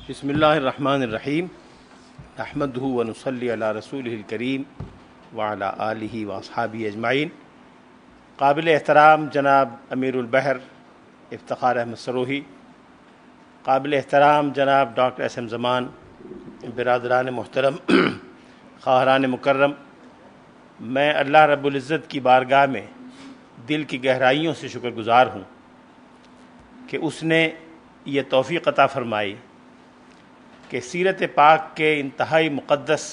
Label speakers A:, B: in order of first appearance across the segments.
A: بسم اللہ الرحمن الرحیم نحمدہ ونصلی علی رسولہ الکریم وعلی آلہ واصحابہ اجمعین۔ قابل احترام جناب امیر البحر افتخار احمد سروہی، قابل احترام جناب ڈاکٹر ایس ایم زمان، برادران محترم، خواہران مکرم، میں اللہ رب العزت کی بارگاہ میں دل کی گہرائیوں سے شکر گزار ہوں کہ اس نے یہ توفیق عطا فرمائی کہ سیرت پاک کے انتہائی مقدس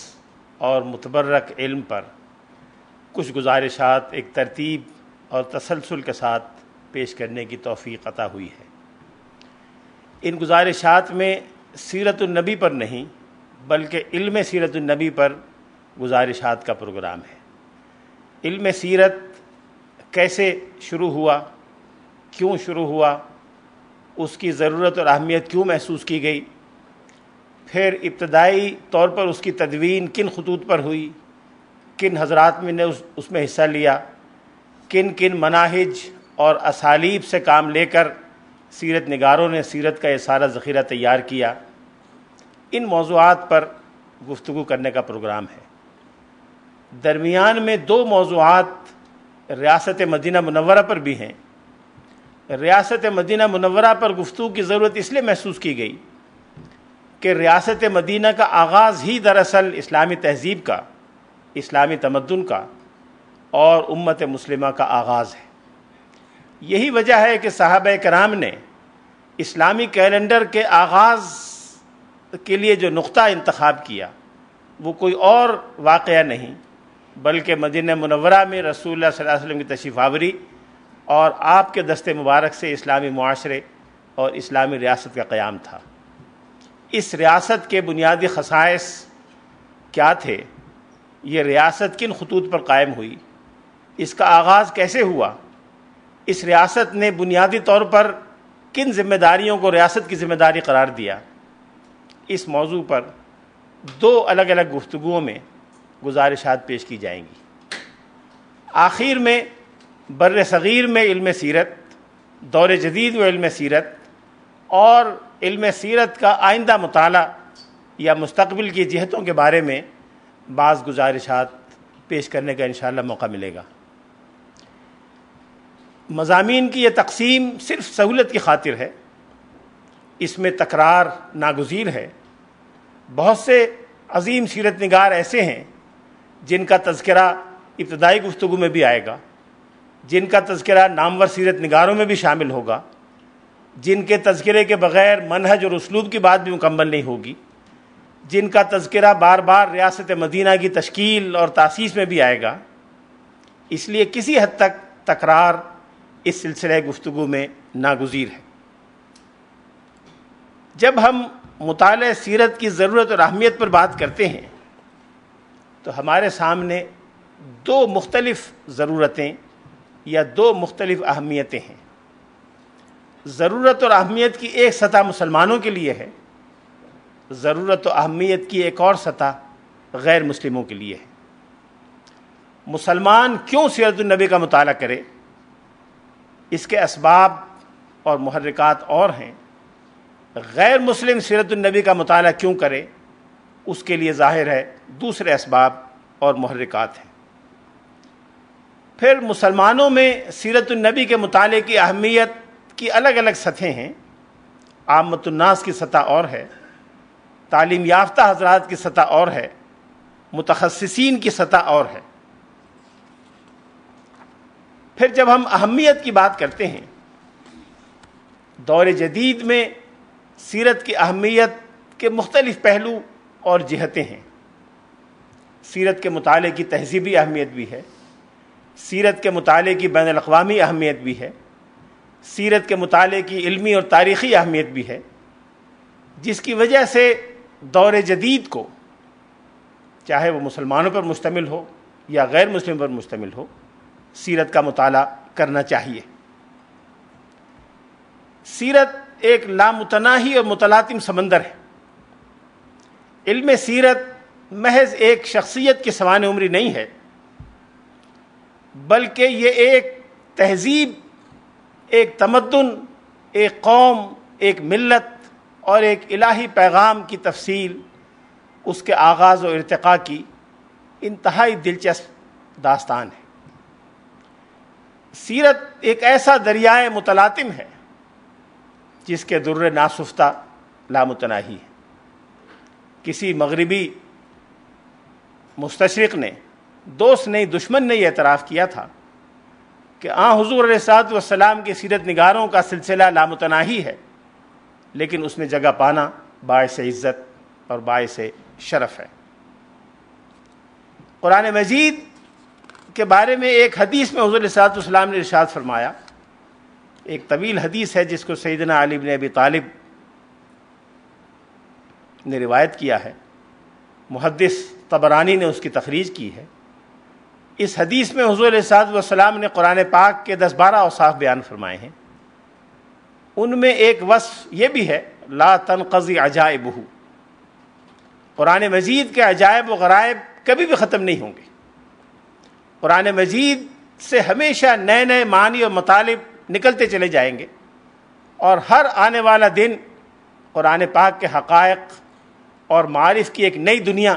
A: اور متبرک علم پر کچھ گزارشات ایک ترتیب اور تسلسل کے ساتھ پیش کرنے کی توفیق عطا ہوئی ہے۔ ان گزارشات میں سیرت النبی پر نہیں بلکہ علم سیرت النبی پر گزارشات کا پروگرام ہے۔ علم سیرت کیسے شروع ہوا، کیوں شروع ہوا، اس کی ضرورت اور اہمیت کیوں محسوس کی گئی، پھر ابتدائی طور پر اس کی تدوین کن خطوط پر ہوئی، کن حضرات نے اس میں حصہ لیا، کن کن مناہج اور اسالیب سے کام لے کر سیرت نگاروں نے سیرت کا یہ سارا ذخیرہ تیار کیا، ان موضوعات پر گفتگو کرنے کا پروگرام ہے۔ درمیان میں دو موضوعات ریاست مدینہ منورہ پر بھی ہیں۔ ریاست مدینہ منورہ پر گفتگو کی ضرورت اس لیے محسوس کی گئی کہ ریاست مدینہ کا آغاز ہی دراصل اسلامی تہذیب کا، اسلامی تمدن کا اور امت مسلمہ کا آغاز ہے۔ یہی وجہ ہے کہ صحابہ کرام نے اسلامی کیلنڈر کے آغاز کے لیے جو نقطہ انتخاب کیا وہ کوئی اور واقعہ نہیں بلکہ مدینہ منورہ میں رسول اللہ صلی اللہ علیہ وسلم کی تشریف آوری اور آپ کے دست مبارک سے اسلامی معاشرے اور اسلامی ریاست کا قیام تھا۔ اس ریاست کے بنیادی خصائص کیا تھے، یہ ریاست کن خطوط پر قائم ہوئی، اس کا آغاز کیسے ہوا، اس ریاست نے بنیادی طور پر کن ذمہ داریوں کو ریاست کی ذمہ داری قرار دیا، اس موضوع پر دو الگ الگ گفتگوؤں میں گزارشات پیش کی جائیں گی۔ آخر میں بر صغیر میں علم سیرت، دور جدید میں علم سیرت اور علم سیرت کا آئندہ مطالعہ یا مستقبل کی جہتوں کے بارے میں بعض گزارشات پیش کرنے کا انشاءاللہ موقع ملے گا۔ مضامین کی یہ تقسیم صرف سہولت کی خاطر ہے، اس میں تکرار ناگزیر ہے۔ بہت سے عظیم سیرت نگار ایسے ہیں جن کا تذکرہ ابتدائی گفتگو میں بھی آئے گا، جن کا تذکرہ نامور سیرت نگاروں میں بھی شامل ہوگا، جن کے تذکرے کے بغیر منہج اور اسلوب کی بات بھی مکمل نہیں ہوگی، جن کا تذکرہ بار بار ریاست مدینہ کی تشکیل اور تاسیس میں بھی آئے گا۔ اس لیے کسی حد تک تکرار اس سلسلہ گفتگو میں ناگزیر ہے۔ جب ہم مطالعہ سیرت کی ضرورت اور اہمیت پر بات کرتے ہیں تو ہمارے سامنے دو مختلف ضرورتیں یا دو مختلف اہمیتیں ہیں۔ ضرورت اور اہمیت کی ایک سطح مسلمانوں کے لیے ہے، ضرورت و اہمیت کی ایک اور سطح غیر مسلموں کے لیے ہے۔ مسلمان کیوں سیرت النبی کا مطالعہ کرے، اس کے اسباب اور محرکات اور ہیں۔ غیر مسلم سیرت النبی کا مطالعہ کیوں کرے، اس کے لیے ظاہر ہے دوسرے اسباب اور محرکات ہیں۔ پھر مسلمانوں میں سیرت النبی کے مطالعے کی اہمیت کی الگ الگ سطحیں ہیں۔ عامۃ الناس کی سطح اور ہے، تعلیم یافتہ حضرات کی سطح اور ہے، متخصصین کی سطح اور ہے۔ پھر جب ہم اہمیت کی بات کرتے ہیں، دور جدید میں سیرت کی اہمیت کے مختلف پہلو اور جہتیں ہیں۔ سیرت کے مطالعے کی تہذیبی اہمیت بھی ہے، سیرت کے مطالعے کی بین الاقوامی اہمیت بھی ہے، سیرت کے مطالعے کی علمی اور تاریخی اہمیت بھی ہے، جس کی وجہ سے دور جدید کو، چاہے وہ مسلمانوں پر مشتمل ہو یا غیر مسلم پر مشتمل ہو، سیرت کا مطالعہ کرنا چاہیے۔ سیرت ایک لامتناہی اور متلاطم سمندر ہے۔ علم سیرت محض ایک شخصیت کی سوانح عمری نہیں ہے بلکہ یہ ایک تہذیب، ایک تمدن، ایک قوم، ایک ملت اور ایک الہی پیغام کی تفصیل، اس کے آغاز و ارتقاء کی انتہائی دلچسپ داستان ہے۔ سیرت ایک ایسا دریائے متلاطم ہے جس کے در ناسفتہ لامتناہی ہے۔ کسی مغربی مستشرق نے، دوست نہیں دشمن نے، یہ اعتراف کیا تھا کہ حضور علیہ الصلوۃ والسلام کی سیرت نگاروں کا سلسلہ لامتناہی ہے، لیکن اس میں جگہ پانا باعث عزت اور باعث شرف ہے۔ قرآن مجید کے بارے میں ایک حدیث میں حضور علیہ الصلوۃ والسلام نے ارشاد فرمایا، ایک طویل حدیث ہے جس کو سیدنا علی بن ابی طالب نے روایت کیا ہے، محدث طبرانی نے اس کی تخریج کی ہے۔ اس حدیث میں حضور علیہ الصلوۃ والسلام نے قرآن پاک کے 10-12 اوصاف بیان فرمائے ہیں۔ ان میں ایک وصف یہ بھی ہے، لا تنقضی عجائبہ، قرآن مجید کے عجائب و غرائب کبھی بھی ختم نہیں ہوں گے۔ قرآن مجید سے ہمیشہ نئے نئے معنی اور مطالب نکلتے چلے جائیں گے، اور ہر آنے والا دن قرآن پاک کے حقائق اور معارف کی ایک نئی دنیا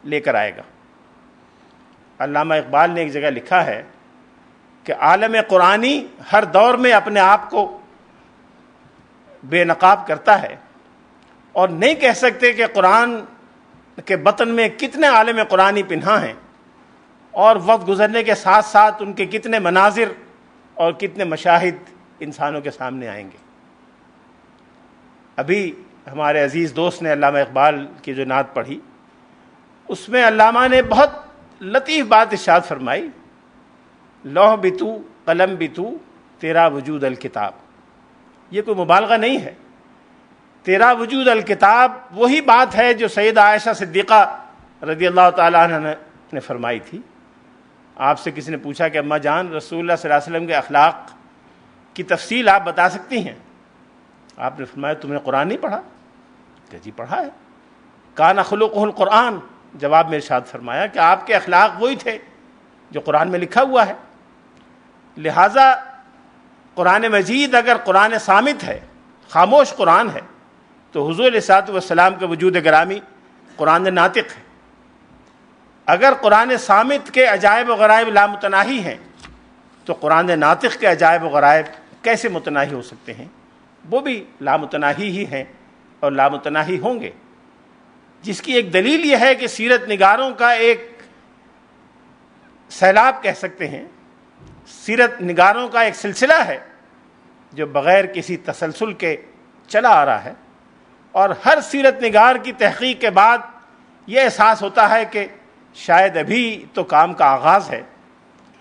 A: لے کر آئے گا۔ علامہ اقبال نے ایک جگہ لکھا ہے کہ عالم قرآنی ہر دور میں اپنے آپ کو بے نقاب کرتا ہے، اور نہیں کہہ سکتے کہ قرآن کے بطن میں کتنے عالم قرآنی پنہاں ہیں، اور وقت گزرنے کے ساتھ ساتھ ان کے کتنے مناظر اور کتنے مشاہد انسانوں کے سامنے آئیں گے۔ ابھی ہمارے عزیز دوست نے علامہ اقبال کی جو نعت پڑھی، اس میں علامہ نے بہت لطیف بات ارشاد فرمائی، لوح بھی تو قلم بھی تو تیرا وجود الکتاب۔ یہ کوئی مبالغہ نہیں ہے، تیرا وجود الکتاب وہی بات ہے جو سیدہ عائشہ صدیقہ رضی اللہ تعالیٰ عنہ نے فرمائی تھی۔ آپ سے کسی نے پوچھا کہ اماں جان، رسول اللہ صلی اللہ علیہ وسلم کے اخلاق کی تفصیل آپ بتا سکتی ہیں؟ آپ نے فرمایا تم نے قرآن نہیں پڑھا؟ کہ جی پڑھا ہے۔ کان خلقہ القرآن، جواب میں ارشاد فرمایا کہ آپ کے اخلاق وہی تھے جو قرآن میں لکھا ہوا ہے۔ لہٰذا قرآن مجید اگر قرآن صامت ہے، خاموش قرآن ہے، تو حضور علیہ الصلوۃ والسلام کے وجود گرامی قرآن ناطق ہے۔ اگر قرآن صامت کے عجائب و غرائب لامتناہی ہیں، تو قرآن ناطق کے عجائب و غرائب کیسے متناہی ہو سکتے ہیں؟ وہ بھی لامتناہی ہی ہیں اور لامتناہی ہوں گے، جس کی ایک دلیل یہ ہے کہ سیرت نگاروں کا ایک سیلاب کہہ سکتے ہیں، سیرت نگاروں کا ایک سلسلہ ہے جو بغیر کسی تسلسل کے چلا آ رہا ہے، اور ہر سیرت نگار کی تحقیق کے بعد یہ احساس ہوتا ہے کہ شاید ابھی تو کام کا آغاز ہے،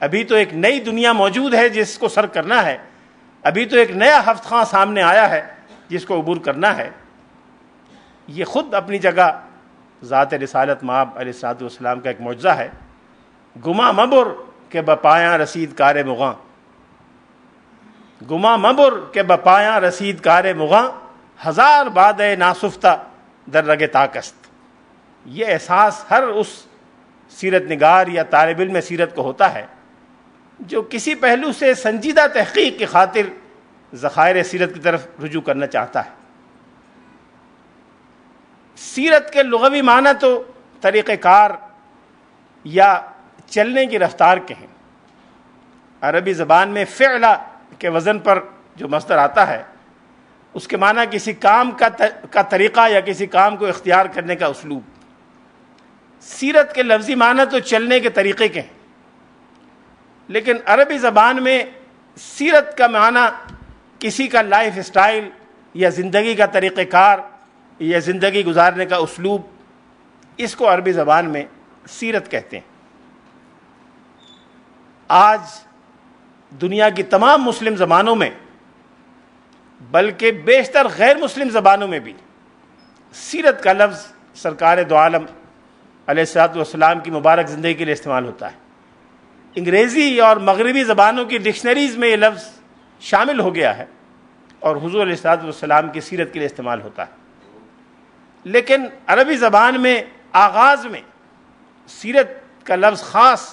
A: ابھی تو ایک نئی دنیا موجود ہے جس کو سر کرنا ہے، ابھی تو ایک نیا ہفت خواں سامنے آیا ہے جس کو عبور کرنا ہے۔ یہ خود اپنی جگہ ذات رسالت مآب علیہ الصلوۃ والسلام کا ایک معجزہ ہے۔ گما مبر کہ بپایاں رسید کار مغاں، گما مبر کہ بپایاں رسید کار مغاں، ہزار باد ناسفتہ در رگ تاکست۔ یہ احساس ہر اس سیرت نگار یا طالب علم سیرت کو ہوتا ہے جو کسی پہلو سے سنجیدہ تحقیق کی خاطر ذخائر سیرت کی طرف رجوع کرنا چاہتا ہے۔ سیرت کے لغوی معنی تو طریقہ کار یا چلنے کی رفتار کے ہیں۔ عربی زبان میں فعل کے وزن پر جو مصدر آتا ہے، اس کے معنی کسی کام کا طریقہ یا کسی کام کو اختیار کرنے کا اسلوب۔ سیرت کے لفظی معنی تو چلنے کے طریقے کے ہیں، لیکن عربی زبان میں سیرت کا معنی کسی کا لائف اسٹائل یا زندگی کا طریقہ کار یا زندگی گزارنے کا اسلوب، اس کو عربی زبان میں سیرت کہتے ہیں۔ آج دنیا کی تمام مسلم زبانوں میں، بلکہ بیشتر غیر مسلم زبانوں میں بھی سیرت کا لفظ سرکار دو عالم علیہ الصلوۃ والسلام کی مبارک زندگی کے لیے استعمال ہوتا ہے۔ انگریزی اور مغربی زبانوں کی ڈکشنریز میں یہ لفظ شامل ہو گیا ہے اور حضور علیہ الصلوۃ والسلام کی سیرت کے لیے استعمال ہوتا ہے۔ لیکن عربی زبان میں آغاز میں سیرت کا لفظ خاص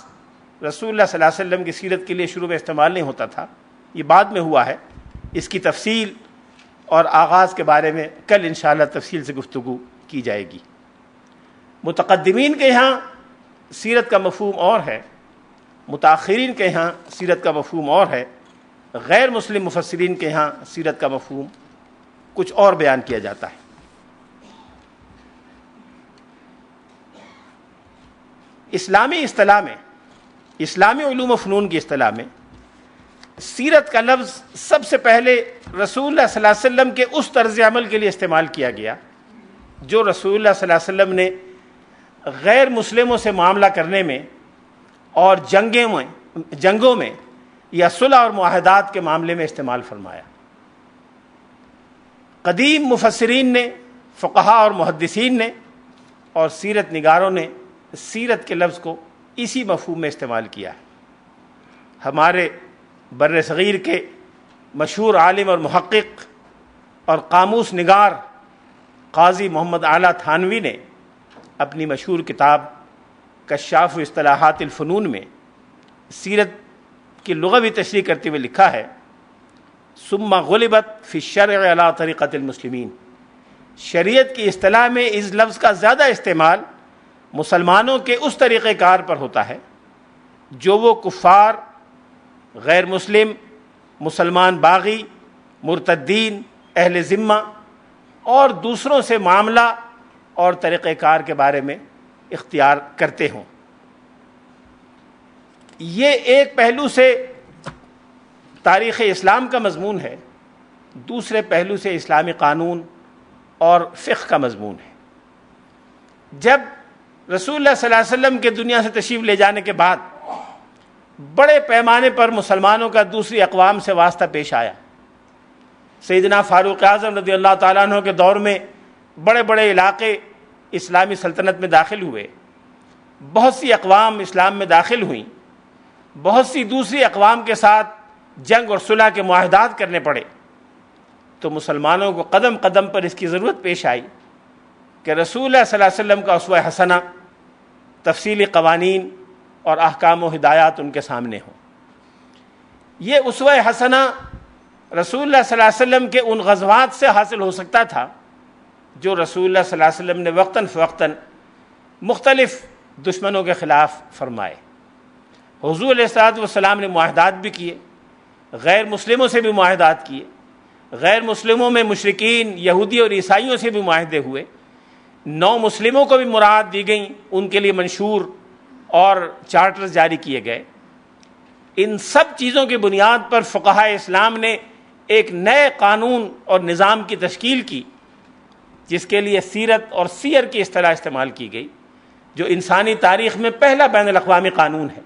A: رسول اللہ صلی اللہ علیہ وسلم کی سیرت کے لیے شروع میں استعمال نہیں ہوتا تھا، یہ بعد میں ہوا ہے۔ اس کی تفصیل اور آغاز کے بارے میں کل انشاءاللہ تفصیل سے گفتگو کی جائے گی۔ متقدمین کے یہاں سیرت کا مفہوم اور ہے، متاخرین کے یہاں سیرت کا مفہوم اور ہے، غیر مسلم مفسرین کے یہاں سیرت کا مفہوم کچھ اور بیان کیا جاتا ہے۔ اسلامی اصطلاح میں، اسلامی علوم و فنون کی اصطلاح میں سیرت کا لفظ سب سے پہلے رسول اللہ صلی اللہ علیہ وسلم کے اس طرز عمل کے لیے استعمال کیا گیا جو رسول اللہ صلی اللہ علیہ وسلم نے غیر مسلموں سے معاملہ کرنے میں اور جنگوں میں یا صلح اور معاہدات کے معاملے میں استعمال فرمایا۔ قدیم مفسرین نے، فقہاء اور محدثین نے اور سیرت نگاروں نے سیرت کے لفظ کو اسی مفہوم میں استعمال کیا ہے۔ ہمارے بر صغیر کے مشہور عالم اور محقق اور قاموس نگار قاضی محمد اعلیٰ تھانوی نے اپنی مشہور کتاب کشاف اصطلاحات الفنون میں سیرت کی لغوی تشریح کرتے ہوئے لکھا ہے، ثم غلبت فی الشرع علی طریقۃ المسلمین، شریعت کی اصطلاح میں اس لفظ کا زیادہ استعمال مسلمانوں کے اس طریقہ کار پر ہوتا ہے جو وہ کفار، غیر مسلم، مسلمان باغی، مرتدین، اہل ذمہ اور دوسروں سے معاملہ اور طریقہ کار کے بارے میں اختیار کرتے ہوں۔ یہ ایک پہلو سے تاریخ اسلام کا مضمون ہے، دوسرے پہلو سے اسلامی قانون اور فقہ کا مضمون ہے۔ جب رسول اللہ صلی اللہ علیہ وسلم کے دنیا سے تشریف لے جانے کے بعد بڑے پیمانے پر مسلمانوں کا دوسری اقوام سے واسطہ پیش آیا، سیدنا فاروق اعظم رضی اللہ تعالیٰ عنہ کے دور میں بڑے بڑے علاقے اسلامی سلطنت میں داخل ہوئے، بہت سی اقوام اسلام میں داخل ہوئیں، بہت سی دوسری اقوام کے ساتھ جنگ اور صلح کے معاہدات کرنے پڑے، تو مسلمانوں کو قدم قدم پر اس کی ضرورت پیش آئی کہ رسول اللہ صلی اللہ علیہ وسلم کا اسوہ حسنہ، تفصیلی قوانین اور احکام و ہدایات ان کے سامنے ہوں۔ یہ اسوہ حسنہ رسول اللہ صلی اللہ علیہ وسلم کے ان غزوات سے حاصل ہو سکتا تھا جو رسول اللہ صلی اللہ علیہ وسلم نے وقتاً فوقتاً مختلف دشمنوں کے خلاف فرمائے۔ حضور علیہ الصلوۃ والسلام نے معاہدات بھی کیے، غیر مسلموں سے بھی معاہدات کیے، غیر مسلموں میں مشرکین، یہودی اور عیسائیوں سے بھی معاہدے ہوئے، نو مسلموں کو بھی مراعات دی گئیں، ان کے لیے منشور اور چارٹرز جاری کیے گئے۔ ان سب چیزوں کی بنیاد پر فقہاء اسلام نے ایک نئے قانون اور نظام کی تشکیل کی جس کے لیے سیرت اور سیر کی اصطلاح استعمال کی گئی، جو انسانی تاریخ میں پہلا بین الاقوامی قانون ہے۔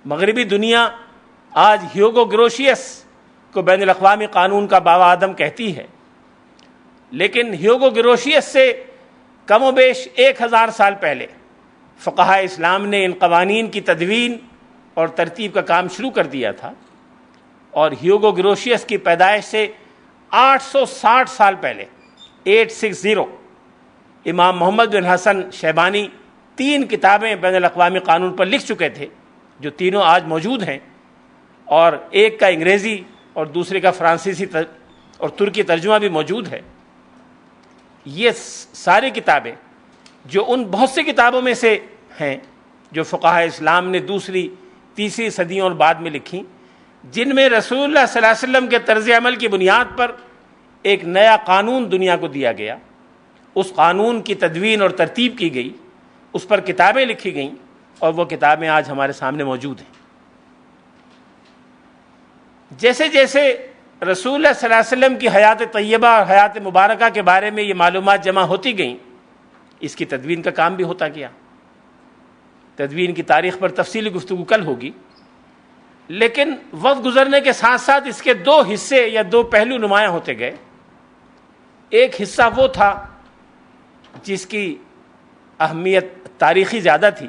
A: مغربی دنیا آج ہیوگو گروشیس کو بین الاقوامی قانون کا بابا آدم کہتی ہے، لیکن ہیوگو گروشیس سے کم و بیش 1000 سال پہلے فقہاء اسلام نے ان قوانین کی تدوین اور ترتیب کا کام شروع کر دیا تھا، اور ہیوگو گروشیس کی پیدائش سے 860 سال پہلے 860 امام محمد بن حسن شیبانی 3 کتابیں بین الاقوامی قانون پر لکھ چکے تھے، جو تینوں آج موجود ہیں، اور ایک کا انگریزی اور دوسرے کا فرانسیسی اور ترکی ترجمہ بھی موجود ہے۔ یہ ساری کتابیں جو ان بہت سی کتابوں میں سے ہیں جو فقہاء اسلام نے دوسری تیسری صدیوں اور بعد میں لکھی، جن میں رسول اللہ صلی اللہ علیہ وسلم کے طرز عمل کی بنیاد پر ایک نیا قانون دنیا کو دیا گیا، اس قانون کی تدوین اور ترتیب کی گئی، اس پر کتابیں لکھی گئیں، اور وہ کتابیں آج ہمارے سامنے موجود ہیں۔ جیسے جیسے رسول اللہ صلی اللہ علیہ وسلم کی حیات طیبہ اور حیات مبارکہ کے بارے میں یہ معلومات جمع ہوتی گئیں، اس کی تدوین کا کام بھی ہوتا گیا۔ تدوین کی تاریخ پر تفصیلی گفتگو کل ہوگی، لیکن وقت گزرنے کے ساتھ ساتھ اس کے 2 حصے یا 2 پہلو نمایاں ہوتے گئے۔ ایک حصہ وہ تھا جس کی اہمیت تاریخی زیادہ تھی،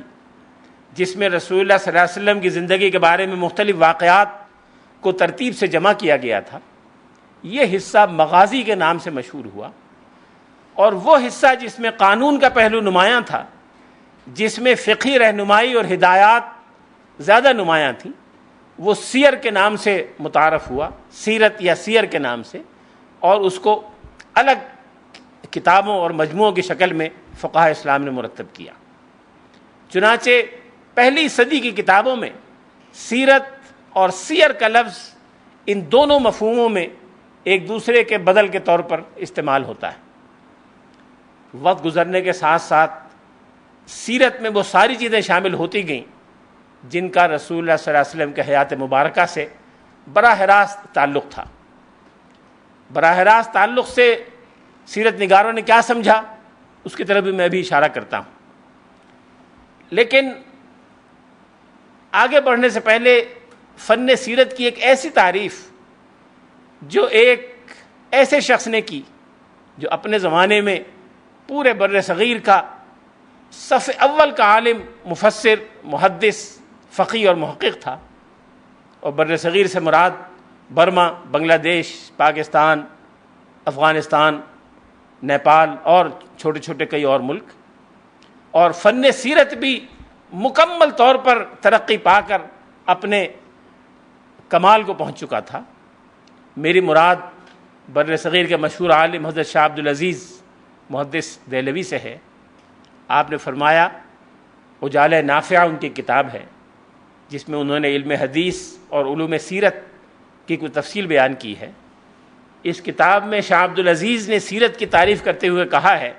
A: جس میں رسول اللہ صلی اللہ علیہ وسلم کی زندگی کے بارے میں مختلف واقعات کو ترتیب سے جمع کیا گیا تھا۔ یہ حصہ مغازی کے نام سے مشہور ہوا، اور وہ حصہ جس میں قانون کا پہلو نمایاں تھا، جس میں فقہی رہنمائی اور ہدایات زیادہ نمایاں تھیں، وہ سیر کے نام سے متعارف ہوا، سیرت یا سیر کے نام سے، اور اس کو الگ کتابوں اور مجموعوں کی شکل میں فقہاء اسلام نے مرتب کیا۔ چنانچہ پہلی صدی کی کتابوں میں سیرت اور سیر کا لفظ ان دونوں مفہوموں میں ایک دوسرے کے بدل کے طور پر استعمال ہوتا ہے۔ وقت گزرنے کے ساتھ ساتھ سیرت میں وہ ساری چیزیں شامل ہوتی گئیں جن کا رسول اللہ صلی اللہ علیہ وسلم کے حیات مبارکہ سے براہ راست تعلق تھا۔ براہ راست تعلق سے سیرت نگاروں نے کیا سمجھا اس کی طرف بھی میں بھی اشارہ کرتا ہوں، لیکن آگے بڑھنے سے پہلے فن سیرت کی ایک ایسی تعریف جو ایک ایسے شخص نے کی جو اپنے زمانے میں پورے بر صغیر کا صف اول کا عالم، مفسر، محدث، فقیہ اور محقق تھا، اور بر صغیر سے مراد برما، بنگلہ دیش، پاکستان، افغانستان، نیپال اور چھوٹے چھوٹے کئی اور ملک، اور فن سیرت بھی مکمل طور پر ترقی پا کر اپنے کمال کو پہنچ چکا تھا۔ میری مراد بر صغیر کے مشہور عالم حضرت شاہ عبدالعزیز محدث دہلوی سے ہے۔ آپ نے فرمایا، اجالہ نافعہ ان کی کتاب ہے جس میں انہوں نے علم حدیث اور علوم سیرت کی کوئی تفصیل بیان کی ہے۔ اس کتاب میں شاہ عبدالعزیز نے سیرت کی تعریف کرتے ہوئے کہا ہے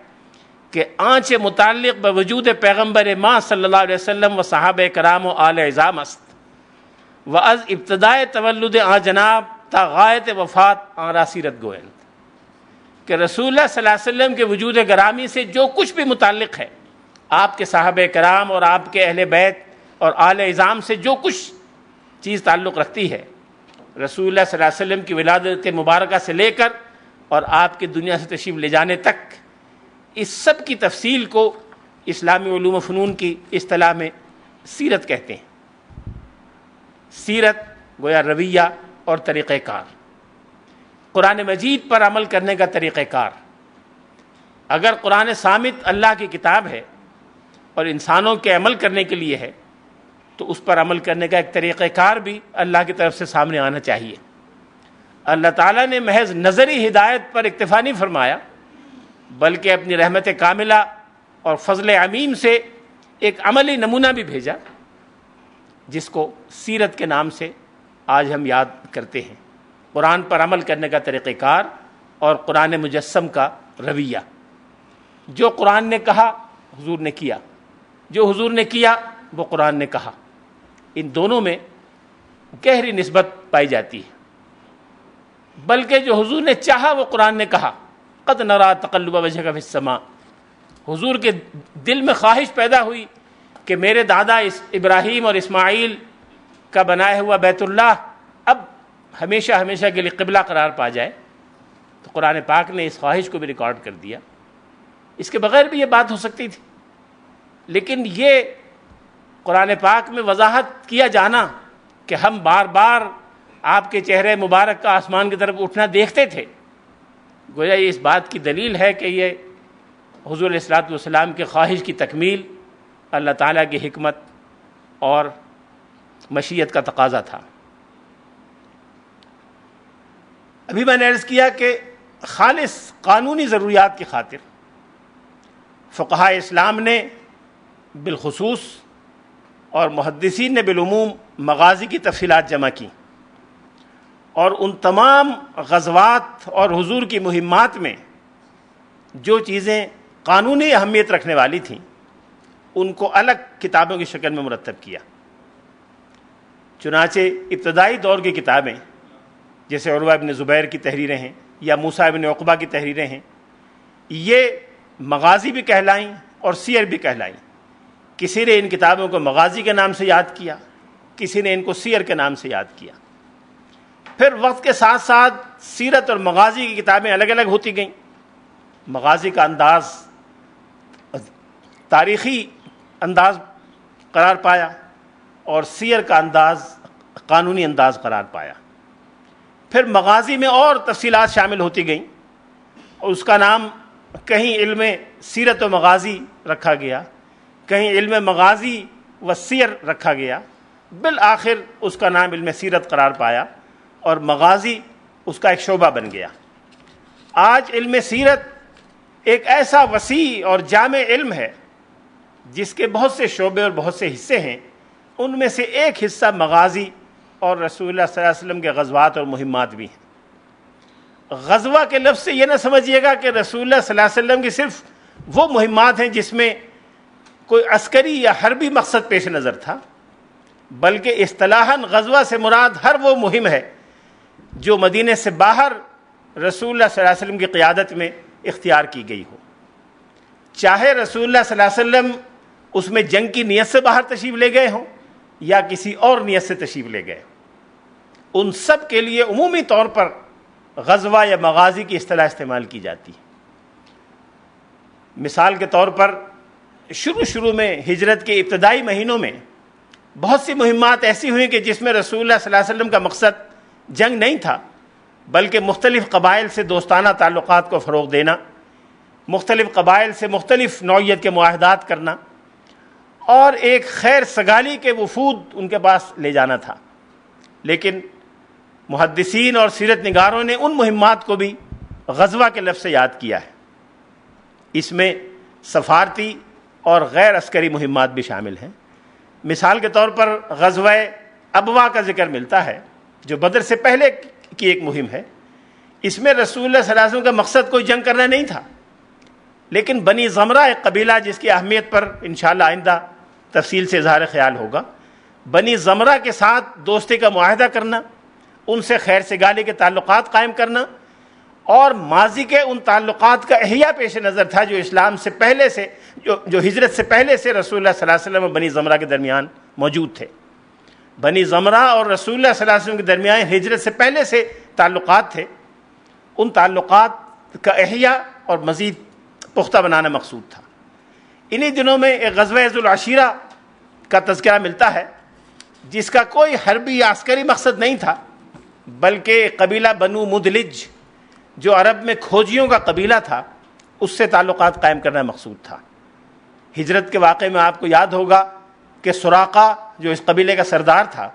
A: کہ آنچ متعلق بوجود پیغمبر ماں صلی اللہ علیہ وسلم و صحابہ کرام و آل عظام است و از ابتدائے تولد آ جناب تا غایت وفات آرا سیرت گوئند، کہ رسول اللہ صلی اللہ علیہ وسلم کے وجود گرامی سے جو کچھ بھی متعلق ہے، آپ کے صحابہ کرام اور آپ کے اہل بیت اور آل عظام سے جو کچھ چیز تعلق رکھتی ہے، رسول اللہ صلی اللہ علیہ وسلم کی ولادت مبارکہ سے لے کر اور آپ کی دنیا سے تشریف لے جانے تک، اس سب کی تفصیل کو اسلامی علوم و فنون کی اصطلاح میں سیرت کہتے ہیں۔ سیرت گویا رویہ اور طریقہ کار، قرآن مجید پر عمل کرنے کا طریقہ کار۔ اگر قرآن صامت اللہ کی کتاب ہے اور انسانوں کے عمل کرنے کے لیے ہے تو اس پر عمل کرنے کا ایک طریقہ کار بھی اللہ کی طرف سے سامنے آنا چاہیے۔ اللہ تعالیٰ نے محض نظری ہدایت پر اکتفا نہیں فرمایا، بلکہ اپنی رحمت کاملہ اور فضل عمیم سے ایک عملی نمونہ بھی بھیجا جس کو سیرت کے نام سے آج ہم یاد کرتے ہیں۔ قرآن پر عمل کرنے کا طریقہ کار اور قرآن مجسم کا رویہ۔ جو قرآن نے کہا حضور نے کیا، جو حضور نے کیا وہ قرآن نے کہا، ان دونوں میں گہری نسبت پائی جاتی ہے۔ بلکہ جو حضور نے چاہا وہ قرآن نے کہا۔ قد نرا تقلب وجهك في السماء، حضور کے دل میں خواہش پیدا ہوئی کہ میرے دادا ابراہیم اور اسماعیل کا بنایا ہوا بیت اللہ اب ہمیشہ ہمیشہ کے لیے قبلہ قرار پا جائے، تو قرآن پاک نے اس خواہش کو بھی ریکارڈ کر دیا۔ اس کے بغیر بھی یہ بات ہو سکتی تھی، لیکن یہ قرآن پاک میں وضاحت کیا جانا کہ ہم بار بار آپ کے چہرے مبارک کا آسمان کی طرف اٹھنا دیکھتے تھے، گویا یہ اس بات کی دلیل ہے کہ یہ حضور علیہ الصلوۃ والسلام کی خواہش کی تکمیل اللہ تعالیٰ کی حکمت اور مشیت کا تقاضا تھا۔ ابھی میں نے عرض کیا کہ خالص قانونی ضروریات کی خاطر فقہاء اسلام نے بالخصوص اور محدثین نے بالعموم مغازی کی تفصیلات جمع کی، اور ان تمام غزوات اور حضور کی مہمات میں جو چیزیں قانونی اہمیت رکھنے والی تھیں ان کو الگ کتابوں کی شکل میں مرتب کیا۔ چنانچہ ابتدائی دور کی کتابیں جیسے عروہ ابن زبیر کی تحریریں ہیں یا موسیٰ ابن عقبہ کی تحریریں ہیں، یہ مغازی بھی کہلائیں اور سیر بھی کہلائیں۔ کسی نے ان کتابوں کو مغازی کے نام سے یاد کیا، کسی نے ان کو سیر کے نام سے یاد کیا۔ پھر وقت کے ساتھ ساتھ سیرت اور مغازی کی کتابیں الگ الگ ہوتی گئیں۔ مغازی کا انداز تاریخی انداز قرار پایا اور سیر کا انداز قانونی انداز قرار پایا۔ پھر مغازی میں اور تفصیلات شامل ہوتی گئیں اور اس کا نام کہیں علم سیرت و مغازی رکھا گیا، کہیں علم مغازی و سیر رکھا گیا، بالآخر اس کا نام علم سیرت قرار پایا اور مغازی اس کا ایک شعبہ بن گیا۔ آج علم سیرت ایک ایسا وسیع اور جامع علم ہے جس کے بہت سے شعبے اور بہت سے حصے ہیں. ان میں سے ایک حصہ مغازی اور رسول اللہ صلی اللہ علیہ وسلم کے غزوات اور مہمات بھی ہیں. غزوہ کے لفظ سے یہ نہ سمجھیے گا کہ رسول اللہ صلی اللہ علیہ وسلم کی صرف وہ مہمات ہیں جس میں کوئی عسکری یا حربی مقصد پیش نظر تھا، بلکہ اصطلاحاً غزوہ سے مراد ہر وہ مہم ہے جو مدینے سے باہر رسول اللہ صلی اللہ علیہ وسلم کی قیادت میں اختیار کی گئی ہو. چاہے رسول اللہ صلی اللہ علیہ وسلم اس میں جنگ کی نیت سے باہر تشریف لے گئے ہوں یا کسی اور نیت سے تشریف لے گئے ہوں، ان سب کے لیے عمومی طور پر غزوہ یا مغازی کی اصطلاح استعمال کی جاتی ہے. مثال کے طور پر شروع میں ہجرت کے ابتدائی مہینوں میں بہت سی مہمات ایسی ہوئیں کہ جس میں رسول اللہ صلی اللہ علیہ وسلم کا مقصد جنگ نہیں تھا، بلکہ مختلف قبائل سے دوستانہ تعلقات کو فروغ دینا، مختلف قبائل سے مختلف نوعیت کے معاہدات کرنا اور ایک خیر سگالی کے وفود ان کے پاس لے جانا تھا. لیکن محدثین اور سیرت نگاروں نے ان مہمات کو بھی غزوہ کے لفظ سے یاد کیا ہے. اس میں سفارتی اور غیر عسکری مہمات بھی شامل ہیں. مثال کے طور پر غزوہ ابوا کا ذکر ملتا ہے جو بدر سے پہلے کی ایک مہم ہے. اس میں رسول اللہ صلی اللہ علیہ وسلم کا مقصد کوئی جنگ کرنا نہیں تھا، لیکن بنی زمرہ ایک قبیلہ جس کی اہمیت پر انشاءاللہ آئندہ تفصیل سے اظہار خیال ہوگا، بنی زمرہ کے ساتھ دوستی کا معاہدہ کرنا، ان سے خیر سگالی کے تعلقات قائم کرنا اور ماضی کے ان تعلقات کا احیاء پیش نظر تھا جو اسلام سے پہلے سے جو ہجرت سے پہلے سے رسول اللہ صلی اللہ علیہ وسلم اور بنی زمرہ کے درمیان موجود تھے. بنی زمرہ اور رسول اللہ صلی اللہ علیہ وسلم کے درمیان ہجرت سے پہلے سے تعلقات تھے. ان تعلقات کا احیاء اور مزید پختہ بنانا مقصود تھا. انہی دنوں میں ایک غزوہ ذو العشیرہ کا تذکرہ ملتا ہے جس کا کوئی حربی یا عسکری مقصد نہیں تھا، بلکہ قبیلہ بنو مدلج جو عرب میں کھوجیوں کا قبیلہ تھا اس سے تعلقات قائم کرنا مقصود تھا. ہجرت کے واقعے میں آپ کو یاد ہوگا کہ سراقہ جو اس قبیلے کا سردار تھا،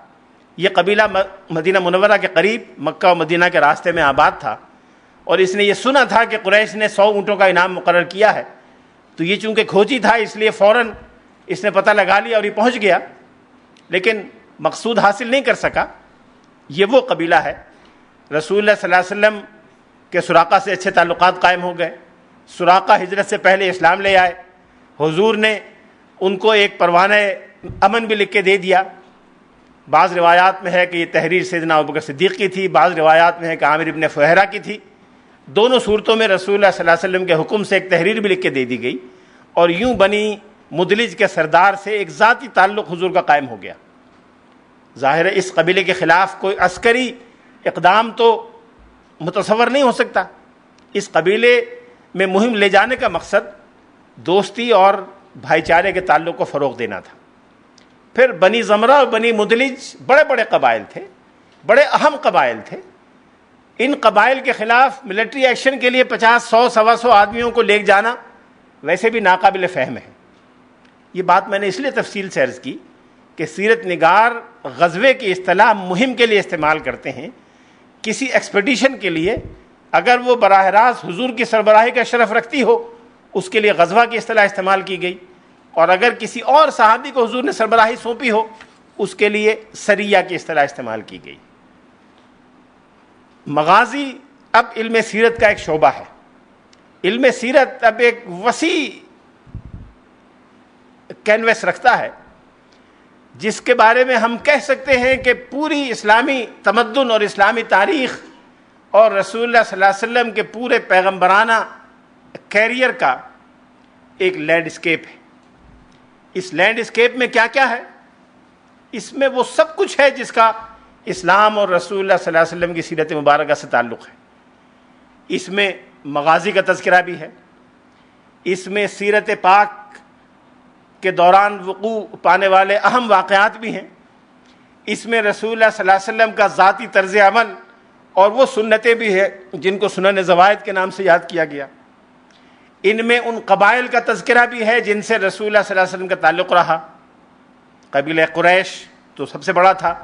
A: یہ قبیلہ مدینہ منورہ کے قریب مکہ و مدینہ کے راستے میں آباد تھا، اور اس نے یہ سنا تھا کہ قریش نے 100 اونٹوں کا انعام مقرر کیا ہے. تو یہ چونکہ کھوجی تھا اس لیے فوراً اس نے پتہ لگا لیا اور یہ پہنچ گیا، لیکن مقصود حاصل نہیں کر سکا. یہ وہ قبیلہ ہے. رسول اللہ صلی اللہ علیہ وسلم کے سراقہ سے اچھے تعلقات قائم ہو گئے. سراقہ ہجرت سے پہلے اسلام لے آئے. حضور نے ان کو ایک پروانہ امن بھی لکھ کے دے دیا. بعض روایات میں ہے کہ یہ تحریر سیدنا ابوبکر صدیق کی تھی، بعض روایات میں ہے کہ عامر ابن فہرہ کی تھی. دونوں صورتوں میں رسول اللہ صلی اللہ علیہ وسلم کے حکم سے ایک تحریر بھی لکھ کے دے دی گئی، اور یوں بنی مدلج کے سردار سے ایک ذاتی تعلق حضور کا قائم ہو گیا. ظاہر ہے اس قبیلے کے خلاف کوئی عسکری اقدام تو متصور نہیں ہو سکتا. اس قبیلے میں مہم لے جانے کا مقصد دوستی اور بھائی چارے کے تعلق کو فروغ دینا تھا. پھر بنی زمرہ اور بنی مدلج بڑے بڑے قبائل تھے، بڑے اہم قبائل تھے. ان قبائل کے خلاف ملٹری ایکشن کے لیے 50 100 125 آدمیوں کو لے جانا ویسے بھی ناقابل فہم ہے. یہ بات میں نے اس لیے تفصیل سے عرض کی کہ سیرت نگار غزوے کی اصطلاح مہم کے لیے استعمال کرتے ہیں. کسی ایکسپیڈیشن کے لیے اگر وہ براہ راست حضور کی سربراہی کا شرف رکھتی ہو اس کے لیے غزوہ کی اصطلاح استعمال کی گئی، اور اگر کسی اور صحابی کو حضور نے سربراہی سونپی ہو اس کے لیے سریہ کی اصطلاح استعمال کی گئی. مغازی اب علم سیرت کا ایک شعبہ ہے. علم سیرت اب ایک وسیع کینوس رکھتا ہے جس کے بارے میں ہم کہہ سکتے ہیں کہ پوری اسلامی تمدن اور اسلامی تاریخ اور رسول اللہ صلی اللہ علیہ وسلم کے پورے پیغمبرانہ کیریئر کا ایک لینڈسکیپ ہے. اس لینڈسکیپ میں کیا کیا ہے؟ اس میں وہ سب کچھ ہے جس کا اسلام اور رسول اللہ صلی اللہ علیہ وسلم کی سیرت مبارکہ سے تعلق ہے. اس میں مغازی کا تذکرہ بھی ہے، اس میں سیرت پاک کے دوران وقوع پانے والے اہم واقعات بھی ہیں، اس میں رسول اللہ صلی اللہ علیہ وسلم کا ذاتی طرز عمل اور وہ سنتیں بھی ہیں جن کو سنن زوائد کے نام سے یاد کیا گیا. ان میں ان قبائل کا تذکرہ بھی ہے جن سے رسول اللہ صلی اللہ علیہ وسلم کا تعلق رہا. قبیلہ قریش تو سب سے بڑا تھا،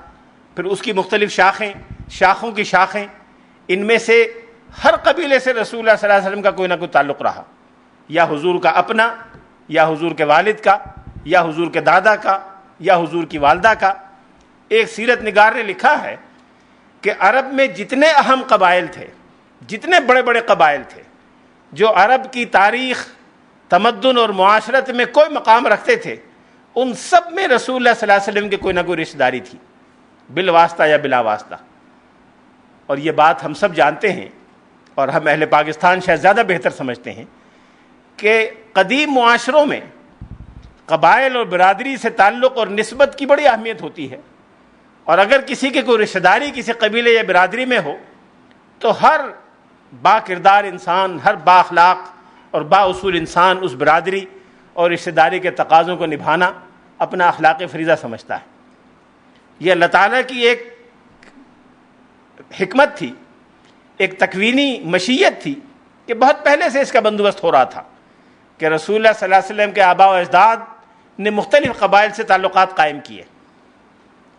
A: پھر اس کی مختلف شاخیں، شاخوں کی شاخیں، ان میں سے ہر قبیلے سے رسول اللہ صلی اللہ علیہ وسلم کا کوئی نہ کوئی تعلق رہا، یا حضور کا اپنا، یا حضور کے والد کا، یا حضور کے دادا کا، یا حضور کی والدہ کا۔ ایک سیرت نگار نے لکھا ہے کہ عرب میں جتنے اہم قبائل تھے، جتنے بڑے بڑے قبائل تھے جو عرب کی تاریخ، تمدن اور معاشرت میں کوئی مقام رکھتے تھے، ان سب میں رسول اللہ صلی اللہ علیہ وسلم کی کوئی نہ کوئی رشتہ داری تھی، بالواسطہ یا بلا واسطہ۔ اور یہ بات ہم سب جانتے ہیں، اور ہم اہل پاکستان شاید زیادہ بہتر سمجھتے ہیں کہ قدیم معاشروں میں قبائل اور برادری سے تعلق اور نسبت کی بڑی اہمیت ہوتی ہے، اور اگر کسی کی کوئی رشتہ داری کسی قبیلے یا برادری میں ہو تو ہر با کردار انسان، ہر با اخلاق اور با اصول انسان اس برادری اور رشتہ داری کے تقاضوں کو نبھانا اپنا اخلاقی فریضہ سمجھتا ہے۔ یہ اللہ تعالیٰ کی ایک حکمت تھی، ایک تکوینی مشیت تھی کہ بہت پہلے سے اس کا بندوبست ہو رہا تھا کہ رسول اللہ صلی اللہ علیہ وسلم کے آباء و اجداد نے مختلف قبائل سے تعلقات قائم کیے۔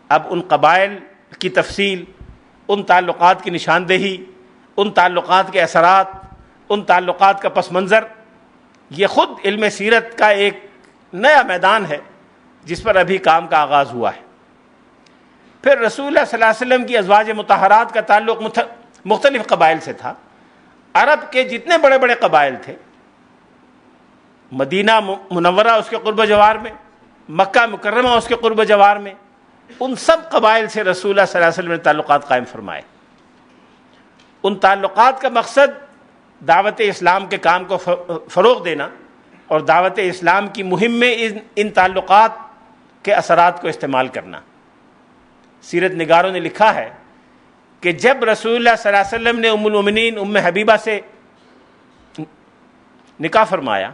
A: اب ان قبائل کی تفصیل، ان تعلقات کی نشاندہی، ان تعلقات کے اثرات، ان تعلقات کا پس منظر، یہ خود علم سیرت کا ایک نیا میدان ہے جس پر ابھی کام کا آغاز ہوا ہے۔ پھر رسول اللہ صلی اللہ علیہ وسلم کی ازواج مطہرات کا تعلق مختلف قبائل سے تھا۔ عرب کے جتنے بڑے بڑے قبائل تھے، مدینہ منورہ اس کے قرب و جوار میں، مکہ مکرمہ اس کے قرب و جوار میں، ان سب قبائل سے رسول اللہ صلی اللہ علیہ وسلم نے تعلقات قائم فرمائے۔ ان تعلقات کا مقصد دعوت اسلام کے کام کو فروغ دینا اور دعوت اسلام کی مہم میں ان تعلقات کے اثرات کو استعمال کرنا۔ سیرت نگاروں نے لکھا ہے کہ جب رسول اللہ صلی اللہ علیہ وسلم نے ام المومنین ام حبیبہ سے نکاح فرمایا،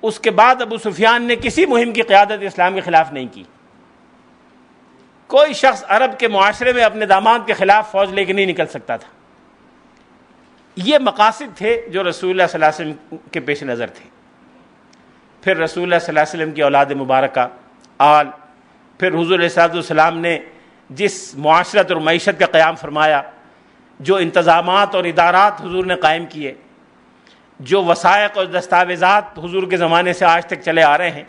A: اس کے بعد ابو سفیان نے کسی مہم کی قیادت اسلام کے خلاف نہیں کی۔ کوئی شخص عرب کے معاشرے میں اپنے داماد کے خلاف فوج لے کے نہیں نکل سکتا تھا۔ یہ مقاصد تھے جو رسول اللہ صلی اللہ علیہ وسلم کے پیش نظر تھے۔ پھر رسول اللہ صلی اللہ علیہ وسلم کی اولاد مبارکہ، آل، پھر حضور علیہ السلام نے جس معاشرت اور معیشت کا قیام فرمایا، جو انتظامات اور ادارات حضور نے قائم کیے، جو وثائق اور دستاویزات حضور کے زمانے سے آج تک چلے آ رہے ہیں،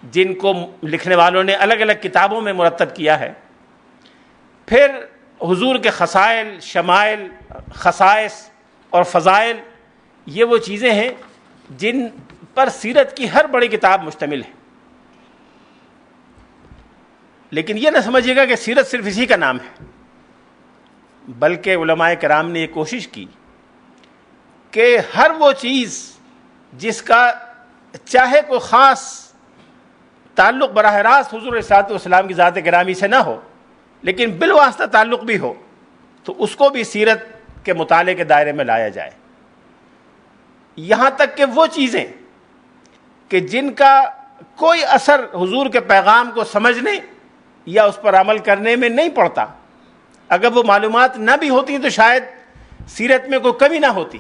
A: جن کو لکھنے والوں نے الگ الگ کتابوں میں مرتب کیا ہے، پھر حضور کے خصائل، شمائل، خصائص اور فضائل، یہ وہ چیزیں ہیں جن پر سیرت کی ہر بڑی کتاب مشتمل ہے۔ لیکن یہ نہ سمجھیے گا کہ سیرت صرف اسی کا نام ہے، بلکہ علماء کرام نے یہ کوشش کی کہ ہر وہ چیز جس کا چاہے کوئی خاص تعلق براہ راست حضور علیہ السلام کی ذات گرامی سے نہ ہو، لیکن بالواسطہ تعلق بھی ہو، تو اس کو بھی سیرت کے مطالعے کے دائرے میں لایا جائے۔ یہاں تک کہ وہ چیزیں کہ جن کا کوئی اثر حضور کے پیغام کو سمجھنے یا اس پر عمل کرنے میں نہیں پڑتا، اگر وہ معلومات نہ بھی ہوتی تو شاید سیرت میں کوئی کمی نہ ہوتی،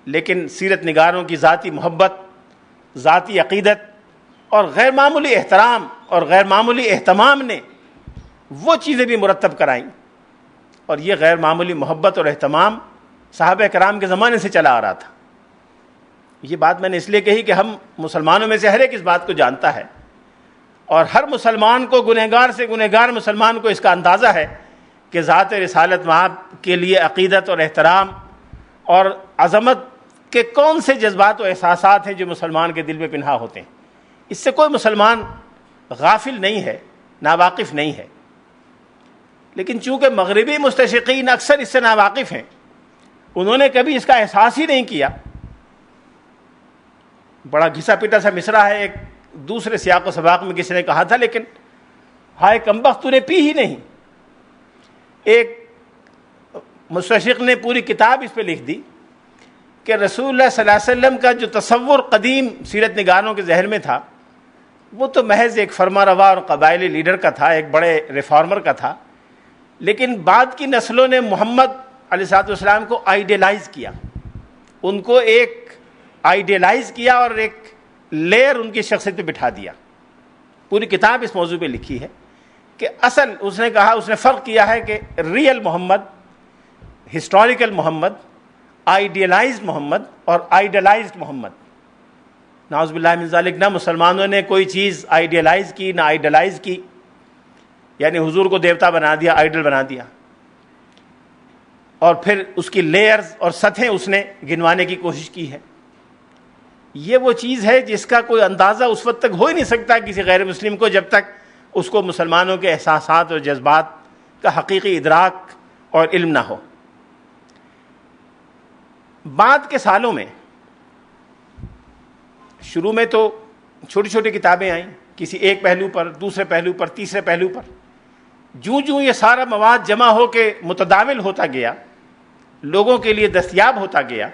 A: لیکن سیرت نگاروں کی ذاتی محبت، ذاتی عقیدت اور غیر معمولی احترام اور غیر معمولی اہتمام نے وہ چیزیں بھی مرتب کرائیں، اور یہ غیر معمولی محبت اور اہتمام صحابہ کرام کے زمانے سے چلا آ رہا تھا۔ یہ بات میں نے اس لیے کہی کہ ہم مسلمانوں میں سے ہر ایک اس بات کو جانتا ہے، اور ہر مسلمان کو، گنہگار سے گنہگار مسلمان کو اس کا اندازہ ہے کہ ذات رسالت مآب کے لیے عقیدت اور احترام اور عظمت کے کون سے جذبات و احساسات ہیں جو مسلمان کے دل میں پنہا ہوتے ہیں۔ اس سے کوئی مسلمان غافل نہیں ہے، ناواقف نہیں ہے، لیکن چونکہ مغربی مستشرقین اکثر اس سے ناواقف ہیں، انہوں نے کبھی اس کا احساس ہی نہیں کیا۔ بڑا گھسا پیٹا سا مصرع ہے، ایک دوسرے سیاق و سباق میں کسی نے کہا تھا، لیکن ہائے کمبخت تو نے پی ہی نہیں۔ ایک مستشرق نے پوری کتاب اس پہ لکھ دی کہ رسول اللہ صلی اللہ علیہ وسلم کا جو تصور قدیم سیرت نگاروں کے ذہن میں تھا، وہ تو محض ایک فرما روا اور قبائلی لیڈر کا تھا، ایک بڑے ریفارمر کا تھا، لیکن بعد کی نسلوں نے محمد علیہ السلام کو آئیڈیلائز کیا، ان کو ایک آئیڈیلائز کیا اور ایک لیئر ان کی شخصیت پہ بٹھا دیا۔ پوری کتاب اس موضوع پہ لکھی ہے کہ اصل اس نے کہا، اس نے فرق کیا ہے کہ ریئل محمد، ہسٹوریکل محمد آئیڈیلائزڈ محمد اور آئیڈلائزڈ محمد. نعوذ باللہ من ذالک. نہ مسلمانوں نے کوئی چیز آئیڈیلائز کی نہ آئیڈلائز کی، یعنی حضور کو دیوتا بنا دیا، آئیڈل بنا دیا، اور پھر اس کی لیئرز اور سطحیں اس نے گنوانے کی کوشش کی ہے. یہ وہ چیز ہے جس کا کوئی اندازہ اس وقت تک ہو ہی نہیں سکتا کسی غیر مسلم کو، جب تک اس کو مسلمانوں کے احساسات اور جذبات کا حقیقی ادراک اور علم نہ ہو. بعد کے سالوں میں، شروع میں تو چھوٹی چھوٹی کتابیں آئیں، کسی ایک پہلو پر، دوسرے پہلو پر، تیسرے پہلو پر. جوں جوں یہ سارا مواد جمع ہو کے متداول ہوتا گیا، لوگوں کے لیے دستیاب ہوتا گیا،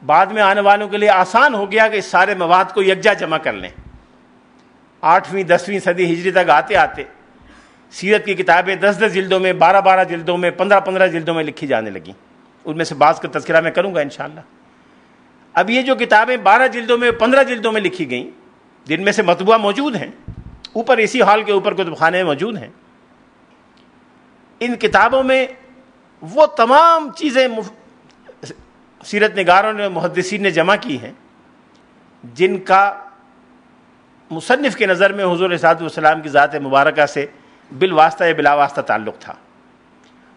A: بعد میں آنے والوں کے لیے آسان ہو گیا کہ اس سارے مواد کو یکجا جمع کر لیں. 8ویں 10ویں صدی ہجری تک آتے آتے سیرت کی کتابیں 10 جلدوں میں، 12 جلدوں میں، 15 جلدوں میں لکھی جانے لگیں. ان میں سے بعض کا تذکرہ میں کروں گا انشاءاللہ. اب یہ جو کتابیں 12 جلدوں میں، 15 جلدوں میں لکھی گئیں، جن میں سے مطبوعہ موجود ہیں، اوپر اسی ہال کے اوپر کتب خانے میں موجود ہیں، ان کتابوں میں وہ تمام چیزیں سیرت نگاروں نے، محدثین نے جمع کی ہیں جن کا مصنف کے نظر میں حضور صلی اللہ علیہ وسلم کی ذات مبارکہ سے بالواسطہ یا بلا واسطہ تعلق تھا.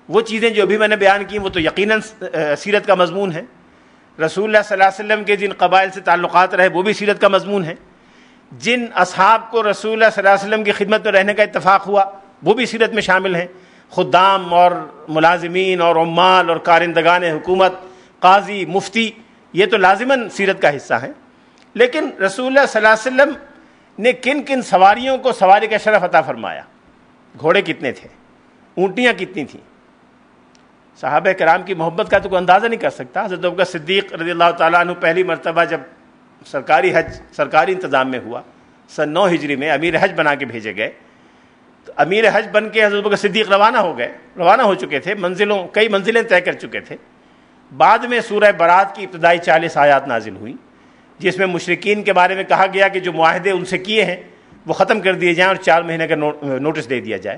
A: وہ چیزیں جو ابھی میں نے بیان کی وہ تو یقیناً سیرت کا مضمون ہے. رسول اللہ صلی اللہ علیہ وسلم کے جن قبائل سے تعلقات رہے وہ بھی سیرت کا مضمون ہے. جن اصحاب کو رسول اللہ صلی اللہ علیہ وسلم کی خدمت میں رہنے کا اتفاق ہوا وہ بھی سیرت میں شامل ہیں. خدام اور ملازمین اور عمال اور کارندگان حکومت، قاضی، مفتی، یہ تو لازماً سیرت کا حصہ ہیں. لیکن رسول اللہ صلی اللہ علیہ وسلم نے کن کن سواریوں کو سواری کا شرف عطا فرمایا، گھوڑے کتنے تھے، اونٹیاں کتنی تھیں. صحابہ کرام کی محبت کا تو کوئی اندازہ نہیں کر سکتا. حضرت ابوبکر صدیق رضی اللہ تعالیٰ عنہ پہلی مرتبہ جب سرکاری حج سرکاری انتظام میں ہوا، سن 9 ہجری میں امیر حج بنا کے بھیجے گئے. تو امیر حج بن کے حضرت ابوبکر صدیق روانہ ہو چکے تھے، کئی منزلیں طے کر چکے تھے. بعد میں سورہ برات کی ابتدائی 40 آیات نازل ہوئیں جس میں مشرکین کے بارے میں کہا گیا کہ جو معاہدے ان سے کیے ہیں وہ ختم کر دیے جائیں اور 4 مہینے کا نوٹس دے دیا جائے.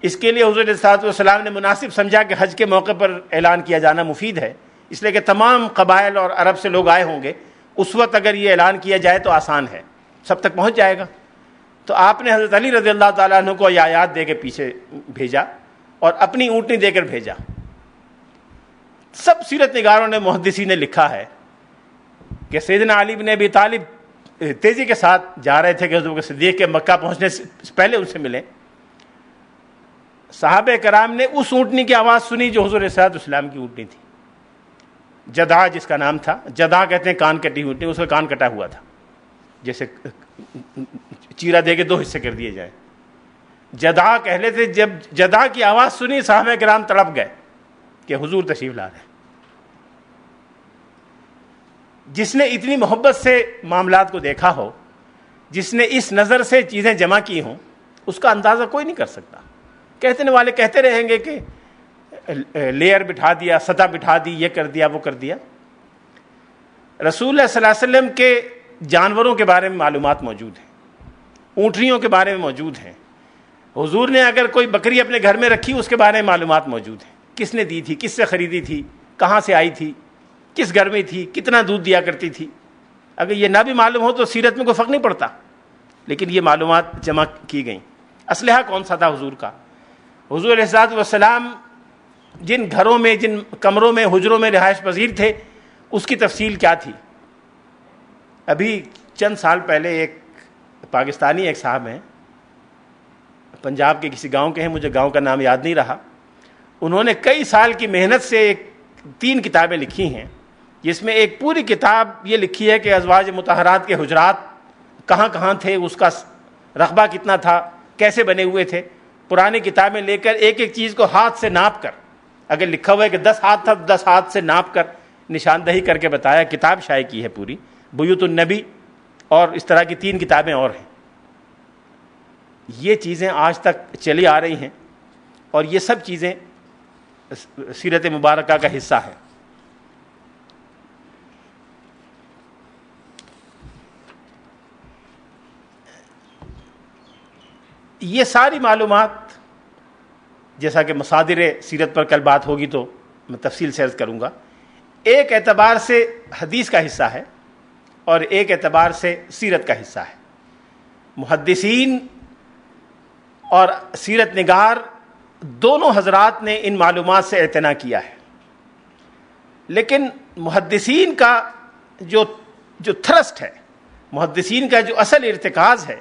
A: اس کے لیے حضور صلی اللہ علیہ وسلم نے مناسب سمجھا کہ حج کے موقع پر اعلان کیا جانا مفید ہے، اس لیے کہ تمام قبائل اور عرب سے لوگ آئے ہوں گے. اس وقت اگر یہ اعلان کیا جائے تو آسان ہے، سب تک پہنچ جائے گا. تو آپ نے حضرت علی رضی اللہ تعالیٰ عنہ کو یہ آیات دے کے پیچھے بھیجا اور اپنی اونٹنی دے کر بھیجا. سب سیرت نگاروں نے، محدثین نے لکھا ہے کہ سیدنا علی بن ابی طالب تیزی کے ساتھ جا رہے تھے کہ حضرت صدیق کے مکہ پہنچنے سے پہلے ان سے ملے. صحابہ کرام نے اس اونٹنی کی آواز سنی جو حضور صلی اللہ علیہ وسلم کی اونٹنی تھی، جدہ جس کا نام تھا. جدہ کہتے ہیں کان کٹی اونٹنی، اس کا کان کٹا ہوا تھا، جیسے چیرا دے کے 2 حصے کر دیے جائیں. جدہ کہہ لیتے. جب جدہ کی آواز سنی صحابہ کرام تڑپ گئے کہ حضور تشریف لا رہے. جس نے اتنی محبت سے معاملات کو دیکھا ہو، جس نے اس نظر سے چیزیں جمع کی ہوں، اس کا اندازہ کوئی نہیں کر سکتا. کہتے والے کہتے رہیں گے کہ لیئر بٹھا دیا، سطح بٹھا دی، یہ کر دیا، وہ کر دیا. رسول اللہ صلی اللہ علیہ وسلم کے جانوروں کے بارے میں معلومات موجود ہیں، اونٹنیوں کے بارے میں موجود ہیں. حضور نے اگر کوئی بکری اپنے گھر میں رکھی اس کے بارے میں معلومات موجود ہیں، کس نے دی تھی، کس سے خریدی تھی، کہاں سے آئی تھی، کس گھر میں تھی، کتنا دودھ دیا کرتی تھی. اگر یہ نہ بھی معلوم ہو تو سیرت میں کوئی فرق نہیں پڑتا. لیکن یہ معلومات جمع کی گئیں. اسلحہ کون سا تھا حضور کا؟ حضور علیہ الصلوۃ والسلام جن گھروں میں، جن کمروں میں، حجروں میں رہائش پذیر تھے، اس کی تفصیل کیا تھی؟ ابھی چند سال پہلے ایک پاکستانی ایک صاحب ہیں، پنجاب کے کسی گاؤں کے ہیں، مجھے گاؤں کا نام یاد نہیں رہا. انہوں نے کئی سال کی محنت سے 3 کتابیں لکھی ہیں، جس میں ایک پوری کتاب یہ لکھی ہے کہ ازواج مطہرات کے حجرات کہاں کہاں تھے، اس کا رقبہ کتنا تھا، کیسے بنے ہوئے تھے. پرانی کتابیں لے کر ایک ایک چیز کو ہاتھ سے ناپ کر، اگر لکھا ہوا ہے کہ 10 ہاتھ تھا، 10 ہاتھ سے ناپ کر نشاندہی کر کے بتایا. کتاب شائع کی ہے پوری، بیوت النبی، اور اس طرح کی 3 کتابیں اور ہیں. یہ چیزیں آج تک چلی آ رہی ہیں اور یہ سب چیزیں سیرت مبارکہ کا حصہ ہے. یہ ساری معلومات، جیسا کہ مصادر سیرت پر کل بات ہوگی تو میں تفصیل سے عرض کروں گا، ایک اعتبار سے حدیث کا حصہ ہے اور ایک اعتبار سے سیرت کا حصہ ہے۔ محدثین اور سیرت نگار دونوں حضرات نے ان معلومات سے اعتنا کیا ہے، لیکن محدثین کا جو تھرسٹ ہے، محدثین کا جو اصل ارتکاز ہے،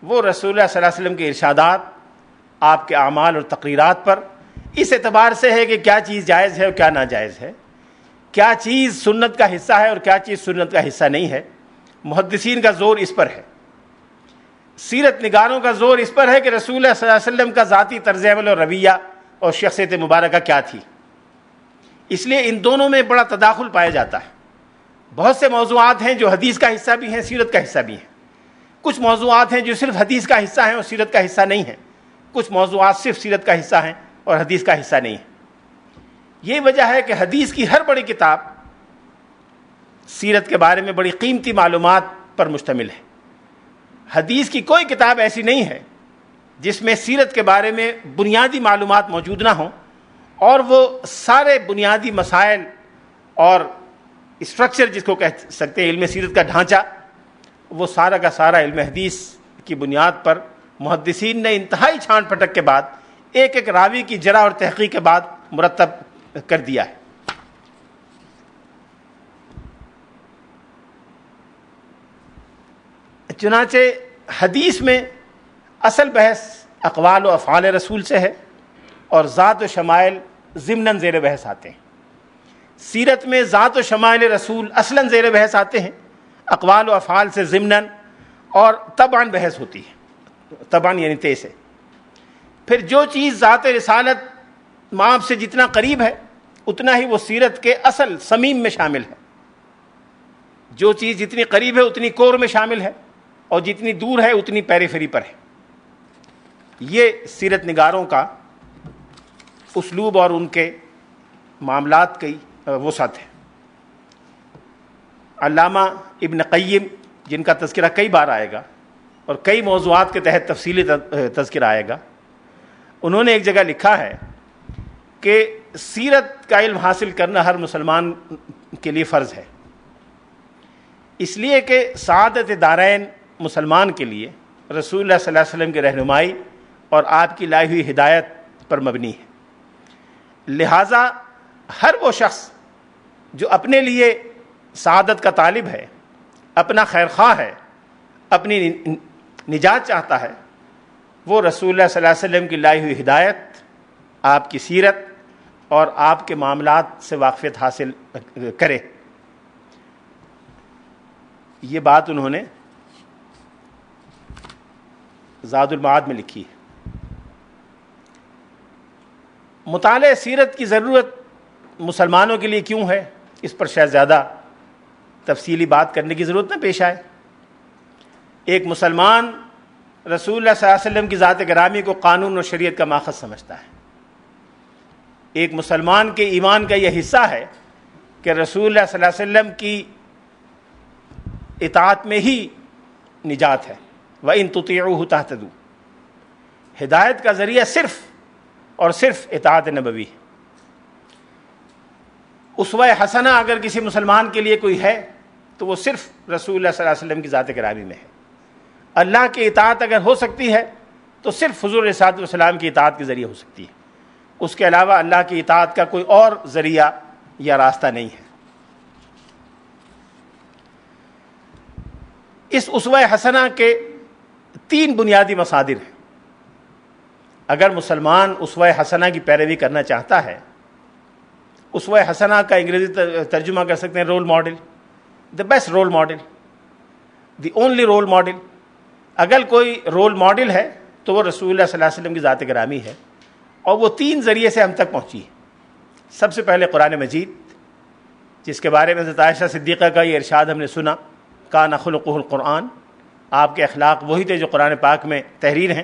A: وہ رسول اللہ صلی اللہ علیہ وسلم کے ارشادات، آپ کے اعمال اور تقریرات پر اس اعتبار سے ہے کہ کیا چیز جائز ہے اور کیا ناجائز ہے، کیا چیز سنت کا حصہ ہے اور کیا چیز سنت کا حصہ نہیں ہے۔ محدثین کا زور اس پر ہے۔ سیرت نگاروں کا زور اس پر ہے کہ رسول اللہ صلی اللہ علیہ وسلم کا ذاتی طرز عمل اور رویہ اور شخصیت مبارکہ کیا تھی۔ اس لیے ان دونوں میں بڑا تداخل پایا جاتا ہے۔ بہت سے موضوعات ہیں جو حدیث کا حصہ بھی ہیں، سیرت کا حصہ بھی ہیں۔ کچھ موضوعات ہیں جو صرف حدیث کا حصہ ہیں اور سیرت کا حصہ نہیں ہیں۔ کچھ موضوعات صرف سیرت کا حصہ ہیں اور حدیث کا حصہ نہیں ہیں۔ یہ وجہ ہے کہ حدیث کی ہر بڑی کتاب سیرت کے بارے میں بڑی قیمتی معلومات پر مشتمل ہے۔ حدیث کی کوئی کتاب ایسی نہیں ہے جس میں سیرت کے بارے میں بنیادی معلومات موجود نہ ہوں، اور وہ سارے بنیادی مسائل اور اسٹرکچر جس کو کہہ سکتے ہیں علم سیرت کا ڈھانچہ، وہ سارا کا سارا علم حدیث کی بنیاد پر محدثین نے انتہائی چھان پھٹک کے بعد ایک ایک راوی کی جرح اور تحقیق کے بعد مرتب کر دیا ہے۔ چنانچہ حدیث میں اصل بحث اقوال و افعال رسول سے ہے اور ذات و شمائل ضمناً زیر بحث آتے ہیں۔ سیرت میں ذات و شمائل رسول اصلاً زیر بحث آتے ہیں، اقوال و افعال سے ضمناً اور طبعاً بحث ہوتی ہے، طبعاً یعنی تے سے۔ پھر جو چیز ذات رسالت مآب سے جتنا قریب ہے اتنا ہی وہ سیرت کے اصل صمیم میں شامل ہے۔ جو چیز جتنی قریب ہے اتنی کور میں شامل ہے اور جتنی دور ہے اتنی پیریفری پر ہے۔ یہ سیرت نگاروں کا اسلوب اور ان کے معاملات کی وسعت ہے۔ علامہ ابن قیم، جن کا تذکرہ کئی بار آئے گا اور کئی موضوعات کے تحت تفصیلی تذکرہ آئے گا، انہوں نے ایک جگہ لکھا ہے کہ سیرت کا علم حاصل کرنا ہر مسلمان کے لیے فرض ہے، اس لیے کہ سعادت دارین مسلمان کے لیے رسول اللہ صلی اللہ علیہ وسلم کی رہنمائی اور آپ کی لائی ہوئی ہدایت پر مبنی ہے۔ لہٰذا ہر وہ شخص جو اپنے لیے سعادت کا طالب ہے، اپنا خیر خواہ ہے، اپنی نجات چاہتا ہے، وہ رسول اللہ صلی اللہ علیہ وسلم کی لائی ہوئی ہدایت، آپ کی سیرت اور آپ کے معاملات سے واقفیت حاصل کرے۔ یہ بات انہوں نے زاد المعاد میں لکھی ہے۔ مطالعہ سیرت کی ضرورت مسلمانوں کے لیے کیوں ہے، اس پر شاید زیادہ تفصیلی بات کرنے کی ضرورت نہ پیش آئے۔ ایک مسلمان رسول اللہ صلی اللہ علیہ وسلم کی ذات گرامی کو قانون اور شریعت کا ماخذ سمجھتا ہے۔ ایک مسلمان کے ایمان کا یہ حصہ ہے کہ رسول اللہ صلی اللہ علیہ وسلم کی اطاعت میں ہی نجات ہے۔ وَإِن تُطِيعُوهُ تَهْتَدُوا، ہدایت کا ذریعہ صرف اور صرف اطاعت نبوی ہے۔ اسوہ حسنہ اگر کسی مسلمان کے لیے کوئی ہے تو وہ صرف رسول اللہ صلی اللہ علیہ وسلم کی ذات گرامی میں ہے۔ اللہ کی اطاعت اگر ہو سکتی ہے تو صرف حضور علیہ الصلوۃ والسلام کی اطاعت کے ذریعے ہو سکتی ہے، اس کے علاوہ اللہ کی اطاعت کا کوئی اور ذریعہ یا راستہ نہیں ہے۔ اس اسوہ حسنہ کے 3 بنیادی مصادر ہیں۔ اگر مسلمان اسوہ حسنہ کی پیروی کرنا چاہتا ہے، اسوہ حسنہ کا انگریزی ترجمہ کر سکتے ہیں role model, the best role model, the only role model. اگر کوئی رول ماڈل ہے تو وہ رسول اللہ صلی اللہ علیہ وسلم کی ذات گرامی ہے، اور وہ 3 ذریعے سے ہم تک پہنچی ہے۔ سب سے پہلے قرآن مجید، جس کے بارے میں حضرت عائشہ صدیقہ کا یہ ارشاد ہم نے سنا، کان خلقہ القرآن، آپ کے اخلاق وہی تھے جو قرآن پاک میں تحریر ہیں۔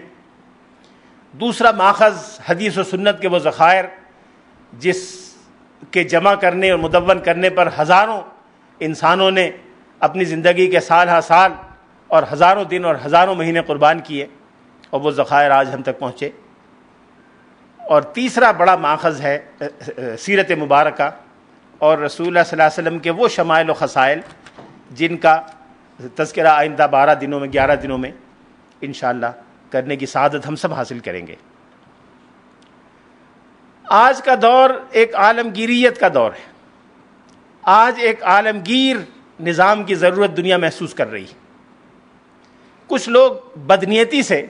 A: دوسرا ماخذ حدیث و سنت کے وہ ذخائر جس کے جمع کرنے اور مدون کرنے پر ہزاروں انسانوں نے اپنی زندگی کے سال ہا سال اور ہزاروں دن اور ہزاروں مہینے قربان کیے، اور وہ ذخائر آج ہم تک پہنچے۔ اور تیسرا بڑا ماخذ ہے سیرت مبارکہ، اور رسول اللہ صلی اللہ علیہ وسلم کے وہ شمائل و خصائل جن کا تذکرہ آئندہ 12 دنوں میں 11 دنوں میں انشاءاللہ کرنے کی سعادت ہم سب حاصل کریں گے۔ آج کا دور ایک عالمگیریت کا دور ہے۔ آج ایک عالمگیر نظام کی ضرورت دنیا محسوس کر رہی ہے۔ کچھ لوگ بدنیتی سے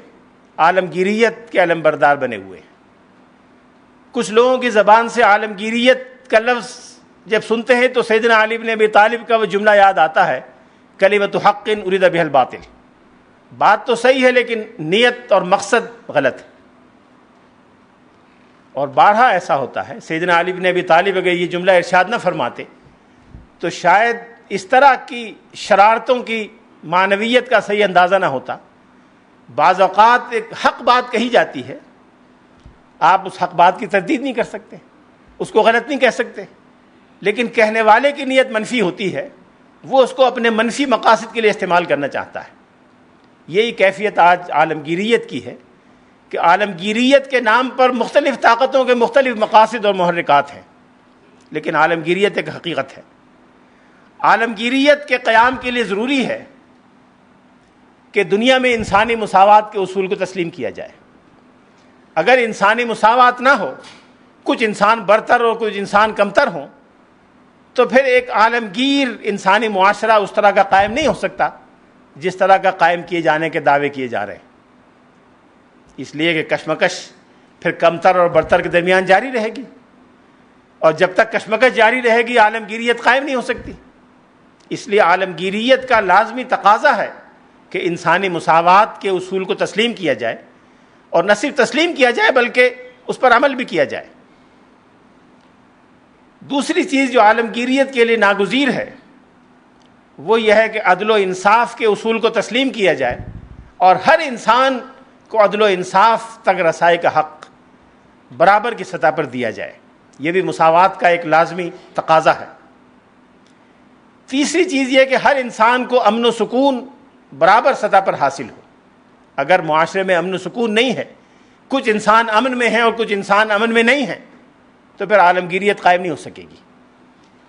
A: عالمگیریت کے علمبردار بنے ہوئے ہیں۔ کچھ لوگوں کی زبان سے عالمگیریت کا لفظ جب سنتے ہیں تو سیدنا علی بن ابی طالب کا وہ جملہ یاد آتا ہے، کلمۃ حق ارید بها الباطل۔ بات تو صحیح ہے لیکن نیت اور مقصد غلط ہے۔ اور بارہا ایسا ہوتا ہے، سیدنا علی بن ابی طالب اگر یہ جملہ ارشاد نہ فرماتے تو شاید اس طرح کی شرارتوں کی معنویت کا صحیح اندازہ نہ ہوتا۔ بعض اوقات ایک حق بات کہی جاتی ہے، آپ اس حق بات کی تردید نہیں کر سکتے، اس کو غلط نہیں کہہ سکتے، لیکن کہنے والے کی نیت منفی ہوتی ہے، وہ اس کو اپنے منفی مقاصد کے لیے استعمال کرنا چاہتا ہے۔ یہی کیفیت آج عالمگیریت کی ہے کہ عالمگیریت کے نام پر مختلف طاقتوں کے مختلف مقاصد اور محرکات ہیں، لیکن عالمگیریت ایک حقیقت ہے۔ عالمگیریت کے قیام کے لیے ضروری ہے کہ دنیا میں انسانی مساوات کے اصول کو تسلیم کیا جائے۔ اگر انسانی مساوات نہ ہو، کچھ انسان برتر اور کچھ انسان کمتر ہوں، تو پھر ایک عالمگیر انسانی معاشرہ اس طرح کا قائم نہیں ہو سکتا جس طرح کا قائم کیے جانے کے دعوے کیے جا رہے ہیں۔ اس لیے کہ کشمکش پھر کمتر اور برتر کے درمیان جاری رہے گی، اور جب تک کشمکش جاری رہے گی عالمگیریت قائم نہیں ہو سکتی۔ اس لیے عالمگیریت کا لازمی تقاضا ہے کہ انسانی مساوات کے اصول کو تسلیم کیا جائے، اور نہ صرف تسلیم کیا جائے بلکہ اس پر عمل بھی کیا جائے۔ دوسری چیز جو عالمگیریت کے لیے ناگزیر ہے وہ یہ ہے کہ عدل و انصاف کے اصول کو تسلیم کیا جائے، اور ہر انسان کو عدل و انصاف تک رسائی کا حق برابر کی سطح پر دیا جائے۔ یہ بھی مساوات کا ایک لازمی تقاضا ہے۔ تیسری چیز یہ کہ ہر انسان کو امن و سکون برابر سطح پر حاصل ہو۔ اگر معاشرے میں امن و سکون نہیں ہے، کچھ انسان امن میں ہیں اور کچھ انسان امن میں نہیں ہیں، تو پھر عالمگیریت قائم نہیں ہو سکے گی۔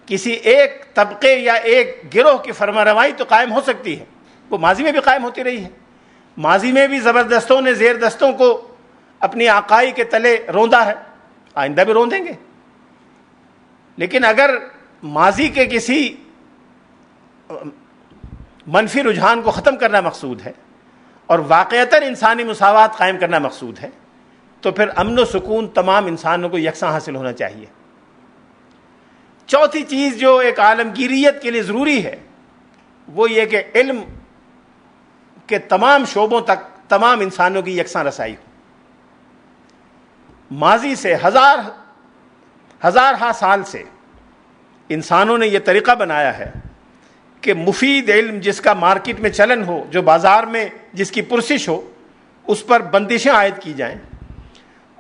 A: کسی ایک طبقے یا ایک گروہ کی فرما روائی تو قائم ہو سکتی ہے، وہ ماضی میں بھی قائم ہوتی رہی ہے۔ ماضی میں بھی زبردستوں نے زیر دستوں کو اپنی آقائی کے تلے روندا ہے، آئندہ بھی روندیں گے۔ لیکن اگر ماضی کے کسی منفی رجحان کو ختم کرنا مقصود ہے اور واقعتاً انسانی مساوات قائم کرنا مقصود ہے، تو پھر امن و سکون تمام انسانوں کو یکساں حاصل ہونا چاہیے۔ چوتھی چیز جو ایک عالمگیریت کے لیے ضروری ہے وہ یہ کہ علم کے تمام شعبوں تک تمام انسانوں کی یکساں رسائی ہو۔ ماضی سے ہزارہا سال سے انسانوں نے یہ طریقہ بنایا ہے کہ مفید علم جس کا مارکیٹ میں چلن ہو، جو بازار میں جس کی پرسش ہو، اس پر بندشیں عائد کی جائیں،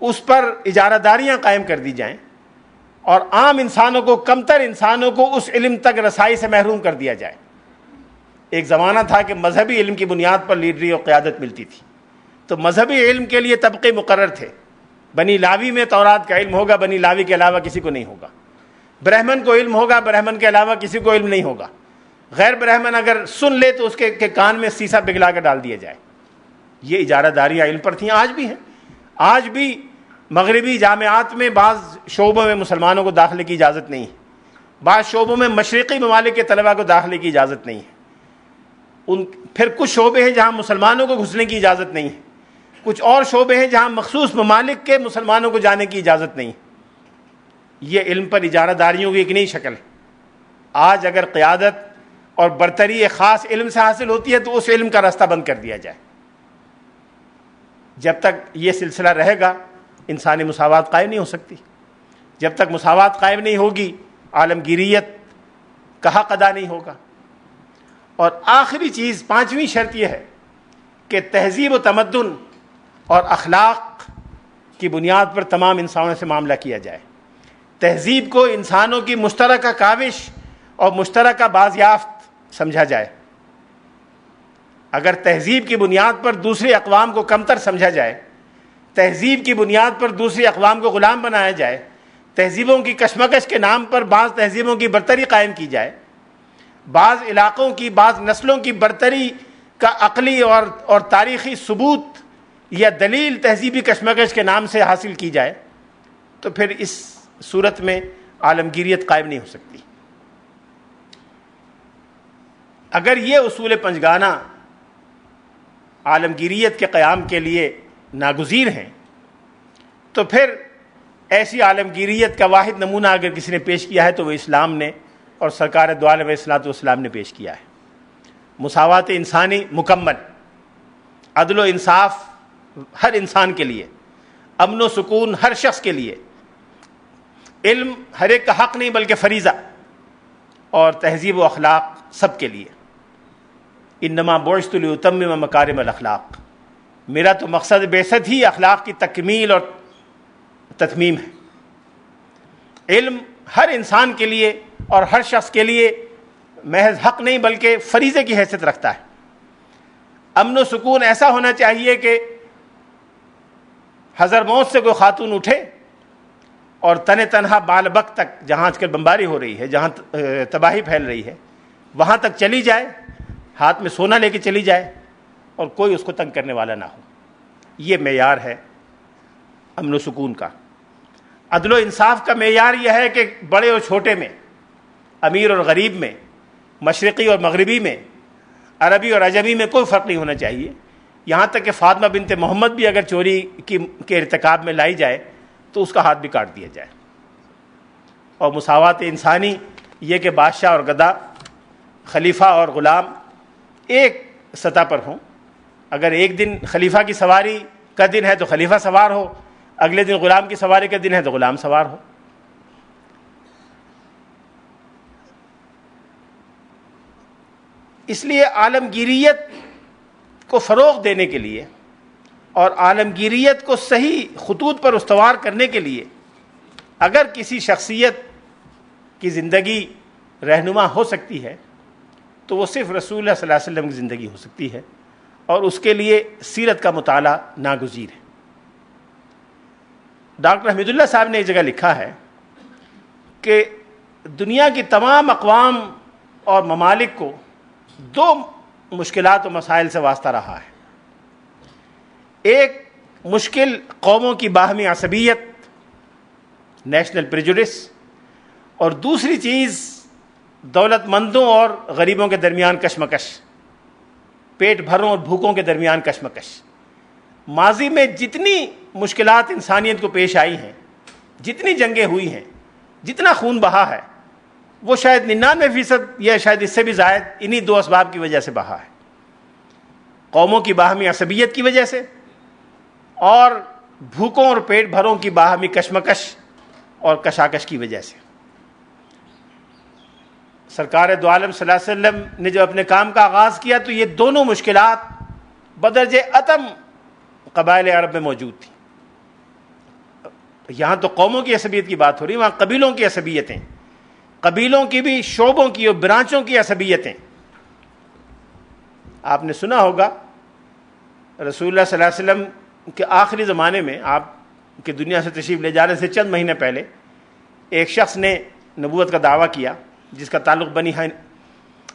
A: اس پر اجارہ داریاں قائم کر دی جائیں، اور عام انسانوں کو، کمتر انسانوں کو اس علم تک رسائی سے محروم کر دیا جائے۔ ایک زمانہ تھا کہ مذہبی علم کی بنیاد پر لیڈری اور قیادت ملتی تھی، تو مذہبی علم کے لیے طبقے مقرر تھے۔ بنی لاوی میں تورات کا علم ہوگا، بنی لاوی کے علاوہ کسی کو نہیں ہوگا۔ برہمن کو علم ہوگا، برہمن کے علاوہ کسی کو علم نہیں ہوگا۔ غیر برہمن اگر سن لے تو اس کے کان میں سیسا پگھلا کر ڈال دیا جائے۔ یہ اجارہ داریاں علم پر تھیں، آج بھی ہیں۔ آج بھی مغربی جامعات میں بعض شعبوں میں مسلمانوں کو داخلے کی اجازت نہیں ہے، بعض شعبوں میں مشرقی ممالک کے طلباء کو داخلے کی اجازت نہیں ہے۔ پھر کچھ شعبے ہیں جہاں مسلمانوں کو گھسنے کی اجازت نہیں ہے، کچھ اور شعبے ہیں جہاں مخصوص ممالک کے مسلمانوں کو جانے کی اجازت نہیں ہے۔ یہ علم پر اجارہ داریوں کی ایک نئی شکل ہے۔ آج اگر قیادت اور برتری ایک خاص علم سے حاصل ہوتی ہے تو اس علم کا راستہ بند کر دیا جائے۔ جب تک یہ سلسلہ رہے گا انسانی مساوات قائم نہیں ہو سکتی۔ جب تک مساوات قائم نہیں ہوگی عالمگیریت کا حق ادا نہیں ہوگا۔ اور آخری چیز، پانچویں شرط یہ ہے کہ تہذیب و تمدن اور اخلاق کی بنیاد پر تمام انسانوں سے معاملہ کیا جائے۔ تہذیب کو انسانوں کی مشترکہ کاوش اور مشترکہ بازیافت سمجھا جائے۔ اگر تہذیب کی بنیاد پر دوسری اقوام کو کمتر سمجھا جائے، تہذیب کی بنیاد پر دوسری اقوام کو غلام بنایا جائے، تہذیبوں کی کشمکش کے نام پر بعض تہذیبوں کی برتری قائم کی جائے، بعض علاقوں کی، بعض نسلوں کی برتری کا عقلی اور تاریخی ثبوت یا دلیل تہذیبی کشمکش کے نام سے حاصل کی جائے، تو پھر اس صورت میں عالمگیریت قائم نہیں ہو سکتی۔ اگر یہ اصول پنجگانہ عالمگیریت کے قیام کے لیے ناگزیر ہیں، تو پھر ایسی عالمگیریت کا واحد نمونہ اگر کسی نے پیش کیا ہے تو وہ اسلام نے اور سرکار دو عالم علیہ الصلوۃ والسلام نے پیش کیا ہے۔ مساوات انسانی مکمل، عدل و انصاف ہر انسان کے لیے، امن و سکون ہر شخص کے لیے، علم ہر ایک کا حق نہیں بلکہ فریضہ، اور تہذیب و اخلاق سب کے لیے۔ انما بعثت لاتمم مکارم الاخلاق، میرا تو مقصد بعثت ہی اخلاق کی تکمیل اور تتمیم ہے۔ علم ہر انسان کے لیے اور ہر شخص کے لیے محض حق نہیں بلکہ فریضے کی حیثیت رکھتا ہے۔ امن و سکون ایسا ہونا چاہیے کہ حضرموت سے کوئی خاتون اٹھے اور تن تنہا بالبک تک، جہاں آج کل بمباری ہو رہی ہے، جہاں تباہی پھیل رہی ہے، وہاں تک چلی جائے، ہاتھ میں سونا لے کے چلی جائے، اور کوئی اس کو تنگ کرنے والا نہ ہو۔ یہ معیار ہے امن و سکون کا۔ عدل و انصاف کا معیار یہ ہے کہ بڑے اور چھوٹے میں، امیر اور غریب میں، مشرقی اور مغربی میں، عربی اور عجمی میں کوئی فرق نہیں ہونا چاہیے۔ یہاں تک کہ فاطمہ بنت محمد بھی اگر چوری کے ارتکاب میں لائی جائے تو اس کا ہاتھ بھی کاٹ دیا جائے۔ اور مساوات انسانی یہ کہ بادشاہ اور گدا، خلیفہ اور غلام ایک سطح پر ہوں۔ اگر ایک دن خلیفہ کی سواری کا دن ہے تو خلیفہ سوار ہو، اگلے دن غلام کی سواری کا دن ہے تو غلام سوار ہو۔ اس لیے عالمگیریت کو فروغ دینے کے لیے اور عالمگیریت کو صحیح خطوط پر استوار کرنے کے لیے اگر کسی شخصیت کی زندگی رہنما ہو سکتی ہے تو وہ صرف رسول اللہ صلی اللہ علیہ وسلم کی زندگی ہو سکتی ہے، اور اس کے لیے سیرت کا مطالعہ ناگزیر ہے۔ ڈاکٹر حمید اللہ صاحب نے ایک جگہ لکھا ہے کہ دنیا کی تمام اقوام اور ممالک کو دو مشکلات و مسائل سے واسطہ رہا ہے۔ ایک مشکل قوموں کی باہمی عصبیت، نیشنل پریجوڈس، اور دوسری چیز دولت مندوں اور غریبوں کے درمیان کشمکش، پیٹ بھروں اور بھوکوں کے درمیان کشمکش۔ ماضی میں جتنی مشکلات انسانیت کو پیش آئی ہیں، جتنی جنگیں ہوئی ہیں، جتنا خون بہا ہے، وہ شاید 99% یا شاید اس سے بھی زائد انہی دو اسباب کی وجہ سے بہا ہے۔ قوموں کی باہمی عصبیت کی وجہ سے اور بھوکوں اور پیٹ بھروں کی باہمی کشمکش اور کشاکش کی وجہ سے۔ سرکار دو عالم صلی اللہ علیہ وسلم نے جب اپنے کام کا آغاز کیا تو یہ دونوں مشکلات بدرجہ اتم قبائل عرب میں موجود تھیں۔ یہاں تو قوموں کی عصبیت کی بات ہو رہی ہے، وہاں قبیلوں کی عصبیتیں، قبیلوں کی بھی شعبوں کی اور برانچوں کی عصبیتیں۔ آپ نے سنا ہوگا رسول اللہ صلی اللہ علیہ وسلم کے آخری زمانے میں، آپ کی دنیا سے تشریف لے جانے سے چند مہینے پہلے، ایک شخص نے نبوت کا دعویٰ کیا جس کا تعلق بنی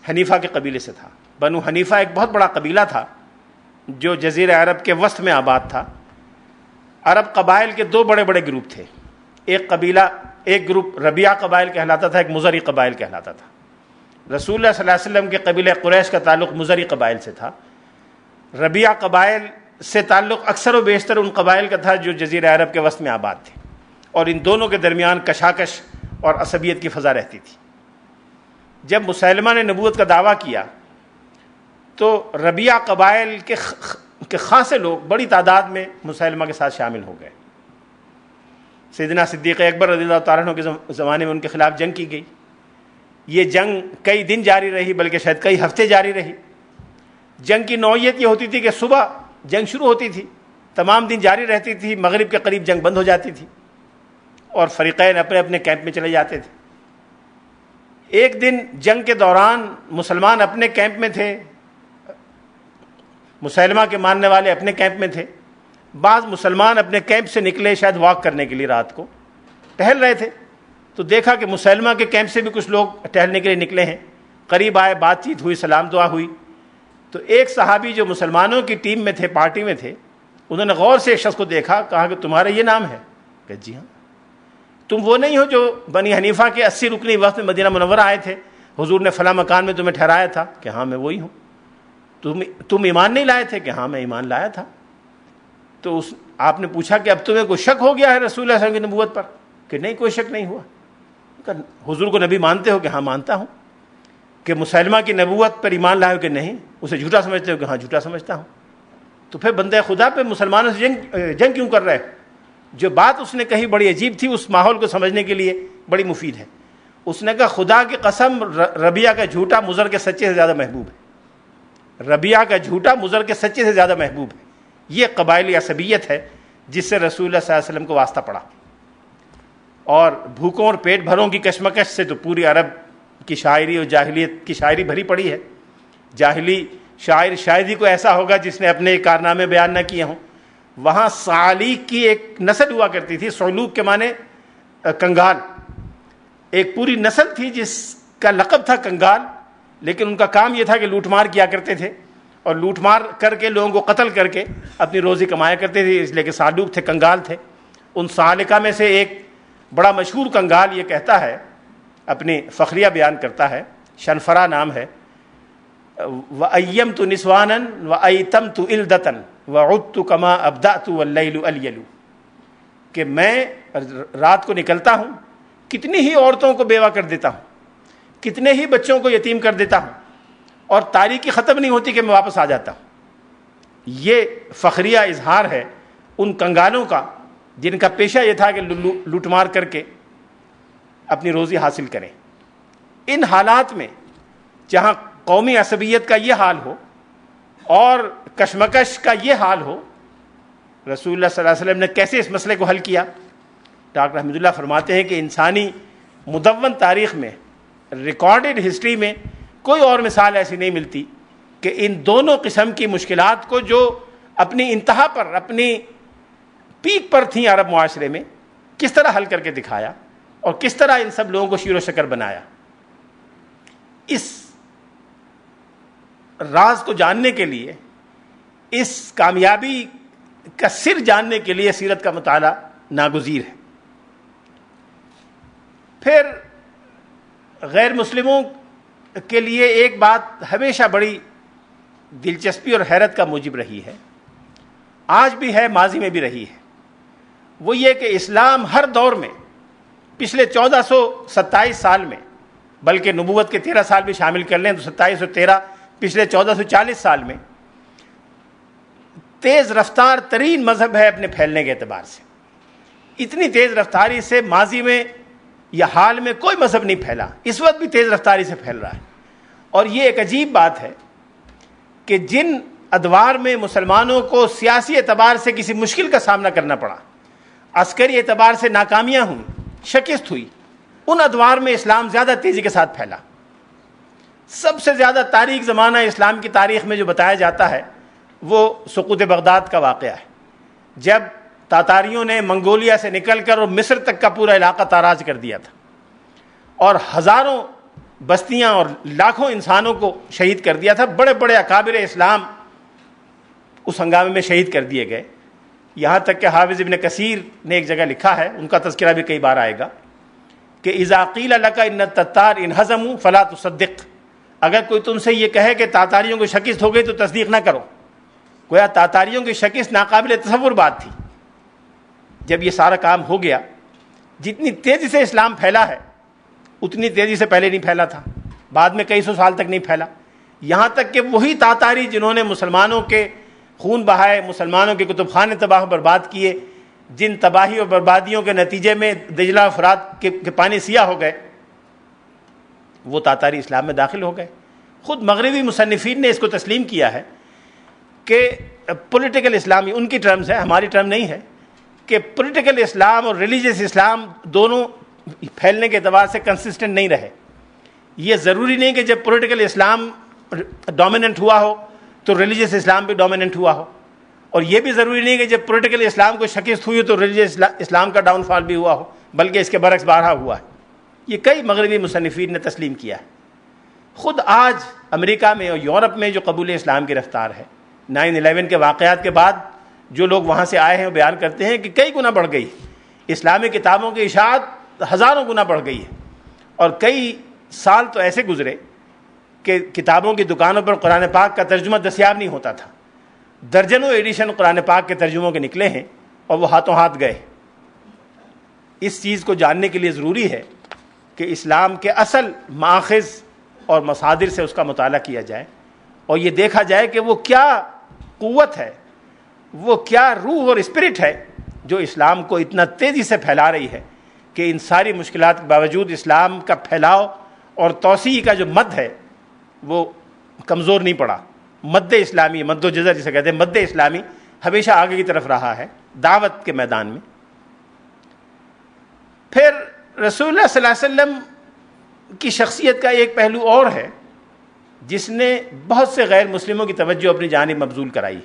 A: حنیفہ کے قبیلے سے تھا۔ بنو حنیفہ ایک بہت بڑا قبیلہ تھا جو جزیرہ عرب کے وسط میں آباد تھا۔ عرب قبائل کے دو بڑے بڑے گروپ تھے، ایک گروپ ربیعہ قبائل کہلاتا تھا، ایک مزری قبائل کہلاتا تھا۔ رسول اللہ صلی اللہ علیہ وسلم کے قبیلہ قریش کا تعلق مزری قبائل سے تھا۔ ربیعہ قبائل سے تعلق اکثر و بیشتر ان قبائل کا تھا جو جزیرہ عرب کے وسط میں آباد تھے، اور ان دونوں کے درمیان کشاکش اور عصبیت کی فضا رہتی تھی۔ جب مسلمہ نے نبوت کا دعویٰ کیا تو ربیعہ قبائل کے خاصے لوگ بڑی تعداد میں مسلمہ کے ساتھ شامل ہو گئے۔ سیدنا صدیق اکبر رضی اللہ تعالیٰ عنہ کے زمانے میں ان کے خلاف جنگ کی گئی۔ یہ جنگ کئی دن جاری رہی، بلکہ شاید کئی ہفتے جاری رہی۔ جنگ کی نوعیت یہ ہوتی تھی کہ صبح جنگ شروع ہوتی تھی، تمام دن جاری رہتی تھی، مغرب کے قریب جنگ بند ہو جاتی تھی اور فریقین اپنے اپنے کیمپ میں چلے جاتے تھے۔ ایک دن جنگ کے دوران مسلمان اپنے کیمپ میں تھے، مسلمہ کے ماننے والے اپنے کیمپ میں تھے۔ بعض مسلمان اپنے کیمپ سے نکلے شاید واک کرنے کے لیے رات کو، ٹہل رہے تھے تو دیکھا کہ مسلمہ کے کیمپ سے بھی کچھ لوگ ٹہلنے کے لیے نکلے ہیں. قریب آئے, بات چیت ہوئی, سلام دعا ہوئی. تو ایک صحابی جو مسلمانوں کی ٹیم میں تھے, پارٹی میں تھے, انہوں نے غور سے ایک شخص کو دیکھا, کہا کہ تمہارا یہ نام ہے؟ کہ جی ہاں. تم وہ نہیں ہو جو بنی حنیفہ کے 80 رکنی وقت میں مدینہ منورہ آئے تھے, حضور نے فلاں مکان میں تمہیں ٹھہرایا تھا؟ کہ ہاں میں وہی ہوں. تم ایمان نہیں لائے تھے؟ کہ ہاں میں ایمان لایا تھا. تو آپ نے پوچھا کہ اب تمہیں کوئی شک ہو گیا ہے رسول اللہ صلی اللہ علیہ وسلم کی نبوت پر؟ کہ نہیں, کوئی شک نہیں ہوا. حضور کو نبی مانتے ہو؟ کہ ہاں مانتا ہوں. کہ مسلمہ کی نبوت پر ایمان لائے ہو؟ کہ نہیں. اسے جھوٹا سمجھتے ہو؟ کہ ہاں جھوٹا سمجھتا ہوں. تو پھر بندہ خدا پہ مسلمانوں سے جنگ کیوں کر رہے؟ جو بات اس نے کہی بڑی عجیب تھی, اس ماحول کو سمجھنے کے لیے بڑی مفید ہے. اس نے کہا خدا کی قسم, ربیہ کا جھوٹا مضر کے سچے سے زیادہ محبوب ہے. ربیہ کا جھوٹا مضر کے سچے سے زیادہ محبوب ہے. یہ قبائلی عصبیت ہے جس سے رسول اللہ صلی اللہ علیہ وسلم کو واسطہ پڑا. اور بھوکوں اور پیٹ بھروں کی کشمکش سے تو پوری عرب کی شاعری اور جاہلیت کی شاعری بھری پڑی ہے. جاہلی شاعر شاید ہی کوئی ایسا ہوگا جس نے اپنے کارنامے بیان نہ کیے ہوں. وہاں صعالیق کی ایک نسل ہوا کرتی تھی. صعلوق کے معنی کنگال. ایک پوری نسل تھی جس کا لقب تھا کنگال, لیکن ان کا کام یہ تھا کہ لوٹ مار کیا کرتے تھے, اور لوٹ مار کر کے لوگوں کو قتل کر کے اپنی روزی کمایا کرتے تھے, اس لیے کہ صعلوق تھے, کنگال تھے. ان صعالقہ میں سے ایک بڑا مشہور کنگال یہ کہتا ہے, اپنی فخریہ بیان کرتا ہے, شنفرا نام ہے, وَأَيَّمْتُ نِسْوَانًا وَأَيْتَمْتُ إِلْدَةً وَعُدْتُ كَمَا أَبْدَأْتُ وَاللَّيْلُ أَلْيَلُ, کہ میں رات کو نکلتا ہوں, کتنی ہی عورتوں کو بیوہ کر دیتا ہوں, کتنے ہی بچوں کو یتیم کر دیتا ہوں, اور تاریکی ختم نہیں ہوتی کہ میں واپس آ جاتا ہوں. یہ فخریہ اظہار ہے ان کنگالوں کا جن کا پیشہ یہ تھا کہ لوٹ مار کر کے اپنی روزی حاصل کریں. ان حالات میں جہاں قومی عصبیت کا یہ حال ہو اور کشمکش کا یہ حال ہو, رسول اللہ صلی اللہ علیہ وسلم نے کیسے اس مسئلے کو حل کیا؟ ڈاکٹر حمید اللہ فرماتے ہیں کہ انسانی مدون تاریخ میں, ریکارڈڈ ہسٹری میں کوئی اور مثال ایسی نہیں ملتی کہ ان دونوں قسم کی مشکلات کو جو اپنی انتہا پر, اپنی پیک پر تھیں عرب معاشرے میں, کس طرح حل کر کے دکھایا اور کس طرح ان سب لوگوں کو شیر و شکر بنایا. اس راز کو جاننے کے لیے, اس کامیابی کا سر جاننے کے لیے سیرت کا مطالعہ ناگزیر ہے. پھر غیر مسلموں کے لیے ایک بات ہمیشہ بڑی دلچسپی اور حیرت کا موجب رہی ہے, آج بھی ہے, ماضی میں بھی رہی ہے. وہ یہ کہ اسلام ہر دور میں پچھلے 1427 سال میں, بلکہ نبوت کے 13 سال بھی شامل کر لیں تو 27 اور 13, پچھلے 1440 سال میں تیز رفتار ترین مذہب ہے اپنے پھیلنے کے اعتبار سے. اتنی تیز رفتاری سے ماضی میں یا حال میں کوئی مذہب نہیں پھیلا, اس وقت بھی تیز رفتاری سے پھیل رہا ہے. اور یہ ایک عجیب بات ہے کہ جن ادوار میں مسلمانوں کو سیاسی اعتبار سے کسی مشکل کا سامنا کرنا پڑا, عسکری اعتبار سے ناکامیاں ہوئیں, شکست ہوئی, ان ادوار میں اسلام زیادہ تیزی کے ساتھ پھیلا. سب سے زیادہ تاریخ زمانہ اسلام کی تاریخ میں جو بتایا جاتا ہے وہ سقوط بغداد کا واقعہ ہے, جب تاتاریوں نے منگولیا سے نکل کر اور مصر تک کا پورا علاقہ تاراج کر دیا تھا, اور ہزاروں بستیاں اور لاکھوں انسانوں کو شہید کر دیا تھا. بڑے بڑے اکابر اسلام اس ہنگامے میں شہید کر دیے گئے. یہاں تک کہ حافظ ابن کثیر نے ایک جگہ لکھا ہے, ان کا تذکرہ بھی کئی بار آئے گا, کہ اذا قیل لک ان التتار انہزموا فلا تصدق, اگر کوئی تم سے یہ کہے کہ تاتاریوں کی شکست ہو گئی تو تصدیق نہ کرو. گویا تاتاریوں کی شکست ناقابل تصور بات تھی. جب یہ سارا کام ہو گیا, جتنی تیزی سے اسلام پھیلا ہے اتنی تیزی سے پہلے نہیں پھیلا تھا, بعد میں کئی سو سال تک نہیں پھیلا. یہاں تک کہ وہی تاتاری جنہوں نے مسلمانوں کے خون بہائے, مسلمانوں کے کتب خانے تباہ و برباد کیے, جن تباہی اور بربادیوں کے نتیجے میں دجلہ و فرات کے پانی سیاہ ہو گئے, وہ تاتاری اسلام میں داخل ہو گئے. خود مغربی مصنفین نے اس کو تسلیم کیا ہے کہ پولیٹیکل اسلام, ان کی ٹرمز ہے, ہماری ٹرم نہیں ہے, کہ پولیٹیکل اسلام اور ریلیجیس اسلام دونوں پھیلنے کے اعتبار سے کنسسٹنٹ نہیں رہے. یہ ضروری نہیں کہ جب پولیٹیکل اسلام ڈومیننٹ ہوا ہو تو ریلیجیس اسلام بھی ڈومیننٹ ہوا ہو, اور یہ بھی ضروری نہیں کہ جب پولیٹیکل اسلام کو شکست ہوئی تو ریلیجیس اسلام کا ڈاؤن فال بھی ہوا ہو. بلکہ اس کے برعکس بارہا ہوا ہے. یہ کئی مغربی مصنفین نے تسلیم کیا ہے. خود آج امریکہ میں اور یورپ میں جو قبول اسلام کی رفتار ہے، 9/11 کے واقعات کے بعد جو لوگ وہاں سے آئے ہیں وہ بیان کرتے ہیں کہ کئی گنا بڑھ گئی. اسلامی کتابوں کی اشاعت ہزاروں گنا بڑھ گئی ہے، اور کئی سال تو ایسے گزرے کہ کتابوں کی دکانوں پر قرآن پاک کا ترجمہ دستیاب نہیں ہوتا تھا. درجنوں ایڈیشن قرآن پاک کے ترجموں کے نکلے ہیں اور وہ ہاتھوں ہاتھ گئے. اس چیز کو جاننے کے لیے ضروری ہے کہ اسلام کے اصل ماخذ اور مصادر سے اس کا مطالعہ کیا جائے، اور یہ دیکھا جائے کہ وہ کیا قوت ہے، وہ کیا روح اور اسپرٹ ہے جو اسلام کو اتنا تیزی سے پھیلا رہی ہے کہ ان ساری مشکلات کے باوجود اسلام کا پھیلاؤ اور توسیع کا جو مد ہے وہ کمزور نہیں پڑا. مد اسلامی، مد و جزر جسے کہتے ہیں، مد اسلامی ہمیشہ آگے کی طرف رہا ہے دعوت کے میدان میں. پھر رسول اللہ صلی اللہ علیہ وسلم کی شخصیت کا ایک پہلو اور ہے جس نے بہت سے غیر مسلموں کی توجہ اپنی جانب مبذول کرائی.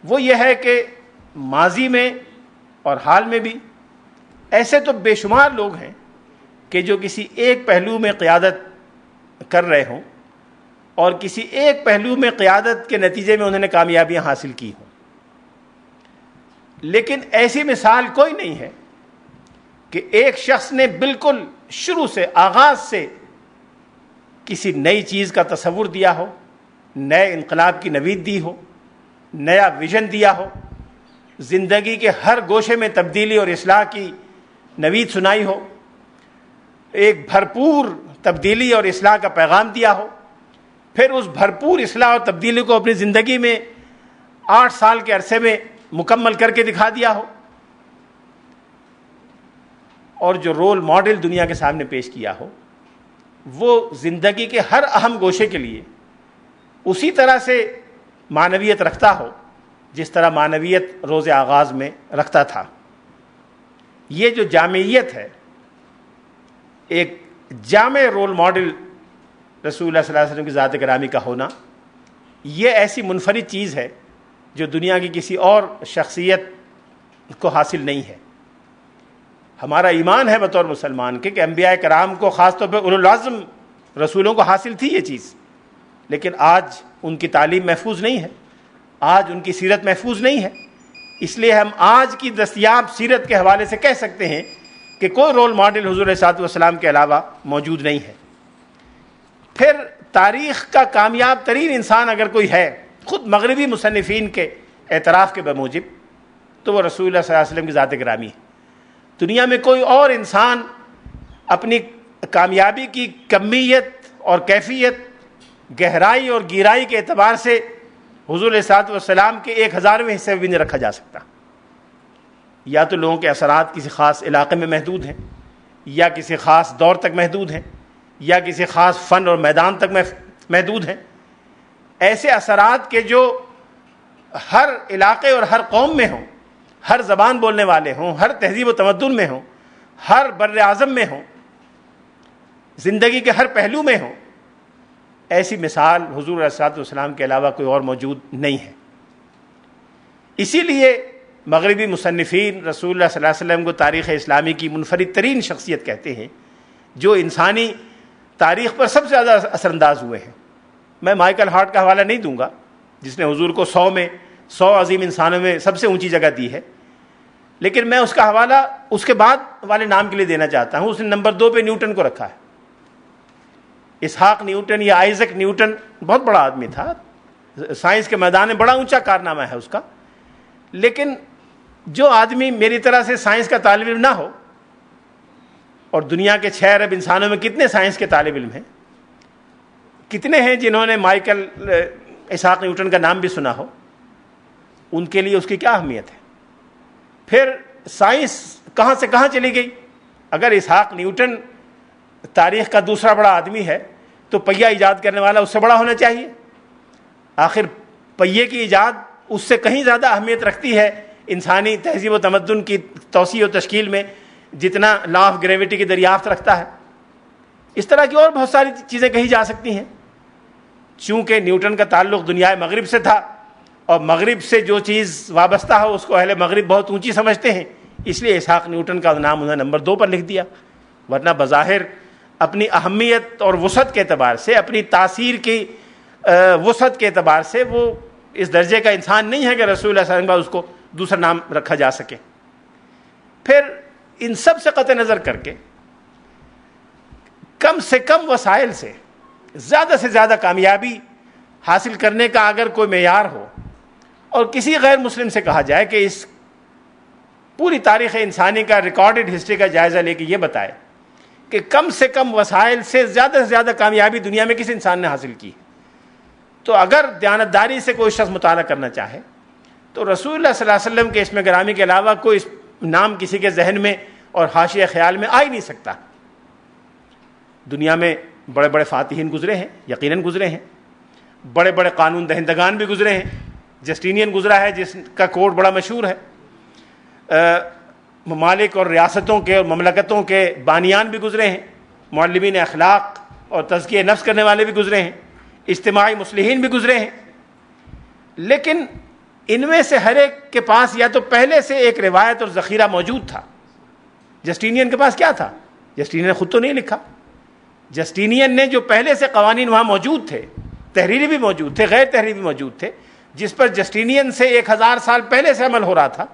A: وہ یہ ہے کہ ماضی میں اور حال میں بھی ایسے تو بے شمار لوگ ہیں کہ جو کسی ایک پہلو میں قیادت کر رہے ہوں اور کسی ایک پہلو میں قیادت کے نتیجے میں انہوں نے کامیابیاں حاصل کی ہوں، لیکن ایسی مثال کوئی نہیں ہے کہ ایک شخص نے بالکل شروع سے، آغاز سے کسی نئی چیز کا تصور دیا ہو، نئے انقلاب کی نوید دی ہو، نیا ویژن دیا ہو، زندگی کے ہر گوشے میں تبدیلی اور اصلاح کی نوید سنائی ہو، ایک بھرپور تبدیلی اور اصلاح کا پیغام دیا ہو، پھر اس بھرپور اصلاح اور تبدیلی کو اپنی زندگی میں 8 سال کے عرصے میں مکمل کر کے دکھا دیا ہو، اور جو رول ماڈل دنیا کے سامنے پیش کیا ہو وہ زندگی کے ہر اہم گوشے کے لیے اسی طرح سے معنویت رکھتا ہو جس طرح معنویت روز آغاز میں رکھتا تھا. یہ جو جامعیت ہے، ایک جامع رول ماڈل رسول اللہ صلی اللہ علیہ وسلم کی ذات گرامی کا ہونا، یہ ایسی منفرد چیز ہے جو دنیا کی کسی اور شخصیت کو حاصل نہیں ہے. ہمارا ایمان ہے بطور مسلمان کہ انبیاء کرام کو، خاص طور پہ اولو العزم رسولوں کو حاصل تھی یہ چیز، لیکن آج ان کی تعلیم محفوظ نہیں ہے، آج ان کی سیرت محفوظ نہیں ہے. اس لیے ہم آج کی دستیاب سیرت کے حوالے سے کہہ سکتے ہیں کہ کوئی رول ماڈل حضور علیہ الصلوۃ والسلام کے علاوہ موجود نہیں ہے. پھر تاریخ کا کامیاب ترین انسان اگر کوئی ہے خود مغربی مصنفین کے اعتراف کے بموجب تو وہ رسول اللہ صلی اللہ علیہ وسلم کی ذات گرامی ہے. دنیا میں کوئی اور انسان اپنی کامیابی کی کمیت اور کیفیت، گہرائی اور گیرائی کے اعتبار سے حضور علیہ الصلوۃ والسلام کے 1000ویں حصے میں بھی نہیں رکھا جا سکتا. یا تو لوگوں کے اثرات کسی خاص علاقے میں محدود ہیں، یا کسی خاص دور تک محدود ہیں، یا کسی خاص فن اور میدان تک محدود ہیں. ایسے اثرات کے جو ہر علاقے اور ہر قوم میں ہوں، ہر زبان بولنے والے ہوں، ہر تہذیب و تمدن میں ہوں، ہر بر اعظم میں ہوں، زندگی کے ہر پہلو میں ہوں، ایسی مثال حضور علیہ الصلوۃ والسلام کے علاوہ کوئی اور موجود نہیں ہے. اسی لیے مغربی مصنفین رسول اللہ صلی اللہ علیہ وسلم کو تاریخ اسلامی کی منفرد ترین شخصیت کہتے ہیں جو انسانی تاریخ پر سب سے زیادہ اثر انداز ہوئے ہیں. میں مائیکل ہارٹ کا حوالہ نہیں دوں گا جس نے حضور کو 100 عظیم انسانوں میں سب سے اونچی جگہ دی ہے، لیکن میں اس کا حوالہ اس کے بعد والے نام کے لیے دینا چاہتا ہوں. اس نے نمبر 2 پہ نیوٹن کو رکھا ہے. اسحاق نیوٹن یا آئزک نیوٹن بہت بڑا آدمی تھا، سائنس کے میدان میں بڑا اونچا کارنامہ ہے اس کا، لیکن جو آدمی میری طرح سے سائنس کا طالب علم نہ ہو، اور دنیا کے 6 ارب انسانوں میں کتنے سائنس کے طالب علم ہیں، کتنے ہیں جنہوں نے مائیکل اسحاق نیوٹن کا نام بھی سنا ہو، ان کے لیے اس کی کیا اہمیت ہے. پھر سائنس کہاں سے کہاں چلی گئی. اگر اسحاق نیوٹن تاریخ کا دوسرا بڑا آدمی ہے تو پہیہ ایجاد کرنے والا اس سے بڑا ہونا چاہیے. آخر پہیے کی ایجاد اس سے کہیں زیادہ اہمیت رکھتی ہے انسانی تہذیب و تمدن کی توسیع و تشکیل میں جتنا لا آف گریویٹی کی دریافت رکھتا ہے. اس طرح کی اور بہت ساری چیزیں کہی جا سکتی ہیں. چونکہ نیوٹن کا تعلق دنیا مغرب سے تھا اور مغرب سے جو چیز وابستہ ہو اس کو اہل مغرب بہت اونچی سمجھتے ہیں، اس لیے اسحاق نیوٹن کا نام انہوں نے نمبر 2 پر لکھ دیا، ورنہ بظاہر اپنی اہمیت اور وسعت کے اعتبار سے، اپنی تاثیر کی وسعت کے اعتبار سے وہ اس درجے کا انسان نہیں ہے کہ رسول اللہ صلی اللہ علیہ وسلم کے بعد اس کو دوسرا نام رکھا جا سکے۔ پھر ان سب سے قطع نظر کر کے کم سے کم وسائل سے زیادہ کامیابی حاصل کرنے کا اگر کوئی معیار ہو، اور کسی غیر مسلم سے کہا جائے کہ اس پوری تاریخ انسانی کا ریکارڈڈ ہسٹری کا جائزہ لے کے یہ بتائے کہ کم سے کم وسائل سے زیادہ کامیابی دنیا میں کس انسان نے حاصل کی، تو اگر دیانتداری سے کوئی شخص مطالعہ کرنا چاہے تو رسول اللہ صلی اللہ علیہ وسلم کے اسم گرامی کے علاوہ کوئی نام کسی کے ذہن میں اور حاشیہ خیال میں آ ہی نہیں سکتا۔ دنیا میں بڑے بڑے فاتحین گزرے ہیں، یقیناً گزرے ہیں، بڑے بڑے قانون دہندگان بھی گزرے ہیں، جسٹینین گزرا ہے جس کا کوڈ بڑا مشہور ہے، ممالک اور ریاستوں کے اور مملکتوں کے بانیان بھی گزرے ہیں، معلمین اخلاق اور تزکیہ نفس کرنے والے بھی گزرے ہیں، اجتماعی مصلحین بھی گزرے ہیں، لیکن ان میں سے ہر ایک کے پاس یا تو پہلے سے ایک روایت اور ذخیرہ موجود تھا۔ جسٹینین کے پاس کیا تھا؟ جسٹینین نے خود تو نہیں لکھا، جسٹینین نے جو پہلے سے قوانین وہاں موجود تھے، تحریری بھی موجود تھے، غیر تحریری بھی موجود تھے، جس پر جسٹینین سے 1000 سال پہلے سے عمل ہو رہا تھا،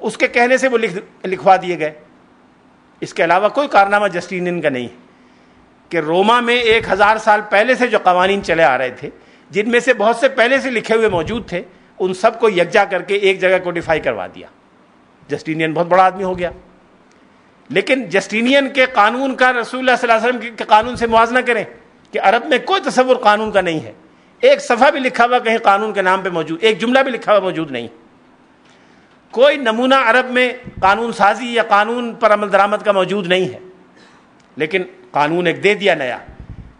A: اس کے کہنے سے وہ لکھوا دیے گئے۔ اس کے علاوہ کوئی کارنامہ جسٹینین کا نہیں ہے کہ روما میں 1000 سال پہلے سے جو قوانین چلے آ رہے تھے، جن میں سے بہت سے پہلے سے لکھے ہوئے موجود تھے، ان سب کو یکجا کر کے ایک جگہ کوڈیفائی کروا دیا۔ جسٹینین بہت بڑا آدمی ہو گیا، لیکن جسٹینین کے قانون کا رسول اللہ صلی اللہ علیہ وسلم کے قانون سے موازنہ کریں کہ عرب میں کوئی تصور قانون کا نہیں ہے، ایک صفحہ بھی لکھا ہوا کہیں قانون کے نام پہ موجود، ایک جملہ بھی لکھا ہوا موجود نہیں، کوئی نمونہ عرب میں قانون سازی یا قانون پر عمل درآمد کا موجود نہیں ہے، لیکن قانون ایک دے دیا نیا،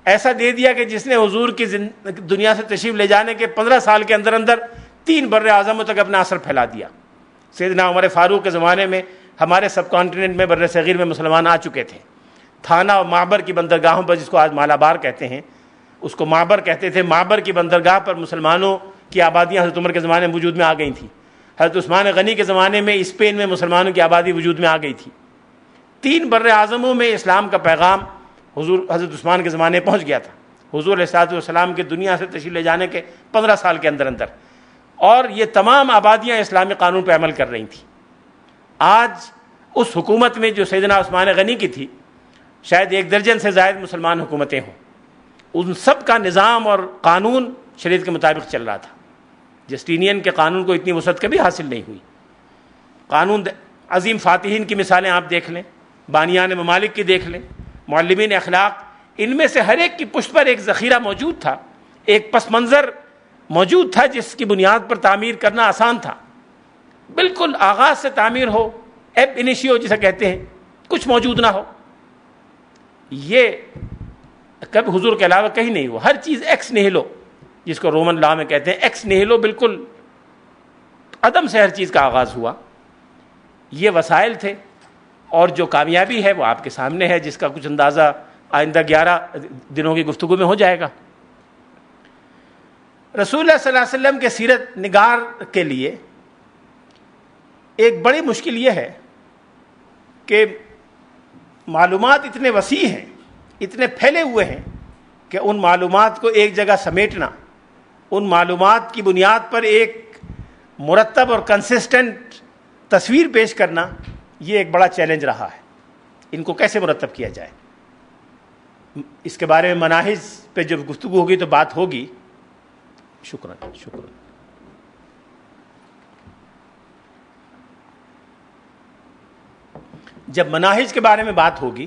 A: ایسا دے دیا کہ جس نے حضور کی دنیا سے تشریف لے جانے کے 15 سال کے اندر 3 بر اعظموں تک اپنا اثر پھیلا دیا۔ سیدنا عمر فاروق کے زمانے میں ہمارے سب کانٹیننٹ میں بر صغیر میں مسلمان آ چکے تھے، تھانہ اور معبر کی بندرگاہوں پر، جس کو آج مالابار کہتے ہیں، اس کو معبر کہتے تھے، معبر کی بندرگاہ پر مسلمانوں کی آبادیاں حضرت عمر کے زمانے میں وجود میں آ گئی تھیں، حضرت عثمان غنی کے زمانے میں اسپین میں مسلمانوں کی آبادی وجود میں آ گئی تھی، 3 بر اعظموں میں اسلام کا پیغام حضور حضرت عثمان کے زمانے پہنچ گیا تھا، حضور علیہ الصلوۃ والسلام کے دنیا سے تشریف لے جانے کے 15 سال کے اندر، اور یہ تمام آبادیاں اسلامی قانون پہ عمل کر رہی تھیں۔ آج اس حکومت میں جو سیدنا عثمان غنی کی تھی، شاید 1 درجن سے زائد مسلمان حکومتیں ہوں، ان سب کا نظام اور قانون شریعت کے مطابق چل رہا تھا۔ جسٹینین کے قانون کو اتنی وسعت کبھی حاصل نہیں ہوئی۔ قانون عظیم فاتحین کی مثالیں آپ دیکھ لیں، بانیان ممالک کی دیکھ لیں، معلمین اخلاق، ان میں سے ہر ایک کی پشت پر ایک ذخیرہ موجود تھا، ایک پس منظر موجود تھا جس کی بنیاد پر تعمیر کرنا آسان تھا، بالکل آغاز سے تعمیر ہو، ایب انیشیو جسے کہتے ہیں، کچھ موجود نہ ہو۔ یہ کبھی حضور کے علاوہ کہیں نہیں ہوا، ہر چیز ایکس نیہلو، جس کو رومن لا میں کہتے ہیں، ایکس نیہلو، بالکل عدم سے ہر چیز کا آغاز ہوا۔ یہ وسائل تھے، اور جو کامیابی ہے وہ آپ کے سامنے ہے، جس کا کچھ اندازہ آئندہ 11 دنوں کی گفتگو میں ہو جائے گا۔ رسول اللہ صلی اللہ علیہ وسلم کے سیرت نگار کے لیے ایک بڑی مشکل یہ ہے کہ معلومات اتنے وسیع ہیں، اتنے پھیلے ہوئے ہیں کہ ان معلومات کو ایک جگہ سمیٹنا، ان معلومات کی بنیاد پر ایک مرتب اور کنسسٹنٹ تصویر پیش کرنا، یہ ایک بڑا چیلنج رہا ہے۔ ان کو کیسے مرتب کیا جائے، اس کے بارے میں مناہج پہ جب گفتگو ہوگی تو بات ہوگی۔ شکراً۔ جب مناہج کے بارے میں بات ہوگی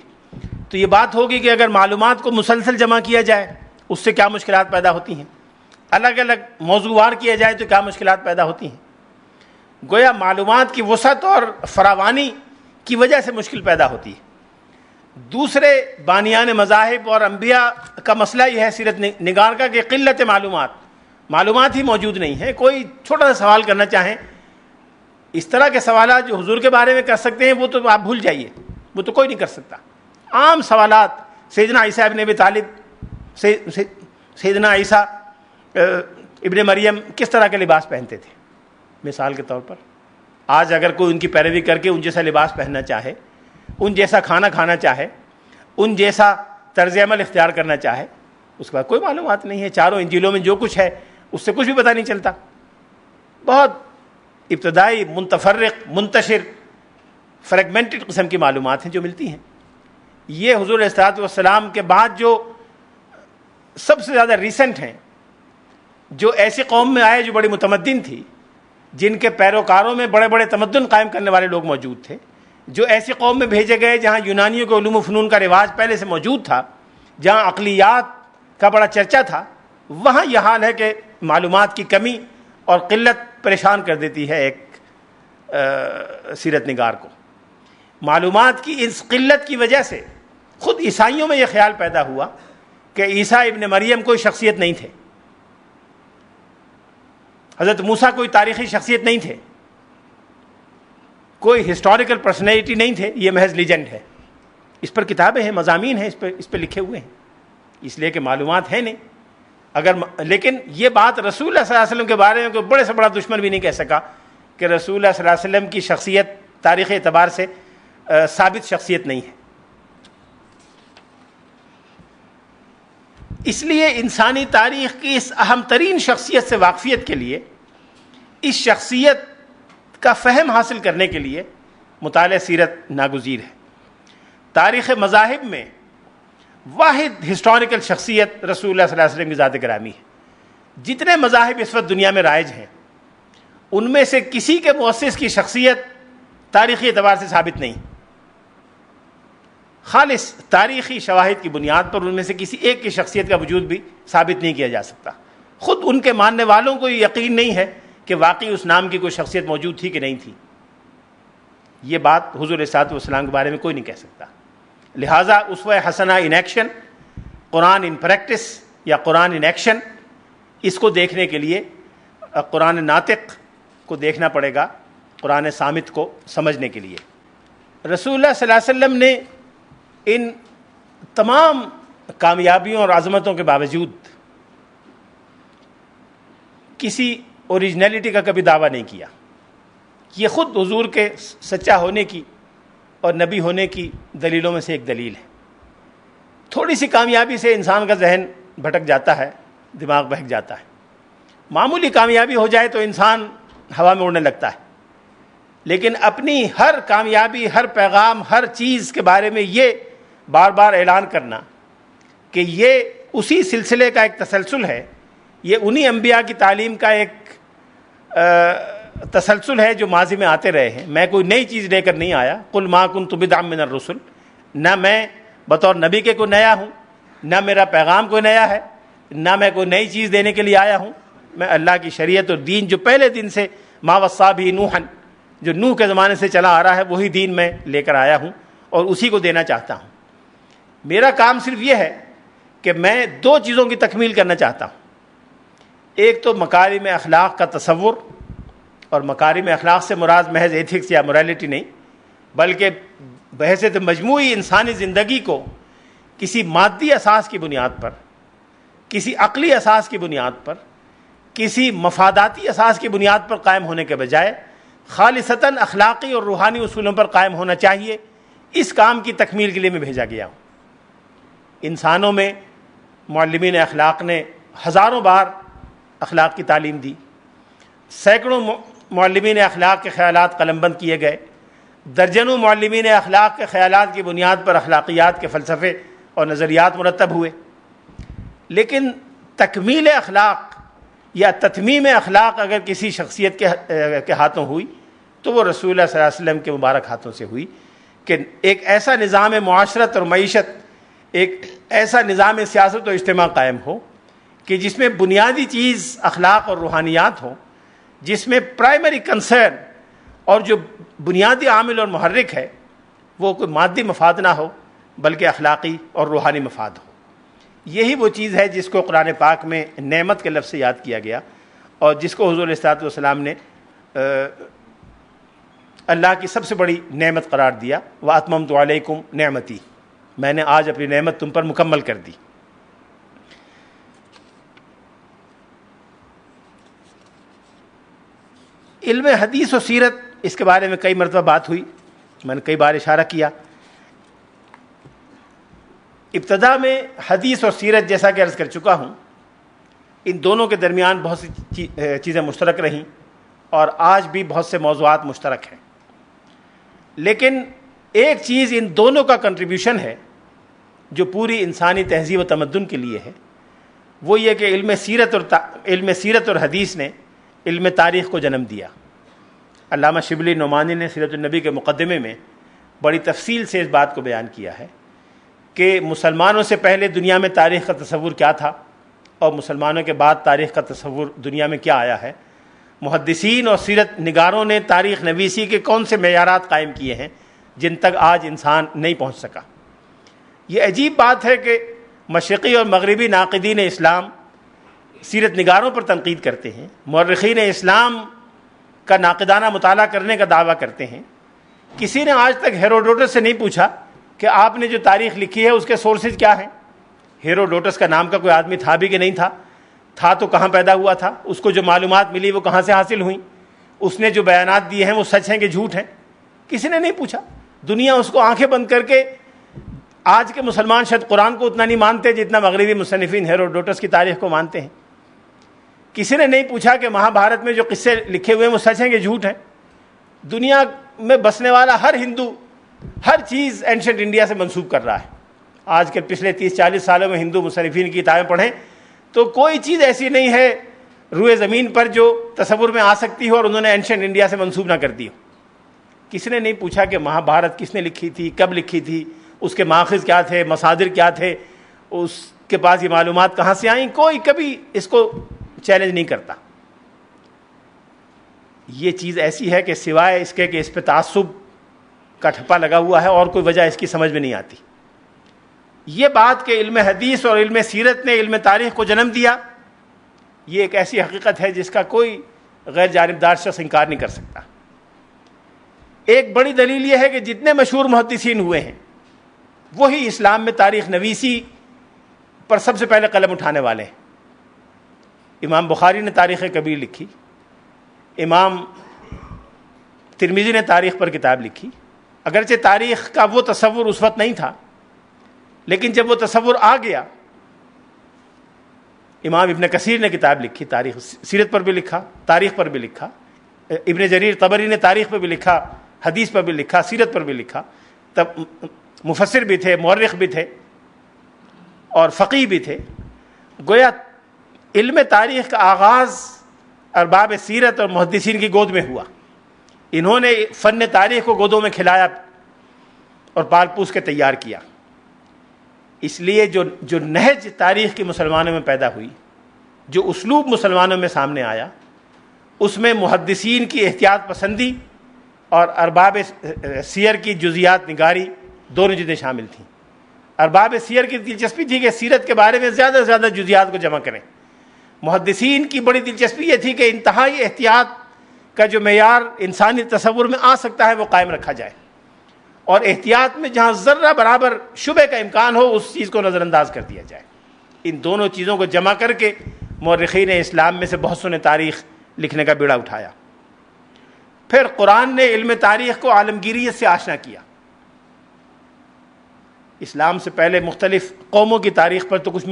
A: تو یہ بات ہوگی کہ اگر معلومات کو مسلسل جمع کیا جائے اس سے کیا مشکلات پیدا ہوتی ہیں، الگ الگ موضوعوار کیا جائے تو کیا مشکلات پیدا ہوتی ہیں۔ گویا معلومات کی وسعت اور فراوانی کی وجہ سے مشکل پیدا ہوتی ہے۔ دوسرے بانیان مذاہب اور انبیاء کا مسئلہ یہ ہے سیرت نگار کا کہ قلت معلومات ہی موجود نہیں ہے۔ کوئی چھوٹا سا سوال کرنا چاہیں، اس طرح کے سوالات جو حضور کے بارے میں کر سکتے ہیں وہ تو آپ بھول جائیے، وہ تو کوئی نہیں کر سکتا۔ عام سوالات، سیدنا عیسیٰ ابن ابی طالب، سیدنا عیسیٰ ابن مریم کس طرح کے لباس پہنتے تھے، مثال کے طور پر آج اگر کوئی ان کی پیروی کر کے ان جیسا لباس پہننا چاہے، ان جیسا کھانا کھانا چاہے، ان جیسا طرز عمل اختیار کرنا چاہے، اس کے بعد کوئی معلومات نہیں ہے. چاروں انجیلوں میں جو کچھ ہے اس سے کچھ بھی پتہ نہیں چلتا. بہت ابتدائی، منتفرق، منتشر، فریگمنٹڈ قسم کی معلومات ہیں جو ملتی ہیں. یہ حضور علیہ الصلوۃ والسلام کے بعد جو سب سے زیادہ ریسنٹ ہیں، جو ایسی قوم میں آئے جو بڑی متمدن تھی، جن کے پیروکاروں میں بڑے بڑے تمدن قائم کرنے والے لوگ موجود تھے، جو ایسی قوم میں بھیجے گئے جہاں یونانیوں کے علوم و فنون کا رواج پہلے سے موجود تھا، جہاں عقلیات کا بڑا چرچا تھا، وہاں یہ حال ہے کہ معلومات کی کمی اور قلت پریشان کر دیتی ہے ایک سیرت نگار کو. معلومات کی اس قلت کی وجہ سے خود عیسائیوں میں یہ خیال پیدا ہوا کہ عیسیٰ ابن مریم کوئی شخصیت نہیں تھے، حضرت موسیٰ کوئی تاریخی شخصیت نہیں تھے، کوئی ہسٹوریکل پرسنالٹی نہیں تھے، یہ محض لیجنڈ ہے. اس پر کتابیں ہیں، مضامین ہیں، اس پہ لکھے ہوئے ہیں، اس لیے کہ معلومات ہے نہیں. لیکن یہ بات رسول اللہ صلی اللہ علیہ وسلم کے بارے میں کوئی بڑے سے بڑا دشمن بھی نہیں کہہ سکا کہ رسول اللہ صلی اللہ علیہ وسلم کی شخصیت تاریخی اعتبار سے ثابت شخصیت نہیں ہے. اس لیے انسانی تاریخ کی اس اہم ترین شخصیت سے واقفیت کے لیے، اس شخصیت کا فہم حاصل کرنے کے لیے مطالعہ سیرت ناگزیر ہے. تاریخ مذاہب میں واحد ہسٹوریکل شخصیت رسول اللہ صلی اللہ علیہ وسلم کی ذات گرامی ہے. جتنے مذاہب اس وقت دنیا میں رائج ہیں، ان میں سے کسی کے مؤسس کی شخصیت تاریخی اعتبار سے ثابت نہیں. خالص تاریخی شواہد کی بنیاد پر ان میں سے کسی ایک کی شخصیت کا وجود بھی ثابت نہیں کیا جا سکتا. خود ان کے ماننے والوں کو یہ یقین نہیں ہے کہ واقعی اس نام کی کوئی شخصیت موجود تھی کہ نہیں تھی. یہ بات حضور علیہ الصلوۃ والسلام کے بارے میں کوئی نہیں کہہ سکتا. لہٰذا اسوہ حسنہ in action, Quran in practice یا قرآن ان ایکشن، اس کو دیکھنے کے لیے قرآن ناطق کو دیکھنا پڑے گا، قرآن صامت کو سمجھنے کے لیے. رسول اللہ صلی اللہ علیہ وسلم نے ان تمام کامیابیوں اور عظمتوں کے باوجود کسی اوریجنلٹی کا کبھی دعویٰ نہیں کیا. یہ خود حضور کے سچا ہونے کی اور نبی ہونے کی دلیلوں میں سے ایک دلیل ہے. تھوڑی سی کامیابی سے انسان کا ذہن بھٹک جاتا ہے، دماغ بہک جاتا ہے. معمولی کامیابی ہو جائے تو انسان ہوا میں اڑنے لگتا ہے. لیکن اپنی ہر کامیابی، ہر پیغام، ہر چیز کے بارے میں یہ بار بار اعلان کرنا کہ یہ اسی سلسلے کا ایک تسلسل ہے، یہ انہی انبیاء کی تعلیم کا ایک تسلسل ہے جو ماضی میں آتے رہے ہیں. میں کوئی نئی چیز لے کر نہیں آیا. قل ما کنت بدعا من الرسل، نہ میں بطور نبی کے کوئی نیا ہوں، نہ میرا پیغام کوئی نیا ہے، نہ میں کوئی نئی چیز دینے کے لیے آیا ہوں. میں اللہ کی شریعت اور دین جو پہلے دن سے ما وصی بہ نوحا، جو نوح کے زمانے سے چلا آ رہا ہے، وہی دین میں لے کر آیا ہوں اور اسی کو دینا چاہتا ہوں. میرا کام صرف یہ ہے کہ میں دو چیزوں کی تکمیل کرنا چاہتا ہوں. ایک تو مکارم اخلاق کا تصور، اور مکارم اخلاق سے مراد محض ایتھکس یا موریلٹی نہیں، بلکہ بحیثیت مجموعی انسانی زندگی کو کسی مادی اساس کی بنیاد پر، کسی عقلی اساس کی بنیاد پر، کسی مفاداتی اساس کی بنیاد پر قائم ہونے کے بجائے خالصتاً اخلاقی اور روحانی اصولوں پر قائم ہونا چاہیے. اس کام کی تکمیل کے لیے میں بھیجا گیا ہوں. انسانوں میں معلمین اخلاق نے ہزاروں بار اخلاق کی تعلیم دی، سینکڑوں معلمین اخلاق کے خیالات قلم بند کیے گئے، درجنوں معلمین اخلاق کے خیالات کی بنیاد پر اخلاقیات کے فلسفے اور نظریات مرتب ہوئے. لیکن تکمیل اخلاق یا تتمیم اخلاق اگر کسی شخصیت کے ہاتھوں ہوئی تو وہ رسول اللہ صلی اللہ علیہ وسلم کے مبارک ہاتھوں سے ہوئی کہ ایک ایسا نظام معاشرت اور معیشت، ایک ایسا نظام سیاست و اجتماع قائم ہو کہ جس میں بنیادی چیز اخلاق اور روحانیات ہوں، جس میں پرائمری کنسرن اور جو بنیادی عامل اور محرک ہے وہ کوئی مادی مفاد نہ ہو بلکہ اخلاقی اور روحانی مفاد ہو. یہی وہ چیز ہے جس کو قرآن پاک میں نعمت کے لفظ سے یاد کیا گیا اور جس کو حضور علیہ الصلوۃ والسلام نے اللہ کی سب سے بڑی نعمت قرار دیا. وَأَتْمَمْتُ عَلَيْكُمْ نِعْمَتِي، میں نے آج اپنی نعمت تم پر مکمل کر دی. علم حدیث و سیرت اس کے بارے میں کئی مرتبہ بات ہوئی، میں نے کئی بار اشارہ کیا۔ ابتدا میں حدیث اور سیرت جیسا کہ عرض کر چکا ہوں، ان دونوں کے درمیان بہت سی چیزیں مشترک رہیں اور آج بھی بہت سے موضوعات مشترک ہیں، لیکن ایک چیز ان دونوں کا کنٹریبیوشن ہے جو پوری انسانی تہذیب و تمدن کے لیے ہے، وہ یہ کہ علم سیرت اور حدیث نے علم تاریخ کو جنم دیا۔ علامہ شبلی نعمانی نے سیرت النبی کے مقدمے میں بڑی تفصیل سے اس بات کو بیان کیا ہے کہ مسلمانوں سے پہلے دنیا میں تاریخ کا تصور کیا تھا اور مسلمانوں کے بعد تاریخ کا تصور دنیا میں کیا آیا ہے۔ محدثین اور سیرت نگاروں نے تاریخ نویسی کے کون سے معیارات قائم کیے ہیں جن تک آج انسان نہیں پہنچ سکا۔ یہ عجیب بات ہے کہ مشرقی اور مغربی ناقدین اسلام سیرت نگاروں پر تنقید کرتے ہیں، مورخین اسلام کا ناقدانہ مطالعہ کرنے کا دعویٰ کرتے ہیں۔ کسی نے آج تک ہیروڈوٹس سے نہیں پوچھا کہ آپ نے جو تاریخ لکھی ہے اس کے سورسز کیا ہیں۔ ہیروڈوٹس کا نام کا کوئی آدمی تھا بھی کہ نہیں تھا تو کہاں پیدا ہوا تھا، اس کو جو معلومات ملی وہ کہاں سے حاصل ہوئیں، اس نے جو بیانات دیے ہیں وہ سچ ہیں کہ جھوٹ ہیں، کسی نے نہیں پوچھا۔ دنیا اس کو آنکھیں بند کر کے، آج کے مسلمان شاید قرآن کو اتنا نہیں مانتے جتنا مغربی مصنفین ہیروڈوٹس کی تاریخ کو مانتے ہیں۔ کسی نے نہیں پوچھا کہ مہابھارت میں جو قصے لکھے ہوئے ہیں وہ سچ ہیں کہ جھوٹ ہیں۔ دنیا میں بسنے والا ہر ہندو ہر چیز اینشنٹ انڈیا سے منسوب کر رہا ہے۔ آج کے پچھلے 30-40 سالوں میں ہندو مصنفین کی کتابیں پڑھیں تو کوئی چیز ایسی نہیں ہے روئے زمین پر جو تصور میں آ سکتی ہو اور انہوں نے اینشنٹ انڈیا سے منسوب نہ کر دی ہو۔ کسی نے نہیں پوچھا کہ مہابھارت کس نے لکھی تھی، کب لکھی تھی، اس کے ماخذ کیا تھے، مصادر کیا تھے، اس کے پاس یہ معلومات کہاں سے آئیں۔ کوئی کبھی اس کو چیلنج نہیں کرتا۔ یہ چیز ایسی ہے کہ سوائے اس کے کہ اس پہ تعصب کا ٹھپا لگا ہوا ہے اور کوئی وجہ اس کی سمجھ میں نہیں آتی۔ یہ بات کہ علم حدیث اور علم سیرت نے علم تاریخ کو جنم دیا، یہ ایک ایسی حقیقت ہے جس کا کوئی غیر جانبدار شخص انکار نہیں کر سکتا۔ ایک بڑی دلیل یہ ہے کہ جتنے مشہور محدثین ہوئے ہیں وہی اسلام میں تاریخ نویسی پر سب سے پہلے قلم اٹھانے والے ہیں۔ امام بخاری نے تاریخ کبیر لکھی، امام ترمذی نے تاریخ پر کتاب لکھی۔ اگرچہ تاریخ کا وہ تصور اس وقت نہیں تھا، لیکن جب وہ تصور آ گیا، امام ابن کثیر نے کتاب لکھی، تاریخ سیرت پر بھی لکھا، تاریخ پر بھی لکھا۔ ابن جریر طبری نے تاریخ پر بھی لکھا، حدیث پر بھی لکھا، سیرت پر بھی لکھا۔ تب مفسر بھی تھے، مورخ بھی تھے اور فقیہ بھی تھے۔ گویا علم تاریخ کا آغاز ارباب سیرت اور محدثین کی گود میں ہوا۔ انہوں نے فن تاریخ کو گودوں میں کھلایا اور پال پوس کے تیار کیا۔ اس لیے جو نہج تاریخ کی مسلمانوں میں پیدا ہوئی، جو اسلوب مسلمانوں میں سامنے آیا، اس میں محدثین کی احتیاط پسندی اور ارباب سیر کی جزیات نگاری دونوں چیزیں شامل تھیں۔ ارباب سیر کی دلچسپی تھی کہ سیرت کے بارے میں زیادہ سے زیادہ جزیات کو جمع کریں۔ محدثین کی بڑی دلچسپی یہ تھی کہ انتہائی احتیاط کا جو معیار انسانی تصور میں آ سکتا ہے وہ قائم رکھا جائے، اور احتیاط میں جہاں ذرہ برابر شبہ کا امکان ہو اس چیز کو نظر انداز کر دیا جائے۔ ان دونوں چیزوں کو جمع کر کے مورخین اسلام میں سے بہت سو نے تاریخ لکھنے کا بیڑا اٹھایا۔ پھر قرآن نے علم تاریخ کو عالمگیریت سے آشنا کیا۔ اسلام سے پہلے مختلف قوموں کی تاریخ پر تو کچھ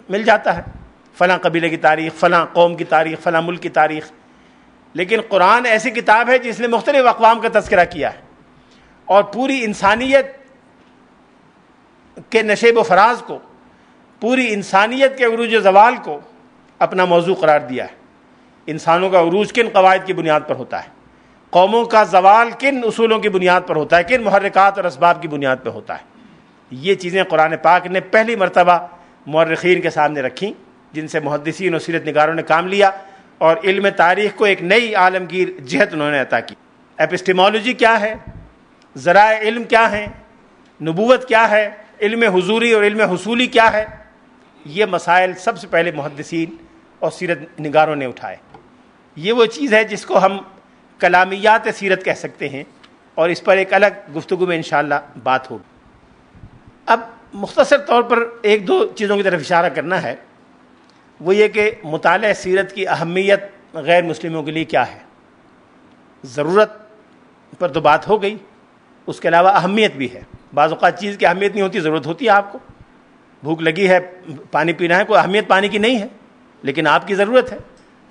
A: مل جاتا ہے، فلاں قبیلے کی تاریخ، فلاں قوم کی تاریخ، فلاں ملک کی تاریخ، لیکن قرآن ایسی کتاب ہے جس نے مختلف اقوام کا تذکرہ کیا ہے اور پوری انسانیت کے نشیب و فراز کو، پوری انسانیت کے عروج و زوال کو اپنا موضوع قرار دیا ہے۔ انسانوں کا عروج کن قواعد کی بنیاد پر ہوتا ہے، قوموں کا زوال کن اصولوں کی بنیاد پر ہوتا ہے، کن محرکات اور اسباب کی بنیاد پر ہوتا ہے۔ یہ چیزیں قرآن پاک نے پہلی مرتبہ مورخین کے سامنے رکھیں، جن سے محدثین اور سیرت نگاروں نے کام لیا اور علم تاریخ کو ایک نئی عالمگیر جہت انہوں نے عطا کی۔ ایپسٹیمولوجی کیا ہے، ذرائع علم کیا ہیں، نبوت کیا ہے، علم حضوری اور علم حصولی کیا ہے، یہ مسائل سب سے پہلے محدثین اور سیرت نگاروں نے اٹھائے۔ یہ وہ چیز ہے جس کو ہم کلامیات سیرت کہہ سکتے ہیں، اور اس پر ایک الگ گفتگو میں انشاءاللہ بات ہوگی۔ اب مختصر طور پر ایک دو چیزوں کی طرف اشارہ کرنا ہے، وہ یہ کہ مطالعہ سیرت کی اہمیت غیر مسلموں کے لیے کیا ہے، ضرورت پر تو بات ہو گئی. اس کے علاوہ اہمیت بھی ہے. بعض اوقات چیز کی اہمیت نہیں ہوتی, ضرورت ہوتی ہے آپ کو. بھوک لگی ہے, پانی پینا ہے, کوئی اہمیت پانی کی نہیں ہے لیکن آپ کی ضرورت ہے.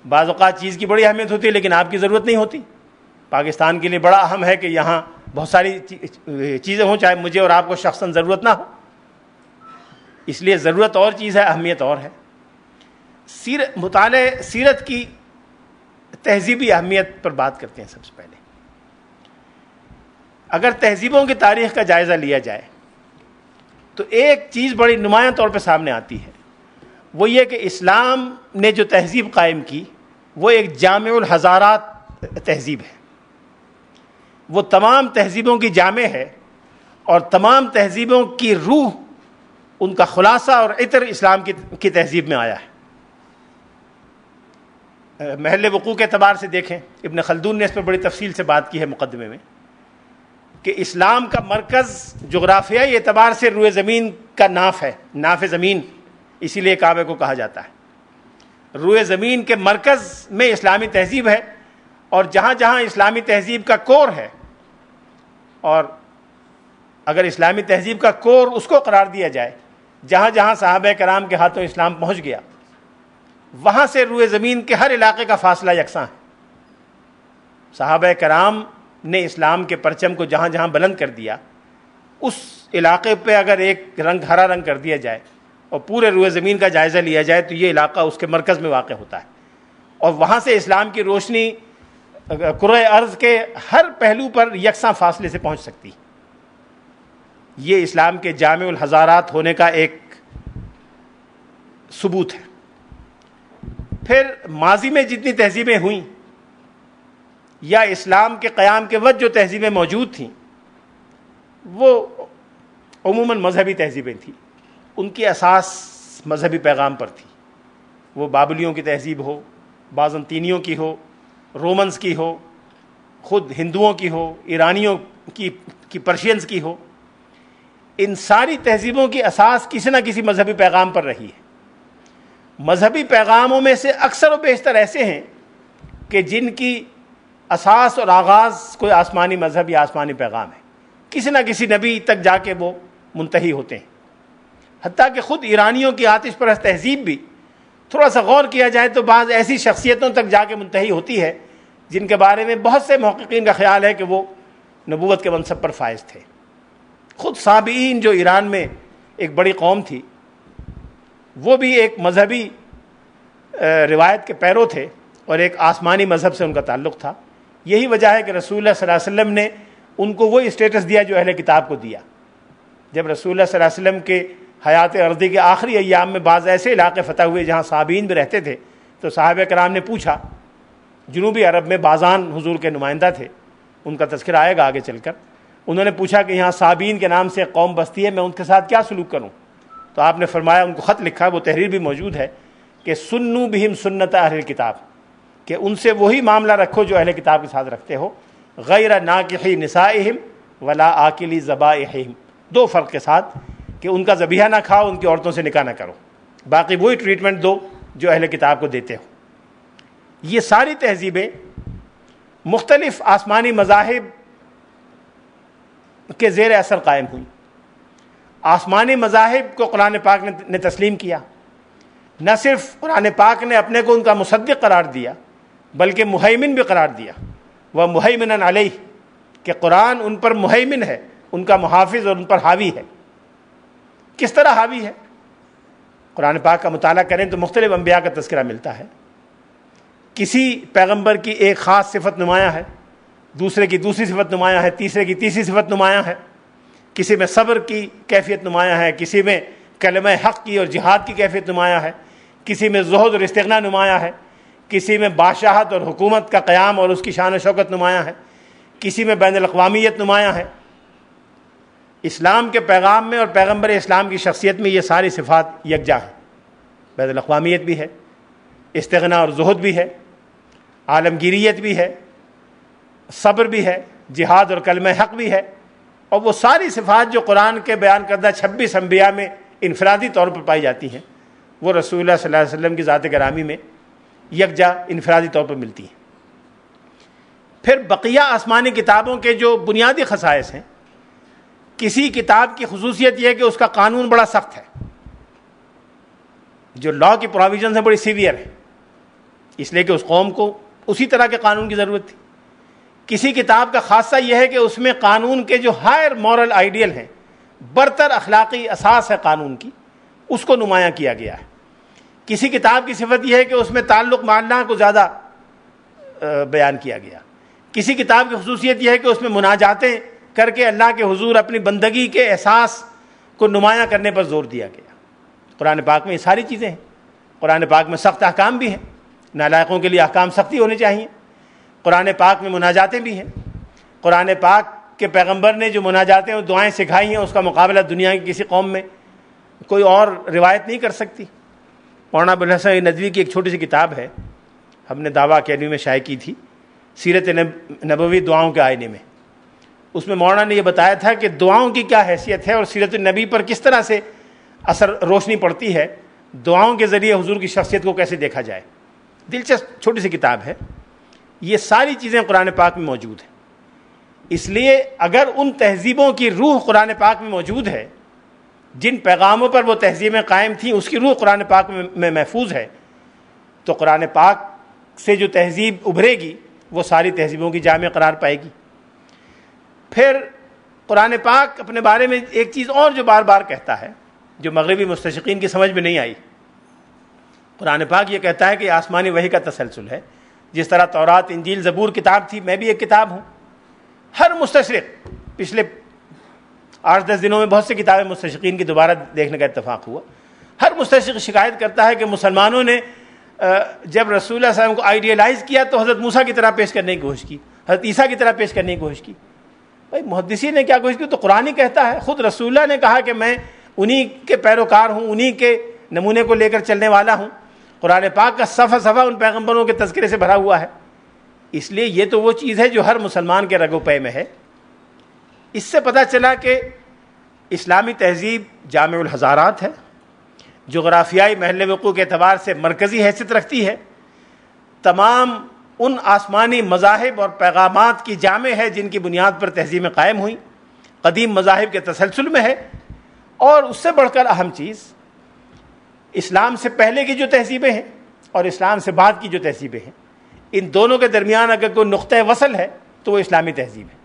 A: بعض اوقات چیز کی بڑی اہمیت ہوتی ہے لیکن آپ کی ضرورت نہیں ہوتی. پاکستان کے لیے بڑا اہم ہے کہ یہاں بہت ساری چیزیں ہوں, چاہے مجھے اور آپ کو شخصاً ضرورت نہ ہو. اس لیے ضرورت اور چیز ہے, اہمیت اور ہے. مطالعہ سیرت کی تہذیبی اہمیت پر بات کرتے ہیں. سب سے پہلے اگر تہذیبوں کی تاریخ کا جائزہ لیا جائے تو ایک چیز بڑی نمایاں طور پہ سامنے آتی ہے, وہ یہ کہ اسلام نے جو تہذیب قائم کی وہ ایک جامع الحضارات تہذیب ہے. وہ تمام تہذیبوں کی جامع ہے اور تمام تہذیبوں کی روح, ان کا خلاصہ اور عطر اسلام کی تہذیب میں آیا ہے. محل وقوع کے اعتبار سے دیکھیں, ابن خلدون نے اس پر بڑی تفصیل سے بات کی ہے مقدمے میں, کہ اسلام کا مرکز جغرافیائی اعتبار سے روئے زمین کا ناف ہے, ناف زمین, اسی لیے کعبے کو کہا جاتا ہے. روئے زمین کے مرکز میں اسلامی تہذیب ہے, اور جہاں جہاں اسلامی تہذیب کا کور ہے, اور اگر اسلامی تہذیب کا کور اس کو قرار دیا جائے جہاں جہاں صحابہ کرام کے ہاتھوں اسلام پہنچ گیا, وہاں سے روئے زمین کے ہر علاقے کا فاصلہ یکساں ہے. صحابہ کرام نے اسلام کے پرچم کو جہاں جہاں بلند کر دیا, اس علاقے پہ اگر ایک رنگ ہرا رنگ کر دیا جائے اور پورے روئے زمین کا جائزہ لیا جائے تو یہ علاقہ اس کے مرکز میں واقع ہوتا ہے, اور وہاں سے اسلام کی روشنی کرۂ ارض کے ہر پہلو پر یکساں فاصلے سے پہنچ سکتی. یہ اسلام کے جامع الحضارات ہونے کا ایک ثبوت ہے. پھر ماضی میں جتنی تہذیبیں ہوئیں یا اسلام کے قیام کے وقت جو تہذیبیں موجود تھیں وہ عموماً مذہبی تہذیبیں تھیں. ان کی اساس مذہبی پیغام پر تھی. وہ بابلیوں کی تہذیب ہو, بازنطینیوں کی ہو, رومنز کی ہو, خود ہندوؤں کی ہو, ایرانیوں کی پرشینز کی ہو, ان ساری تہذیبوں کی اساس کسی نہ کسی مذہبی پیغام پر رہی ہے. مذہبی پیغاموں میں سے اکثر و بیشتر ایسے ہیں کہ جن کی اساس اور آغاز کوئی آسمانی مذہب یا آسمانی پیغام ہے, کسی نہ کسی نبی تک جا کے وہ منتہی ہوتے ہیں. حتیٰ کہ خود ایرانیوں کی آتش پرست تہذیب بھی تھوڑا سا غور کیا جائے تو بعض ایسی شخصیتوں تک جا کے منتہی ہوتی ہے جن کے بارے میں بہت سے محققین کا خیال ہے کہ وہ نبوت کے منصب پر فائز تھے. خود صابئین جو ایران میں ایک بڑی قوم تھی, وہ بھی ایک مذہبی روایت کے پیرو تھے اور ایک آسمانی مذہب سے ان کا تعلق تھا. یہی وجہ ہے کہ رسول اللہ صلی اللہ علیہ وسلم نے ان کو وہی اسٹیٹس دیا جو اہل کتاب کو دیا. جب رسول اللہ صلی اللہ علیہ وسلم کے حیات ارضی کے آخری ایام میں بعض ایسے علاقے فتح ہوئے جہاں صابئین بھی رہتے تھے, تو صحابہ کرام نے پوچھا, جنوبی عرب میں بازان حضور کے نمائندہ تھے, ان کا تذکرہ آئے گا آگے چل کر, انہوں نے پوچھا کہ یہاں صابئین کے نام سے قوم بستی ہے, میں ان کے ساتھ کیا سلوک کروں؟ تو آپ نے فرمایا, ان کو خط لکھا, وہ تحریر بھی موجود ہے, کہ سنو بہم سنت اہل کتاب, کہ ان سے وہی معاملہ رکھو جو اہل کتاب کے ساتھ رکھتے ہو, غیر ناکحی نسائہم ولا آکلی ذبائحہم, دو فرق کے ساتھ کہ ان کا ذبیحہ نہ کھاؤ, ان کی عورتوں سے نکاح نہ کرو, باقی وہی ٹریٹمنٹ دو جو اہل کتاب کو دیتے ہو. یہ ساری تہذیبیں مختلف آسمانی مذاہب کے زیر اثر قائم ہوئیں. آسمانی مذاہب کو قرآن پاک نے تسلیم کیا. نہ صرف قرآن پاک نے اپنے کو ان کا مصدق قرار دیا بلکہ مہیمن بھی قرار دیا. وہ مہیمن علیہ, کہ قرآن ان پر مہیمن ہے, ان کا محافظ اور ان پر حاوی ہے. کس طرح حاوی ہے؟ قرآن پاک کا مطالعہ کریں تو مختلف انبیاء کا تذکرہ ملتا ہے. کسی پیغمبر کی ایک خاص صفت نمایاں ہے, دوسرے کی دوسری صفت نمایاں ہے, تیسرے کی تیسری صفت نمایاں ہے. کسی میں صبر کی کیفیت نمایاں ہے, کسی میں کلمہ حق کی اور جہاد کی کیفیت نمایاں ہے, کسی میں زہد اور استغنا نمایاں ہے, کسی میں بادشاہت اور حکومت کا قیام اور اس کی شان و شوکت نمایاں ہے, کسی میں بین الاقوامیت نمایاں ہے. اسلام کے پیغام میں اور پیغمبر اسلام کی شخصیت میں یہ ساری صفات یکجا ہیں. بین الاقوامیت بھی ہے, استغنا اور زہد بھی ہے, عالمگیریت بھی ہے, صبر بھی ہے, جہاد اور کلمہ حق بھی ہے. اور وہ ساری صفات جو قرآن کے بیان کردہ 26 انبیاء میں انفرادی طور پر پائی جاتی ہیں, وہ رسول اللہ صلی اللہ علیہ وسلم کی ذات گرامی میں یکجا انفرادی طور پر ملتی ہیں. پھر بقیہ آسمانی کتابوں کے جو بنیادی خصائص ہیں، کسی کتاب کی خصوصیت یہ ہے کہ اس کا قانون بڑا سخت ہے، جو لا کی پروویژنز ہیں بڑی سیویئر ہے، اس لیے کہ اس قوم کو اسی طرح کے قانون کی ضرورت تھی۔ کسی کتاب کا خاصہ یہ ہے کہ اس میں قانون کے جو ہائر مورل آئیڈیل ہیں، برتر اخلاقی اساس ہے قانون کی، اس کو نمایاں کیا گیا ہے۔ کسی کتاب کی صفت یہ ہے کہ اس میں تعلق مع اللہ کو زیادہ بیان کیا گیا۔ کسی کتاب کی خصوصیت یہ ہے کہ اس میں مناجاتیں کر کے اللہ کے حضور اپنی بندگی کے احساس کو نمایاں کرنے پر زور دیا گیا۔ قرآن پاک میں یہ ساری چیزیں ہیں۔ قرآن پاک میں سخت احکام بھی ہیں، نالائقوں کے لیے احکام سختی ہونے چاہیے۔ قرآن پاک میں مناجاتیں بھی ہیں۔ قرآن پاک کے پیغمبر نے جو مناجاتیں اور دعائیں سکھائی ہیں، اس کا مقابلہ دنیا کی کسی قوم میں کوئی اور روایت نہیں کر سکتی۔ مولانا ابوالحسن ندوی کی ایک چھوٹی سی کتاب ہے، ہم نے دعویٰ اکیڈمی میں شائع کی تھی، سیرت نبوی دعاؤں کے آئینے میں۔ اس میں مولانا نے یہ بتایا تھا کہ دعاؤں کی کیا حیثیت ہے اور سیرت النبی پر کس طرح سے اثر روشنی پڑتی ہے، دعاؤں کے ذریعے حضور کی شخصیت کو کیسے دیکھا جائے۔ دلچسپ چھوٹی سی کتاب ہے۔ یہ ساری چیزیں قرآن پاک میں موجود ہیں۔ اس لیے اگر ان تہذیبوں کی روح قرآن پاک میں موجود ہے، جن پیغاموں پر وہ تہذیبیں قائم تھیں اس کی روح قرآن پاک میں محفوظ ہے، تو قرآن پاک سے جو تہذیب ابھرے گی وہ ساری تہذیبوں کی جامع قرار پائے گی۔ پھر قرآن پاک اپنے بارے میں ایک چیز اور جو بار بار کہتا ہے، جو مغربی مستشرقین کی سمجھ میں نہیں آئی۔ قرآن پاک یہ کہتا ہے کہ آسمانی وحی کا تسلسل ہے۔ جس طرح تورات، انجیل، زبور کتاب تھی، میں بھی ایک کتاب ہوں۔ ہر مستشرق، پچھلے 8-10 دنوں میں بہت سی کتابیں مستشرقین کی دوبارہ دیکھنے کا اتفاق ہوا، ہر مستشرق شکایت کرتا ہے کہ مسلمانوں نے جب رسول اللہ صلی اللہ علیہ وسلم کو آئیڈیلائز کیا تو حضرت موسیٰ کی طرح پیش کرنے کی کوشش کی، حضرت عیسیٰ کی طرح پیش کرنے کی کوشش کی۔ بھائی محدثین نے کیا کوشش کی؟ تو قرآن ہی کہتا ہے، خود رسول اللہ نے کہا کہ میں انہی کے پیروکار ہوں، انہی کے نمونے کو لے کر چلنے والا ہوں۔ قرآن پاک کا صفحہ صفحہ ان پیغمبروں کے تذکرے سے بھرا ہوا ہے۔ اس لیے یہ تو وہ چیز ہے جو ہر مسلمان کے رگ و پے میں ہے۔ اس سے پتہ چلا کہ اسلامی تہذیب جامع الحضارات ہے، جغرافیائی محل وقوع کے اعتبار سے مرکزی حیثیت رکھتی ہے، تمام ان آسمانی مذاہب اور پیغامات کی جامع ہے جن کی بنیاد پر تہذیبیں قائم ہوئیں، قدیم مذاہب کے تسلسل میں ہے۔ اور اس سے بڑھ کر اہم چیز، اسلام سے پہلے کی جو تہذیبیں ہیں اور اسلام سے بعد کی جو تہذیبیں ہیں، ان دونوں کے درمیان اگر کوئی نقطہ وصل ہے تو وہ اسلامی تہذیب ہے۔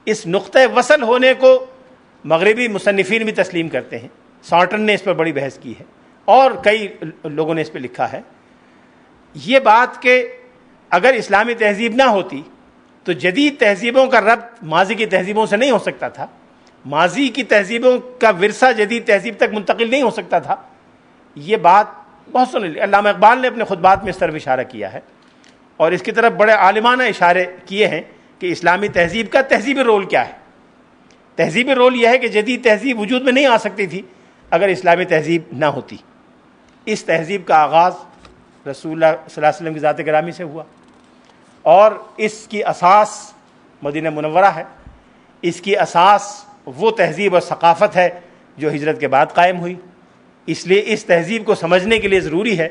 A: اس نقطہ وصل ہونے کو مغربی مصنفین بھی تسلیم کرتے ہیں۔ سارٹن نے اس پر بڑی بحث کی ہے اور کئی لوگوں نے اس پہ لکھا ہے۔ یہ بات کہ اگر اسلامی تہذیب نہ ہوتی تو جدید تہذیبوں کا ربط ماضی کی تہذیبوں سے نہیں ہو سکتا تھا، ماضی کی تہذیبوں کا ورثہ جدید تہذیب تک منتقل نہیں ہو سکتا تھا۔ یہ بات بہت سنی، علامہ اقبال نے اپنے خطبات میں اس طرف اشارہ کیا ہے اور اس کی طرف بڑے عالمانہ اشارے کیے ہیں کہ اسلامی تہذیب کا تہذیبی رول کیا ہے۔ تہذیبی رول یہ ہے کہ جدید تہذیب وجود میں نہیں آ سکتی تھی اگر اسلامی تہذیب نہ ہوتی۔ اس تہذیب کا آغاز رسول اللہ صلی اللہ علیہ وسلم کی ذات گرامی سے ہوا اور اس کی اساس مدینہ منورہ ہے۔ اس کی اساس وہ تہذیب اور ثقافت ہے جو ہجرت کے بعد قائم ہوئی۔ اس لیے اس تہذیب کو سمجھنے کے لیے ضروری ہے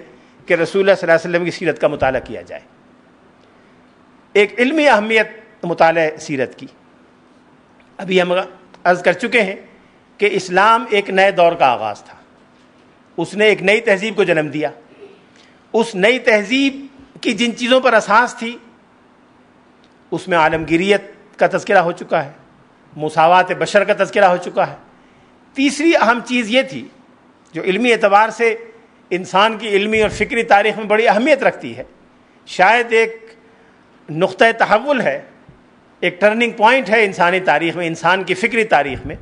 A: کہ رسول اللہ صلی اللہ علیہ وسلم کی سیرت کا مطالعہ کیا جائے۔ ایک علمی اہمیت مطالعہ سیرت کی، ابھی ہم عرض کر چکے ہیں کہ اسلام ایک نئے دور کا آغاز تھا، اس نے ایک نئی تہذیب کو جنم دیا۔ اس نئی تہذیب کی جن چیزوں پر اساس تھی اس میں عالمگیریت کا تذکرہ ہو چکا ہے، مساوات بشر کا تذکرہ ہو چکا ہے۔ تیسری اہم چیز یہ تھی جو علمی اعتبار سے انسان کی علمی اور فکری تاریخ میں بڑی اہمیت رکھتی ہے، شاید ایک نقطہ تحول ہے، ایک ٹرننگ پوائنٹ ہے انسانی تاریخ میں، انسان کی فکری تاریخ میں،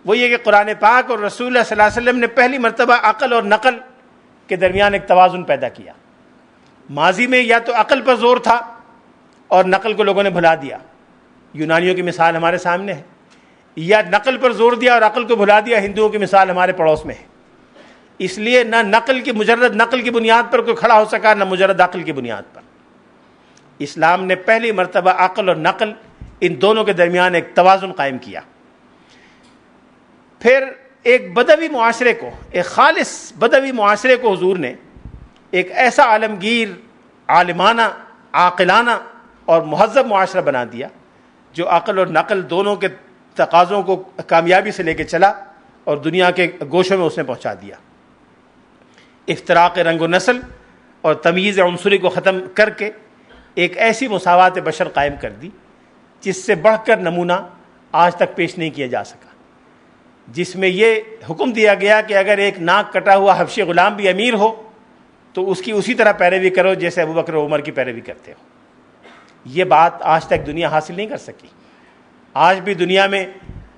A: وہ یہ کہ قرآن پاک اور رسول اللہ صلی اللہ علیہ وسلم نے پہلی مرتبہ عقل اور نقل کے درمیان ایک توازن پیدا کیا۔ ماضی میں یا تو عقل پر زور تھا اور نقل کو لوگوں نے بھلا دیا، یونانیوں کی مثال ہمارے سامنے ہے، یا نقل پر زور دیا اور عقل کو بھلا دیا، ہندوؤں کی مثال ہمارے پڑوس میں ہے۔ اس لیے نہ مجرد نقل کی بنیاد پر کوئی کھڑا ہو سکا، نہ مجرد عقل کی بنیاد پر۔ اسلام نے پہلی مرتبہ عقل اور نقل ان دونوں کے درمیان ایک توازن قائم کیا۔ پھر ایک بدوی معاشرے کو، ایک خالص بدوی معاشرے کو حضور نے ایک ایسا عالمگیر، عالمانہ، عاقلانہ اور مہذب معاشرہ بنا دیا جو عقل اور نقل دونوں کے تقاضوں کو کامیابی سے لے کے چلا اور دنیا کے گوشوں میں اس نے پہنچا دیا. افتراق رنگ و نسل اور تمیز عنصری کو ختم کر کے ایک ایسی مساوات بشر قائم کر دی جس سے بڑھ کر نمونہ آج تک پیش نہیں کیا جا سکا، جس میں یہ حکم دیا گیا کہ اگر ایک ناک کٹا ہوا حبشی غلام بھی امیر ہو تو اس کی اسی طرح پیروی کرو جیسے ابو بکر و عمر کی پیروی کرتے ہو. یہ بات آج تک دنیا حاصل نہیں کر سکی. آج بھی دنیا میں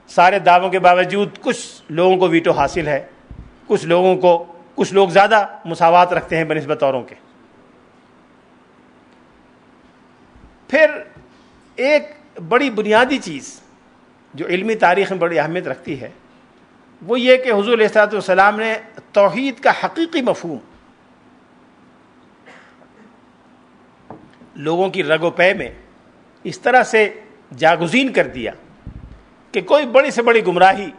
A: سارے دعووں کے باوجود کچھ لوگوں کو ویٹو حاصل ہے، کچھ لوگ زیادہ مساوات رکھتے ہیں بنسبت اوروں کے. پھر ایک بڑی بنیادی چیز جو علمی تاریخ میں بڑی اہمیت رکھتی ہے وہ یہ کہ حضور علیہ الصلوۃ والسلام نے توحید کا حقیقی مفہوم لوگوں کی رگ و پے میں اس طرح سے جاگزین کر دیا کہ کوئی بڑی سے بڑی گمراہی،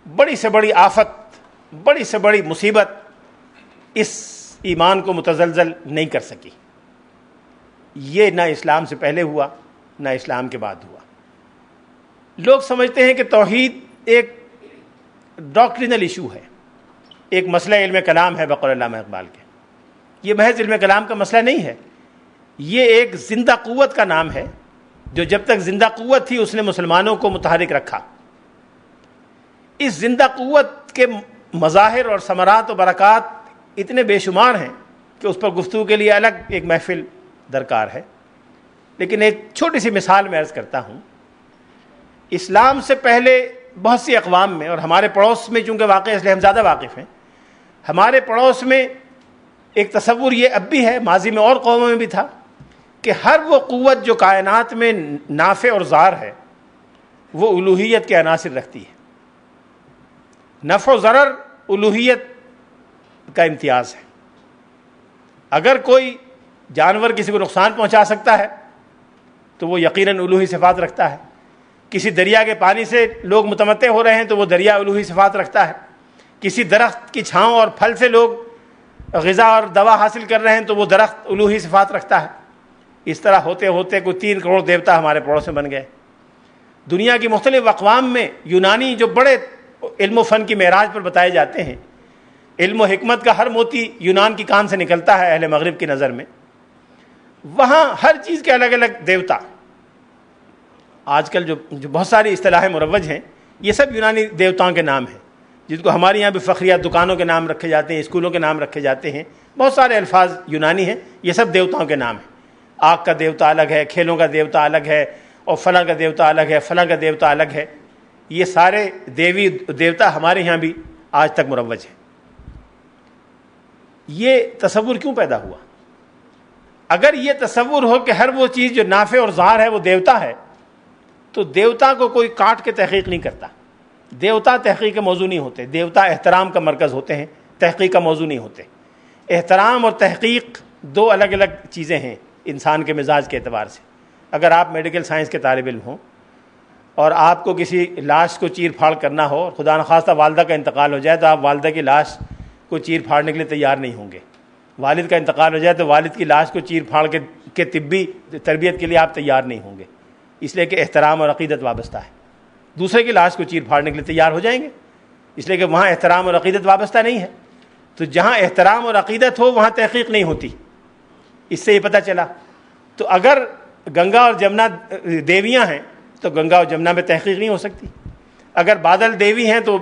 A: بڑی سے بڑی آفت، بڑی سے بڑی مصیبت اس ایمان کو متزلزل نہیں کر سکی. یہ نہ اسلام سے پہلے ہوا نہ اسلام کے بعد ہوا. لوگ سمجھتے ہیں کہ توحید ایک ڈاکٹرینل ایشو ہے، ایک مسئلہ علم کلام ہے بقول علامہ اقبال کے. یہ محض علم کلام کا مسئلہ نہیں ہے، یہ ایک زندہ قوت کا نام ہے جو جب تک زندہ قوت تھی اس نے مسلمانوں کو متحرک رکھا. اس زندہ قوت کے مظاہر اور ثمرات و برکات اتنے بے شمار ہیں کہ اس پر گفتگو کے لیے الگ ایک محفل درکار ہے. لیکن ایک چھوٹی سی مثال میں عرض کرتا ہوں. اسلام سے پہلے بہت سی اقوام میں اور ہمارے پڑوس میں چونکہ واقع اس لیے ہم زیادہ واقف ہیں، ہمارے پڑوس میں ایک تصور یہ اب بھی ہے، ماضی میں اور قوموں میں بھی تھا، کہ ہر وہ قوت جو کائنات میں نافع اور ضار ہے وہ الوہیت کے عناصر رکھتی ہے. نفع و ضرر الوہیت کا امتیاز ہے. اگر کوئی جانور کسی کو نقصان پہنچا سکتا ہے تو وہ یقیناً الوہی صفات رکھتا ہے. کسی دریا کے پانی سے لوگ متمتع ہو رہے ہیں تو وہ دریا الوہی صفات رکھتا ہے. کسی درخت کی چھاؤں اور پھل سے لوگ غذا اور دوا حاصل کر رہے ہیں تو وہ درخت الوہی صفات رکھتا ہے. اس طرح ہوتے ہوتے کوئی 3 کروڑ دیوتا ہمارے پڑوس میں بن گئے. دنیا کی مختلف اقوام میں یونانی جو بڑے علم و فن کی معراج پر بتائے جاتے ہیں، علم و حکمت کا ہر موتی یونان کی کان سے نکلتا ہے اہل مغرب کی نظر میں. وہاں ہر چیز کے الگ الگ دیوتا. آج کل جو بہت ساری اصطلاحیں مروج ہیں یہ سب یونانی دیوتاؤں کے نام ہیں، جن کو ہمارے یہاں بھی فخریات دکانوں کے نام رکھے جاتے ہیں، اسکولوں کے نام رکھے جاتے ہیں. بہت سارے الفاظ یونانی ہیں، یہ سب دیوتاؤں کے نام ہیں. آگ کا دیوتا الگ ہے، کھیلوں کا دیوتا الگ ہے، اور فلاں کا دیوتا الگ ہے، فلاں کا دیوتا الگ ہے. یہ سارے دیوی دیوتا ہمارے یہاں بھی آج تک مروج ہیں. یہ تصور کیوں پیدا ہوا؟ اگر یہ تصور ہو کہ ہر وہ چیز جو نافع اور ضار ہے وہ دیوتا ہے تو دیوتا کو کوئی کاٹ کے تحقیق نہیں کرتا. دیوتا تحقیق کے موضوع نہیں ہوتے. دیوتا احترام کا مرکز ہوتے ہیں، تحقیق کا موضوع نہیں ہوتے. احترام اور تحقیق 2 الگ الگ چیزیں ہیں انسان کے مزاج کے اعتبار سے. اگر آپ میڈیکل سائنس کے طالب علم ہوں اور آپ کو کسی لاش کو چیر پھاڑ کرنا ہو اور خدا نخواستہ والدہ کا انتقال ہو جائے تو آپ والدہ کی لاش کو چیر پھاڑنے کے لیے تیار نہیں ہوں گے. والد کا انتقال ہو جائے تو والد کی لاش کو چیر پھاڑ کے طبی تربیت کے لیے آپ تیار نہیں ہوں گے، اس لیے کہ احترام اور عقیدت وابستہ ہے. دوسرے کی لاش کو چیر پھاڑنے کے لیے تیار ہو جائیں گے اس لیے کہ وہاں احترام اور عقیدت وابستہ نہیں ہے. تو جہاں احترام اور عقیدت ہو وہاں تحقیق نہیں ہوتی. اس سے یہ پتہ چلا. تو اگر گنگا اور جمنا دیویاں ہیں تو گنگا اور جمنا میں تحقیق نہیں ہو سکتی. اگر بادل دیوی ہیں تو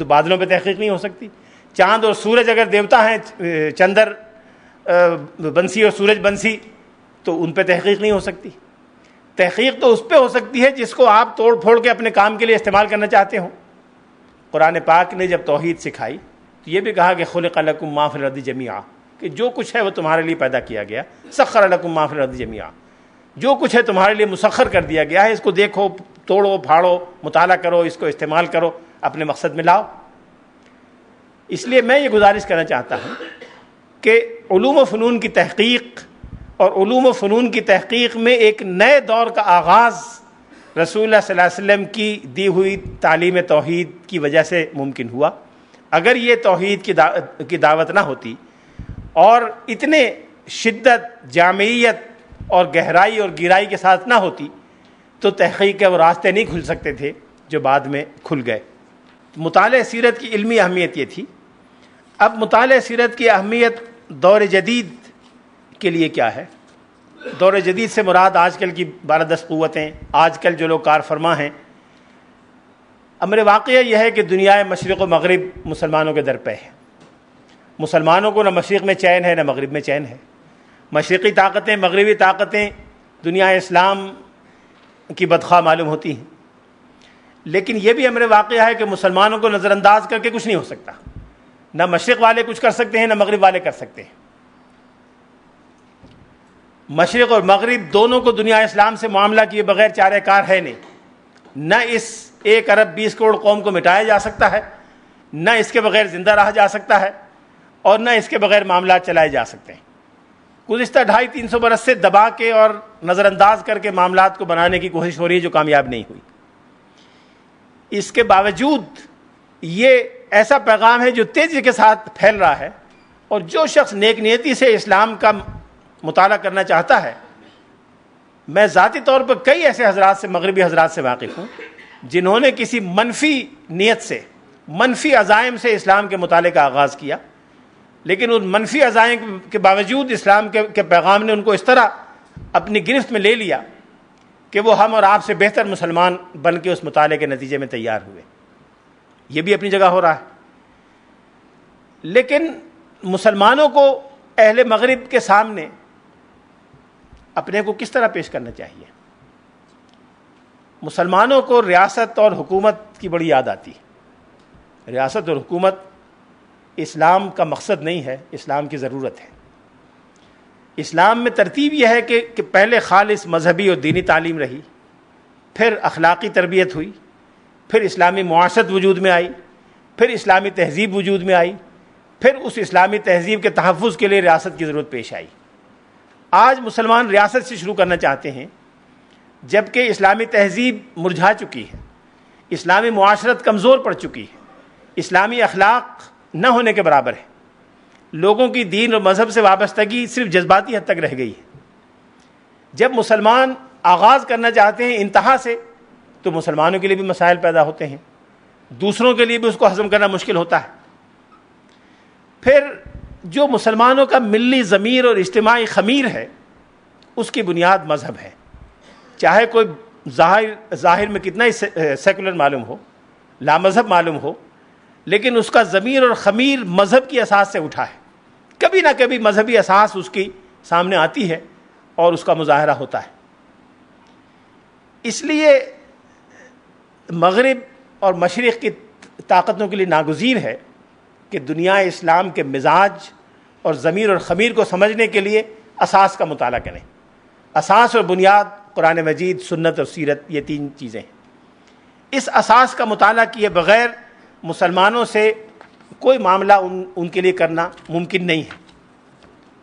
A: بادلوں پہ تحقیق نہیں ہو سکتی. چاند اور سورج اگر دیوتا ہیں، چندر بنسی اور سورج بنسی، تو ان پہ تحقیق نہیں ہو سکتی. تحقیق تو اس پہ ہو سکتی ہے جس کو آپ توڑ پھوڑ کے اپنے کام کے لیے استعمال کرنا چاہتے ہوں. قرآن پاک نے جب توحید سکھائی تو یہ بھی کہا کہ خلق لکم ما فی الارض جمیعا، کہ جو کچھ ہے وہ تمہارے لیے پیدا کیا گیا. سخر لکم ما فی الارض جمیعا، جو کچھ ہے تمہارے لیے مسخر کر دیا گیا ہے. اس کو دیکھو، توڑو پھاڑو، مطالعہ کرو، اس کو استعمال کرو، اپنے مقصد میں لاؤ. اس لیے میں یہ گزارش کرنا چاہتا ہوں کہ علوم و فنون کی تحقیق اور علوم و فنون کی تحقیق میں ایک نئے دور کا آغاز رسول اللہ صلی اللہ علیہ وسلم کی دی ہوئی تعلیم توحید کی وجہ سے ممکن ہوا. اگر یہ توحید کی دعوت نہ ہوتی اور اتنے شدت، جامعیت اور گہرائی اور گہرائی کے ساتھ نہ ہوتی تو تحقیق کے وہ راستے نہیں کھل سکتے تھے جو بعد میں کھل گئے۔ مطالعہ سیرت کی علمی اہمیت یہ تھی۔ اب مطالعہ سیرت کی اہمیت دور جدید کے لیے کیا ہے؟ دور جدید سے مراد آج کل کی بالادست قوتیں، آج کل جو لوگ کار فرما ہیں۔ امر واقعہ یہ ہے کہ دنیا مشرق و مغرب مسلمانوں کے در پہ ہے۔ مسلمانوں کو نہ مشرق میں چین ہے نہ مغرب میں چین ہے۔ مشرقی طاقتیں، مغربی طاقتیں دنیا اسلام کی بدخواہ معلوم ہوتی ہیں، لیکن یہ بھی امر واقعہ ہے کہ مسلمانوں کو نظر انداز کر کے کچھ نہیں ہو سکتا۔ نہ مشرق والے کچھ کر سکتے ہیں نہ مغرب والے کر سکتے ہیں۔ مشرق اور مغرب دونوں کو دنیا اسلام سے معاملہ کیے بغیر چارہ کار ہے نہیں۔ نہ اس 1 ارب 20 کروڑ قوم کو مٹایا جا سکتا ہے، نہ اس کے بغیر زندہ رہا جا سکتا ہے، اور نہ اس کے بغیر معاملات چلائے جا سکتے ہیں۔ گزشتہ 250-300 برس سے دبا کے اور نظر انداز کر کے معاملات کو بنانے کی کوشش ہو رہی ہے جو کامیاب نہیں ہوئی۔ اس کے باوجود یہ ایسا پیغام ہے جو تیزی کے ساتھ پھیل رہا ہے، اور جو شخص نیک نیتی سے اسلام کا مطالعہ کرنا چاہتا ہے، میں ذاتی طور پر کئی ایسے حضرات سے، مغربی حضرات سے واقف ہوں جنہوں نے کسی منفی نیت سے، منفی عزائم سے اسلام کے مطالعے کا آغاز کیا، لیکن ان منفی عزائم کے باوجود اسلام کے پیغام نے ان کو اس طرح اپنی گرفت میں لے لیا کہ وہ ہم اور آپ سے بہتر مسلمان بن کے اس مطالعے کے نتیجے میں تیار ہوئے۔ یہ بھی اپنی جگہ ہو رہا ہے، لیکن مسلمانوں کو اہل مغرب کے سامنے اپنے کو کس طرح پیش کرنا چاہیے؟ مسلمانوں کو ریاست اور حکومت کی بڑی یاد آتی ہے۔ ریاست اور حکومت اسلام کا مقصد نہیں ہے، اسلام کی ضرورت ہے۔ اسلام میں ترتیب یہ ہے کہ پہلے خالص مذہبی اور دینی تعلیم رہی، پھر اخلاقی تربیت ہوئی، پھر اسلامی معاشرت وجود میں آئی، پھر اسلامی تہذیب وجود میں آئی، پھر اس اسلامی تہذیب کے تحفظ کے لیے ریاست کی ضرورت پیش آئی۔ آج مسلمان ریاست سے شروع کرنا چاہتے ہیں، جبکہ اسلامی تہذیب مرجھا چکی ہے، اسلامی معاشرت کمزور پڑ چکی ہے، اسلامی اخلاق نہ ہونے کے برابر ہے، لوگوں کی دین اور مذہب سے وابستگی صرف جذباتی حد تک رہ گئی ہے۔ جب مسلمان آغاز کرنا چاہتے ہیں انتہا سے، تو مسلمانوں کے لیے بھی مسائل پیدا ہوتے ہیں، دوسروں کے لیے بھی اس کو ہضم کرنا مشکل ہوتا ہے۔ پھر جو مسلمانوں کا ملی ضمیر اور اجتماعی خمیر ہے، اس کی بنیاد مذہب ہے، چاہے کوئی ظاہر میں کتنا ہی سیکولر معلوم ہو، لا مذہب معلوم ہو، لیکن اس کا ضمیر اور خمیر مذہب کی اساس سے اٹھا ہے۔ کبھی نہ کبھی مذہبی اساس اس کی سامنے آتی ہے اور اس کا مظاہرہ ہوتا ہے۔ اس لیے مغرب اور مشرق کی طاقتوں کے لیے ناگزیر ہے کہ دنیا اسلام کے مزاج اور ضمیر اور خمیر کو سمجھنے کے لیے اساس کا مطالعہ کریں۔ اساس اور بنیاد قرآن مجید، سنت اور سیرت، یہ 3 چیزیں ہیں۔ اس اساس کا مطالعہ کیے بغیر مسلمانوں سے کوئی معاملہ ان کے لیے کرنا ممکن نہیں ہے۔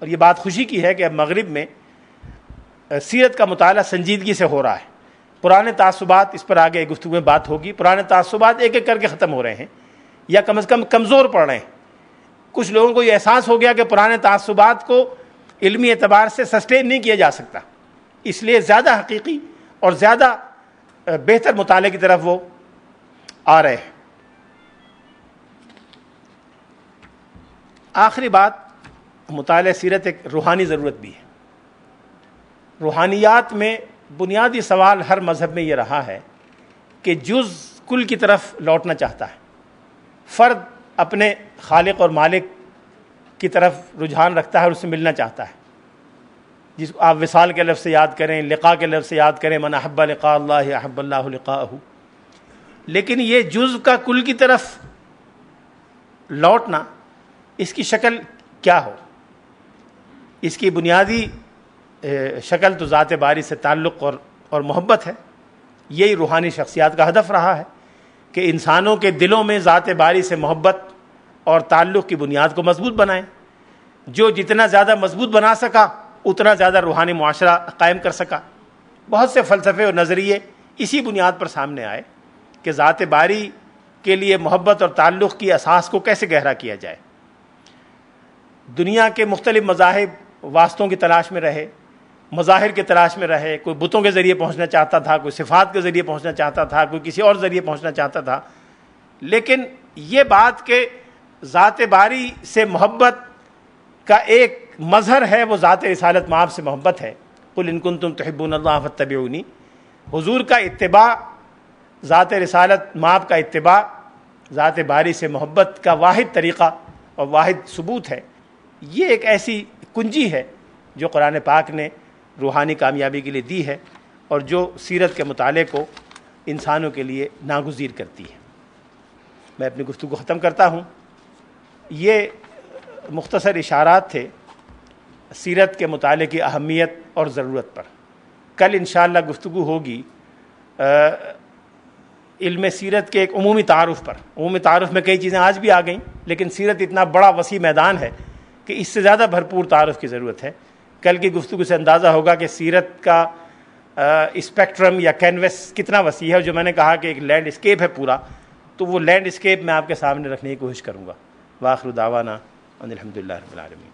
A: اور یہ بات خوشی کی ہے کہ اب مغرب میں سیرت کا مطالعہ سنجیدگی سے ہو رہا ہے۔ پرانے تعصبات، اس پر آگے گفتگو میں بات ہوگی، پرانے تعصبات ایک ایک کر کے ختم ہو رہے ہیں یا کم از کم کمزور پڑ رہے ہیں۔ کچھ لوگوں کو یہ احساس ہو گیا کہ پرانے تعصبات کو علمی اعتبار سے سسٹین نہیں کیا جا سکتا، اس لیے زیادہ حقیقی اور زیادہ بہتر مطالعے کی طرف وہ آ رہے ہیں۔ آخری بات، مطالعہ سیرت ایک روحانی ضرورت بھی ہے۔ روحانیات میں بنیادی سوال ہر مذہب میں یہ رہا ہے کہ جز کل کی طرف لوٹنا چاہتا ہے، فرد اپنے خالق اور مالک کی طرف رجحان رکھتا ہے اور اس سے ملنا چاہتا ہے، جس کو آپ وصال کے لفظ سے یاد کریں، لقاء کے لفظ سے یاد کریں، من احب لقاء اللہ احب اللہ لقاءہ۔ لیکن یہ جز کا کل کی طرف لوٹنا، اس کی شکل کیا ہو؟ اس کی بنیادی شکل تو ذات باری سے تعلق اور محبت ہے۔ یہی روحانی شخصیات کا ہدف رہا ہے کہ انسانوں کے دلوں میں ذات باری سے محبت اور تعلق کی بنیاد کو مضبوط بنائیں۔ جو جتنا زیادہ مضبوط بنا سکا اتنا زیادہ روحانی معاشرہ قائم کر سکا۔ بہت سے فلسفے اور نظریے اسی بنیاد پر سامنے آئے کہ ذات باری کے لیے محبت اور تعلق کی اساس کو کیسے گہرا کیا جائے۔ دنیا کے مختلف مذاہب واسطوں کی تلاش میں رہے، مظاہر کی تلاش میں رہے، کوئی بتوں کے ذریعے پہنچنا چاہتا تھا، کوئی صفات کے ذریعے پہنچنا چاہتا تھا، کوئی کسی اور ذریعے پہنچنا چاہتا تھا. لیکن یہ بات کہ ذات باری سے محبت کا ایک مظہر ہے وہ ذات رسالت مآب سے محبت ہے. قل ان کنتم تحبون اللہ فاتبعونی. حضور کا اتباع، ذات رسالت مآب کا اتباع، ذات باری سے محبت کا واحد طریقہ اور واحد ثبوت ہے. یہ ایک ایسی کنجی ہے جو قرآن پاک نے روحانی کامیابی کے لیے دی ہے اور جو سیرت کے مطالعے کو انسانوں کے لیے ناگزیر کرتی ہے. میں اپنی گفتگو ختم کرتا ہوں. یہ مختصر اشارات تھے سیرت کے مطالعے کی اہمیت اور ضرورت پر. کل انشاءاللہ گفتگو ہوگی علم سیرت کے ایک عمومی تعارف پر. عمومی تعارف میں کئی چیزیں آج بھی آ گئیں، لیکن سیرت اتنا بڑا وسیع میدان ہے کہ اس سے زیادہ بھرپور تعارف کی ضرورت ہے. کل کی گفتگو سے اندازہ ہوگا کہ سیرت کا اسپیکٹرم یا کینوس کتنا وسیع ہے. جو میں نے کہا کہ ایک لینڈ اسکیپ ہے پورا، تو وہ لینڈ اسکیپ میں آپ کے سامنے رکھنے کی کوشش کروں گا. وآخر دعوانا ان الحمد للہ رب العالمین.